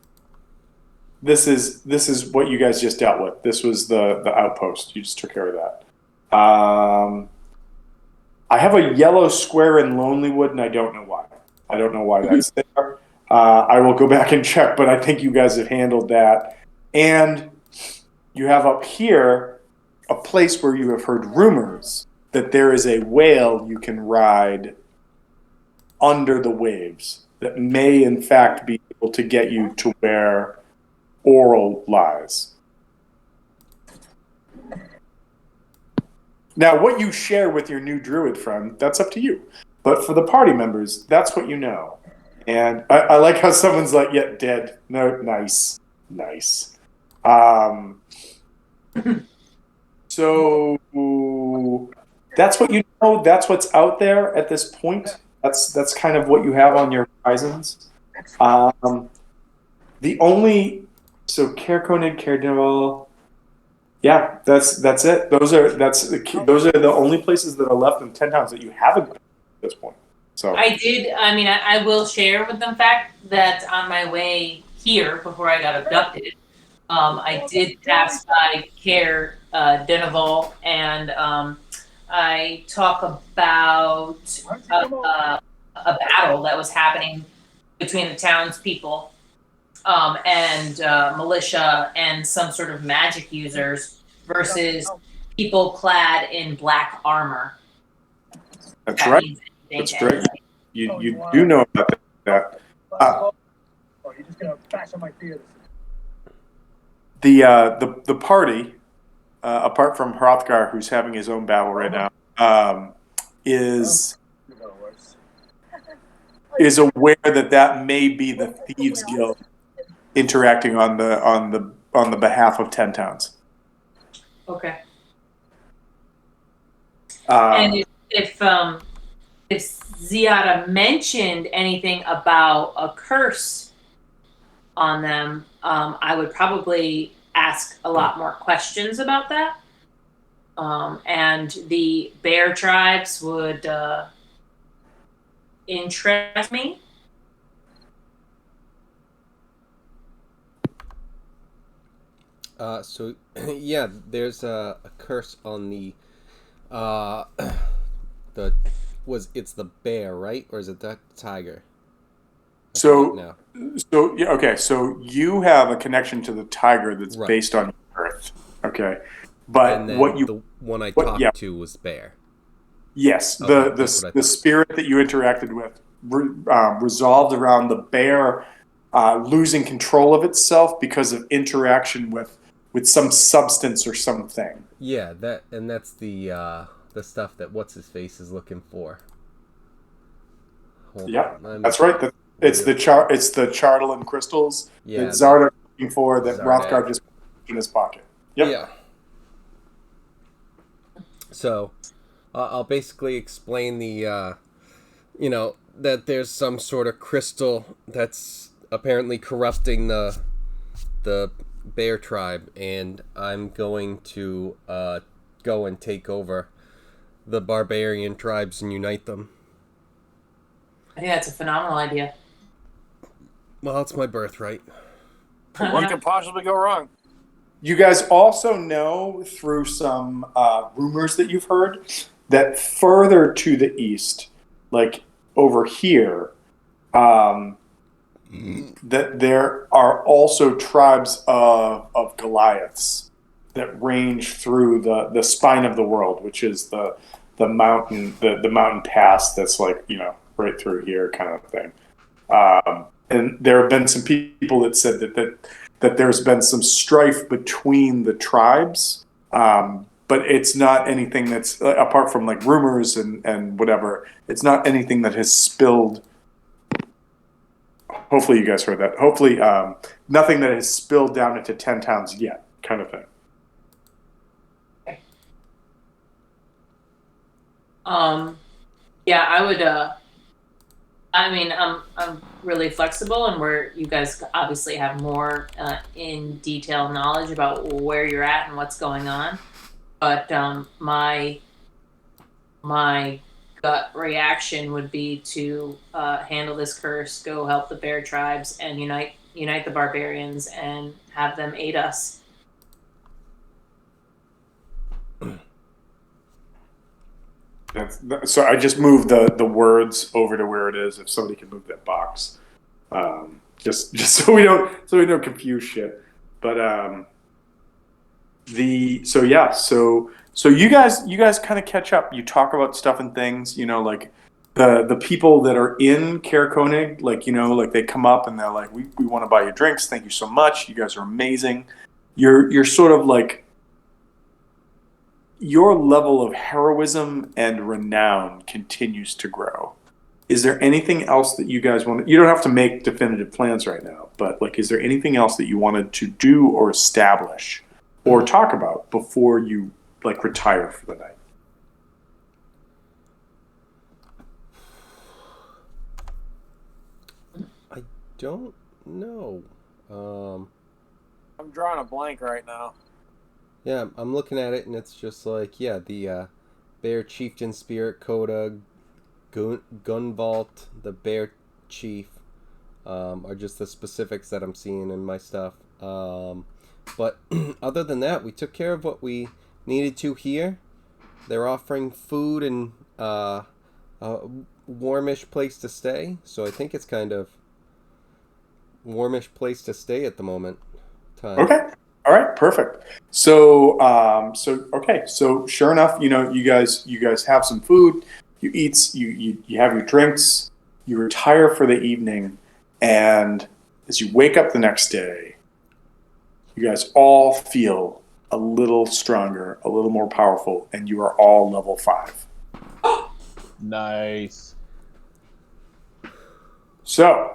This is what you guys just dealt with. This was the outpost. You just took care of that. I have a yellow square in Lonelywood, and I don't know why. I don't know why that's there. I will go back and check, but I think you guys have handled that. And you have up here a place where you have heard rumors that there is a whale you can ride under the waves that may, in fact, be able to get you to where Oral lies. Now, what you share with your new druid friend, that's up to you. But for the party members, that's what you know. And I like how someone's like, yeah, dead. No, nice. So that's what you know. That's what's out there at this point. That's kind of what you have on your horizons. The only Careconid, Caredevil. Yeah, that's it. Those are the only places that are left in 10 towns that you haven't been at this point. So I will share with them fact that on my way here before I got abducted, I did pass by Care Denival, and I talk about a battle that was happening between the townspeople and militia and some sort of magic users versus people clad in black armor. That's right. That's great. You do know about that. You're just gonna bash on my theater. The party, apart from Hrothgar, who's having his own battle right now, is aware that may be the Thieves Guild interacting on the behalf of 10 towns. Okay. And if Ziada mentioned anything about a curse on them, I would probably ask a lot more questions about that. And the bear tribes would interest me. So yeah, there's a curse on the it's the bear, right? Or is it the tiger? So yeah, okay. So you have a connection to the tiger that's Right. based on Earth, okay? But And then the one I talked to was bear. Yes, Okay, that's what I the thought. spirit that you interacted with resolved around the bear losing control of itself because of interaction with some substance or something. Yeah, that's the stuff that what's his face is looking for. Hold Yeah, on, that's right. It's the Chardalan crystals Yeah, that Zardak looking for that Zardak. Hrothgar just put in his pocket. Yep. Yeah. So, I'll basically explain that there's some sort of crystal that's apparently corrupting the bear tribe, and I'm going to go and take over the barbarian tribes and unite them. I think that's a phenomenal idea. Well, it's my birthright. What could possibly go wrong? You guys also know through some rumors that you've heard that further to the east, like over here, that there are also tribes of Goliaths that range through the spine of the world, which is the mountain the mountain pass that's like right through here kind of thing. And there have been some people that said that there's been some strife between the tribes, but it's not anything that's apart from like rumors and whatever. It's not anything that has spilled Hopefully you guys heard that. Hopefully nothing that has spilled down into 10 towns yet, kind of thing. Yeah, I would. I mean, I'm really flexible, and where you guys obviously have more in detail knowledge about where you're at and what's going on. But my gut reaction would be to handle this curse, go help the bear tribes, and unite the barbarians, and have them aid us. So I just moved the words over to where it is. If somebody can move that box, just so we don't confuse shit. But so you guys kind of catch up. You talk about stuff and things. Like the people that are in Caer Konig, like they come up and they're like, we want to buy you drinks. Thank you so much. You guys are amazing. You're sort of like, your level of heroism and renown continues to grow. Is there anything else that you guys want? You don't have to make definitive plans right now, but like, is there anything else that you wanted to do or establish or talk about before you like retire for the night? I don't know. I'm drawing a blank right now. Yeah, I'm looking at it, and it's just like, the Bear Chieftain Spirit Coda, Gunvault, the Bear Chief, are just the specifics that I'm seeing in my stuff. But other than that, we took care of what we needed to here. They're offering food and a warmish place to stay, so I think it's kind of warmish place to stay at the moment. Okay. All right, perfect. So sure enough, you guys have some food, you eat, you have your drinks, you retire for the evening, and as you wake up the next day, you guys all feel a little stronger, a little more powerful, and you are all level 5. Nice. So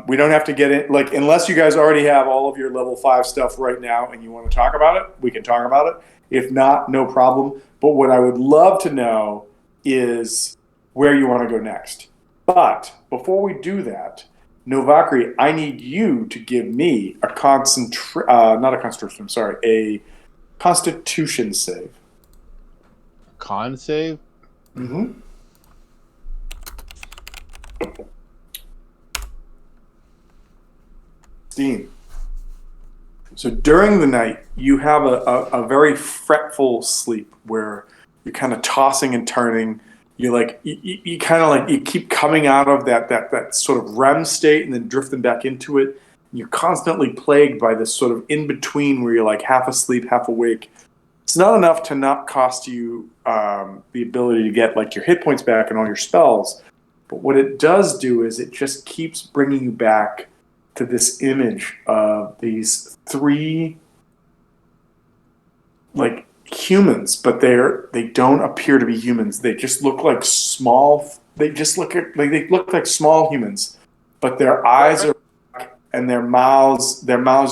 we don't have to get in, like, unless you guys already have all of your level 5 stuff right now and you want to talk about it, we can talk about it. If not, no problem. But what I would love to know is where you want to go next. But before we do that, Novakri, I need you to give me a a Constitution save. Con save? Mm-hmm. So during the night, you have a very fretful sleep where you're kind of tossing and turning. You're like, you kind of like, you keep coming out of that sort of REM state and then drifting back into it. You're constantly plagued by this sort of in between where you're like half asleep, half awake. It's not enough to not cost you the ability to get like your hit points back and all your spells. But what it does do is it just keeps bringing you back to this image of these 3 like humans, but they don't appear to be humans. They just look like small. They just look like small humans, but their eyes are black and their mouths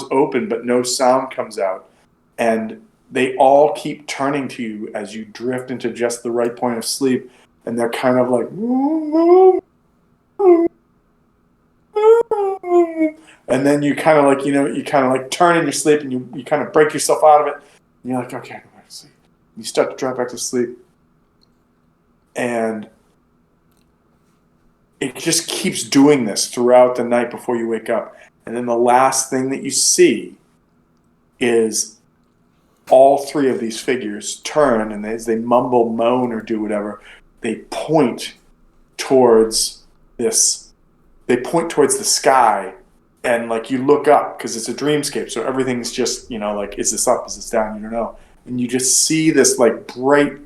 open, but no sound comes out, and they all keep turning to you as you drift into just the right point of sleep, and they're kind of like. And then you kind of like, you kind of like turn in your sleep and you kind of break yourself out of it. And you're like, okay, I go back to sleep. And you start to drop back to sleep. And it just keeps doing this throughout the night before you wake up. And then the last thing that you see is all 3 of these figures turn, and as they mumble, moan, or do whatever, they point towards this. They point towards the sky, and like you look up because it's a dreamscape, so everything's just like, is this up, is this down? You don't know, and you just see this like bright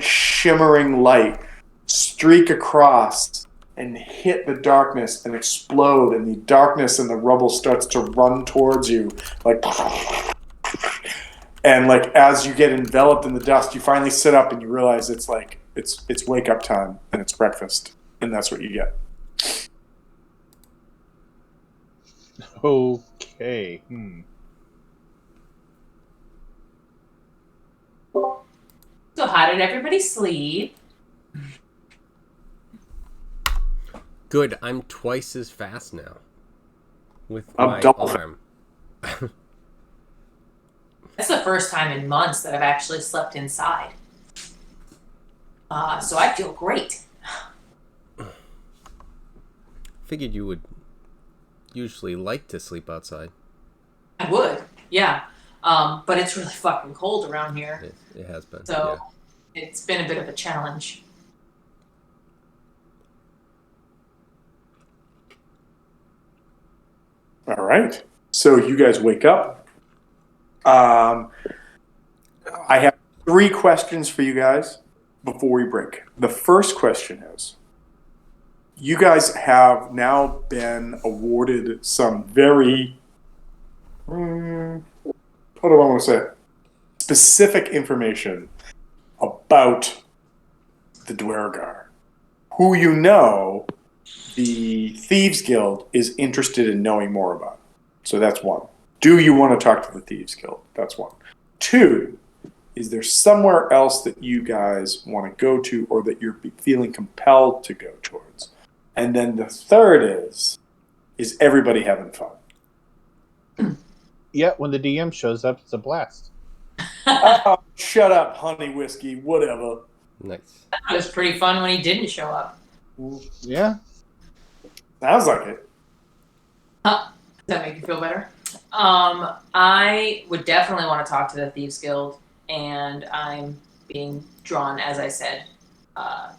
shimmering light streak across and hit the darkness and explode, and the darkness and the rubble starts to run towards you like. And like as you get enveloped in the dust, you finally sit up and you realize it's wake up time and it's breakfast, and that's what you get. Okay. So how did everybody sleep? Good. I'm twice as fast now with I'm my double. arm. That's the first time in months that I've actually slept inside. So I feel great. Figured you would usually like to sleep outside. I would, yeah. But it's really fucking cold around here. It has been. So Yeah. it's been a bit of a challenge. All right. So you guys wake up. I have 3 questions for you guys before we break. The first question is, you guys have now been awarded some very, what do I want to say, specific information about the Dwergar, who you know the Thieves Guild is interested in knowing more about. So that's 1. Do you want to talk to the Thieves Guild? That's 1. 2, is there somewhere else that you guys want to go to or that you're feeling compelled to go towards? And then the third is everybody having fun? Yeah, when the DM shows up, it's a blast. Oh, shut up, honey whiskey, whatever. Nice. It was pretty fun when he didn't show up. Yeah. Sounds like it. Does that make you feel better? I would definitely want to talk to the Thieves Guild, and I'm being drawn, as I said,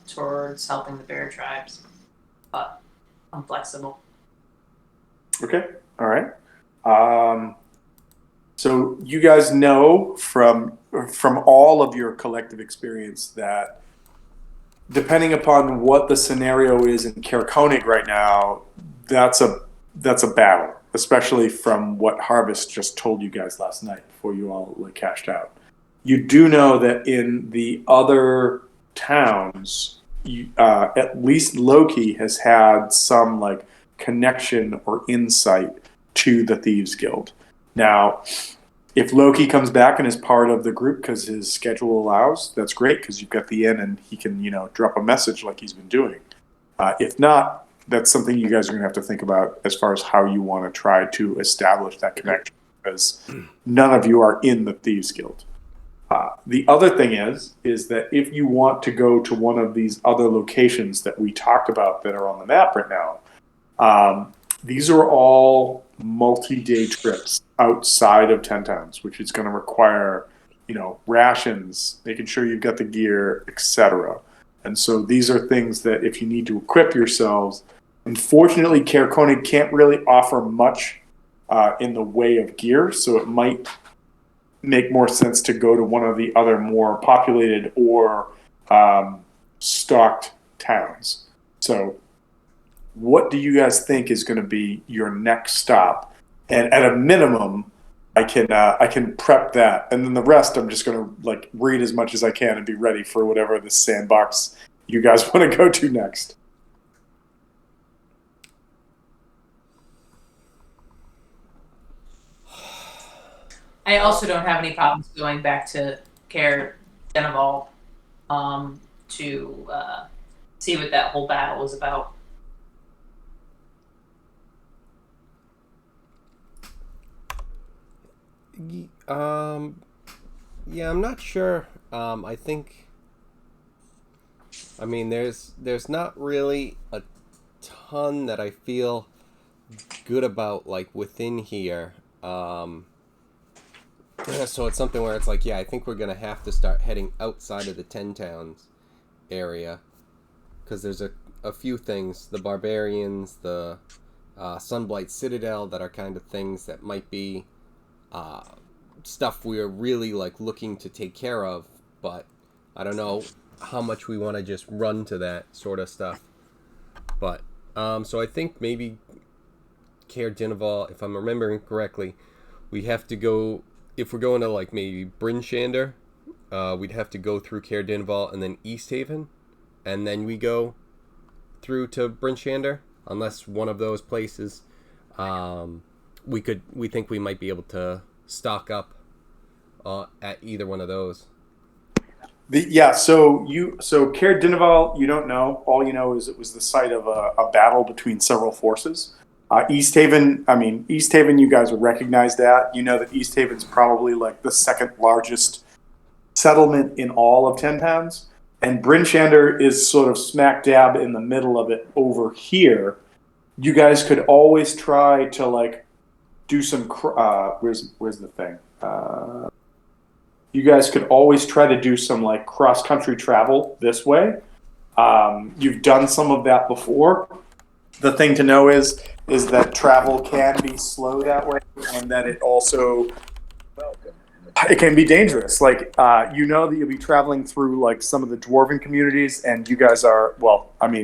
towards helping the bear tribes. But I'm flexible. Okay, all right. So you guys know from all of your collective experience that depending upon what the scenario is in Caerconig right now, that's a battle, especially from what Harvest just told you guys last night before you all cashed out. You do know that in the other towns, at least Loki has had some connection or insight to the Thieves Guild. Now, if Loki comes back and is part of the group because his schedule allows, that's great because you've got the inn and he can, drop a message like he's been doing. If not, that's something you guys are going to have to think about as far as how you want to try to establish that connection because none of you are in the Thieves Guild. The other thing is that if you want to go to one of these other locations that we talked about that are on the map right now, these are all multi-day trips outside of 10 towns, which is going to require, rations, making sure you've got the gear, etc. And so these are things that if you need to equip yourselves, unfortunately, Caerconig can't really offer much in the way of gear, so it might make more sense to go to one of the other more populated or stocked towns. So what do you guys think is going to be your next stop? And at a minimum, I can prep that, and then the rest I'm just going to read as much as I can and be ready for whatever the sandbox you guys want to go to next. I also don't have any problems going back to Care Denival to see what that whole battle was about. Yeah, I'm not sure. I think. I mean, there's not really a ton that I feel good about within here. Yeah, so it's something where it's I think we're gonna have to start heading outside of the 10 towns area because there's a few things, the barbarians, the Sunblight Citadel, that are kind of things that might be stuff we're really looking to take care of, but I don't know how much we want to just run to that sort of stuff. But so I think maybe Caer Dineval, if I'm remembering correctly, we have to go, if we're going to maybe Bryn Shander, we'd have to go through Caer Dineval and then East Haven, and then we go through to Bryn Shander, unless one of those places we think we might be able to stock up at either one of those. So Cair Dinaval, you don't know. All you know is it was the site of a battle between several forces. East Haven, you guys would recognize that. You know that East Haven's probably like the second largest settlement in all of 10 pounds. And Bryn Shander is sort of smack dab in the middle of it over here. You guys could always try to like do some, where's the thing? You guys could always try to do some like cross-country travel this way. You've done some of that before. The thing to know is that travel can be slow that way, and that it can be dangerous. Like you know that you'll be traveling through like some of the dwarven communities, and you guys are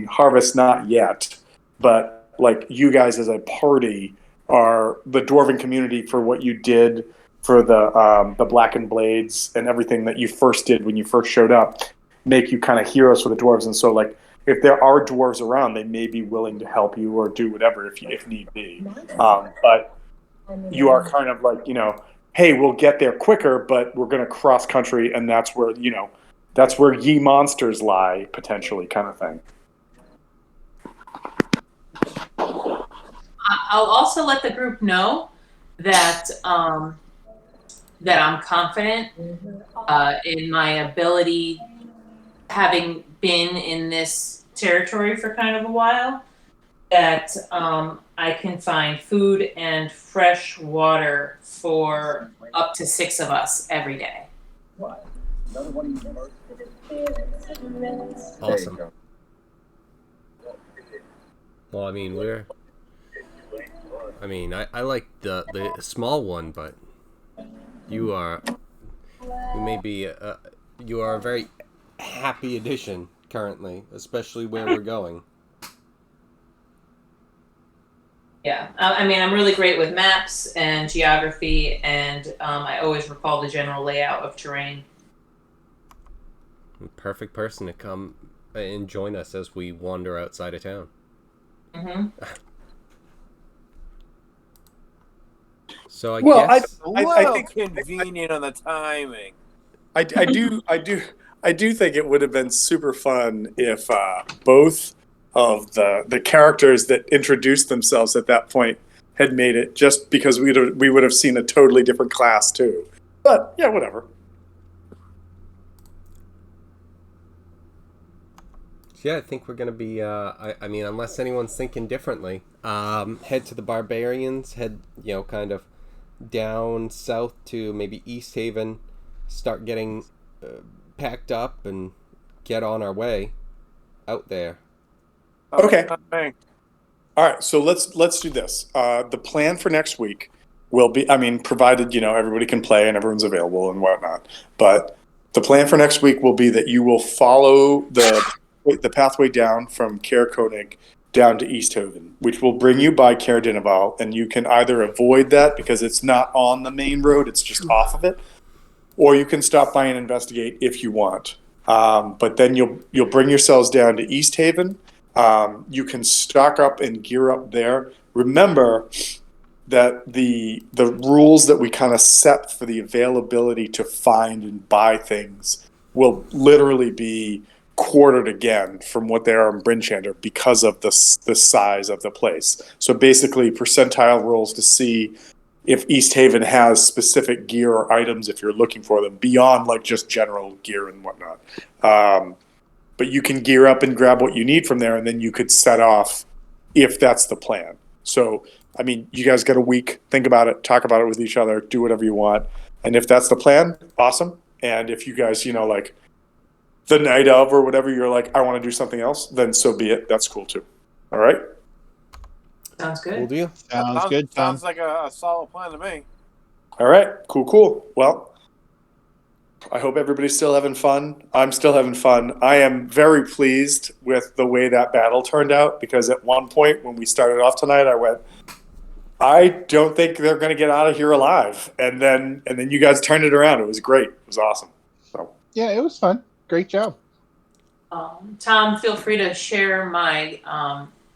Harvest not yet, but like you guys as a party are the dwarven community for what you did for the Blackened Blades and everything that you first did when you first showed up, make you kind of heroes for the dwarves. And so like if there are dwarves around, they may be willing to help you or do whatever if need be. But you are kind of like, hey, we'll get there quicker, but we're going to cross country, and that's where ye monsters lie potentially, kind of thing. I'll also let the group know that that I'm confident in my ability, having been in this territory for kind of a while, that I can find food and fresh water for up to 6 of us every day. Awesome. Well, I like the small one, but you are a very happy addition currently, especially where we're going. Yeah, I'm really great with maps and geography, and I always recall the general layout of terrain. Perfect person to come and join us as we wander outside of town. Mm-hmm. So I guess I think convenient on the timing. I do think it would have been super fun if both of the characters that introduced themselves at that point had made it, just because we would have seen a totally different class too. But yeah, whatever. Yeah, I think we're gonna be. Unless anyone's thinking differently, head to the Barbarians. Head, kind of down south to maybe East Haven. Start getting packed up and get on our way out there. Okay. All right. So let's do this. The plan for next week will be, provided everybody can play and everyone's available and whatnot. But the plan for next week will be that you will follow the pathway down from Cair Koenig down to East Haven, which will bring you by Cair Dinaval, and you can either avoid that because it's not on the main road; it's just off of it, or you can stop by and investigate if you want. But then you'll bring yourselves down to East Haven. You can stock up and gear up there. Remember that the rules that we kind of set for the availability to find and buy things will literally be quartered again from what they are in Bryn Shander because of the size of the place. So basically percentile rolls to see if East Haven has specific gear or items if you're looking for them beyond like just general gear and whatnot. But you can gear up and grab what you need from there, and then you could set off if that's the plan. So, you guys get a week, think about it, talk about it with each other, do whatever you want. And if that's the plan, awesome. And if you guys, like the night of or whatever, you're like, I want to do something else, then so be it. That's cool too. All right? Sounds good. Cool deal. Sounds good, Tom. Sounds like a solid plan to me. All right. Cool. Well, I hope everybody's still having fun. I'm still having fun. I am very pleased with the way that battle turned out, because at one point when we started off tonight, I went, I don't think they're going to get out of here alive. And then you guys turned it around. It was great. It was awesome. So Yeah, it was fun. Great job. Tom, feel free to share my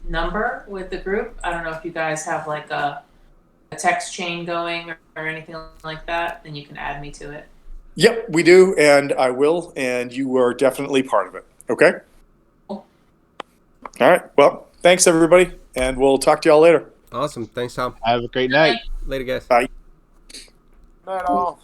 number with the group. I don't know if you guys have like a text chain going or anything like that, then you can add me to it. Yep, we do, and I will, and you are definitely part of it. Okay? Cool. All right. Well, thanks, everybody, and we'll talk to y'all later. Awesome. Thanks, Tom. Have a great night. Later, guys. Bye. Not all.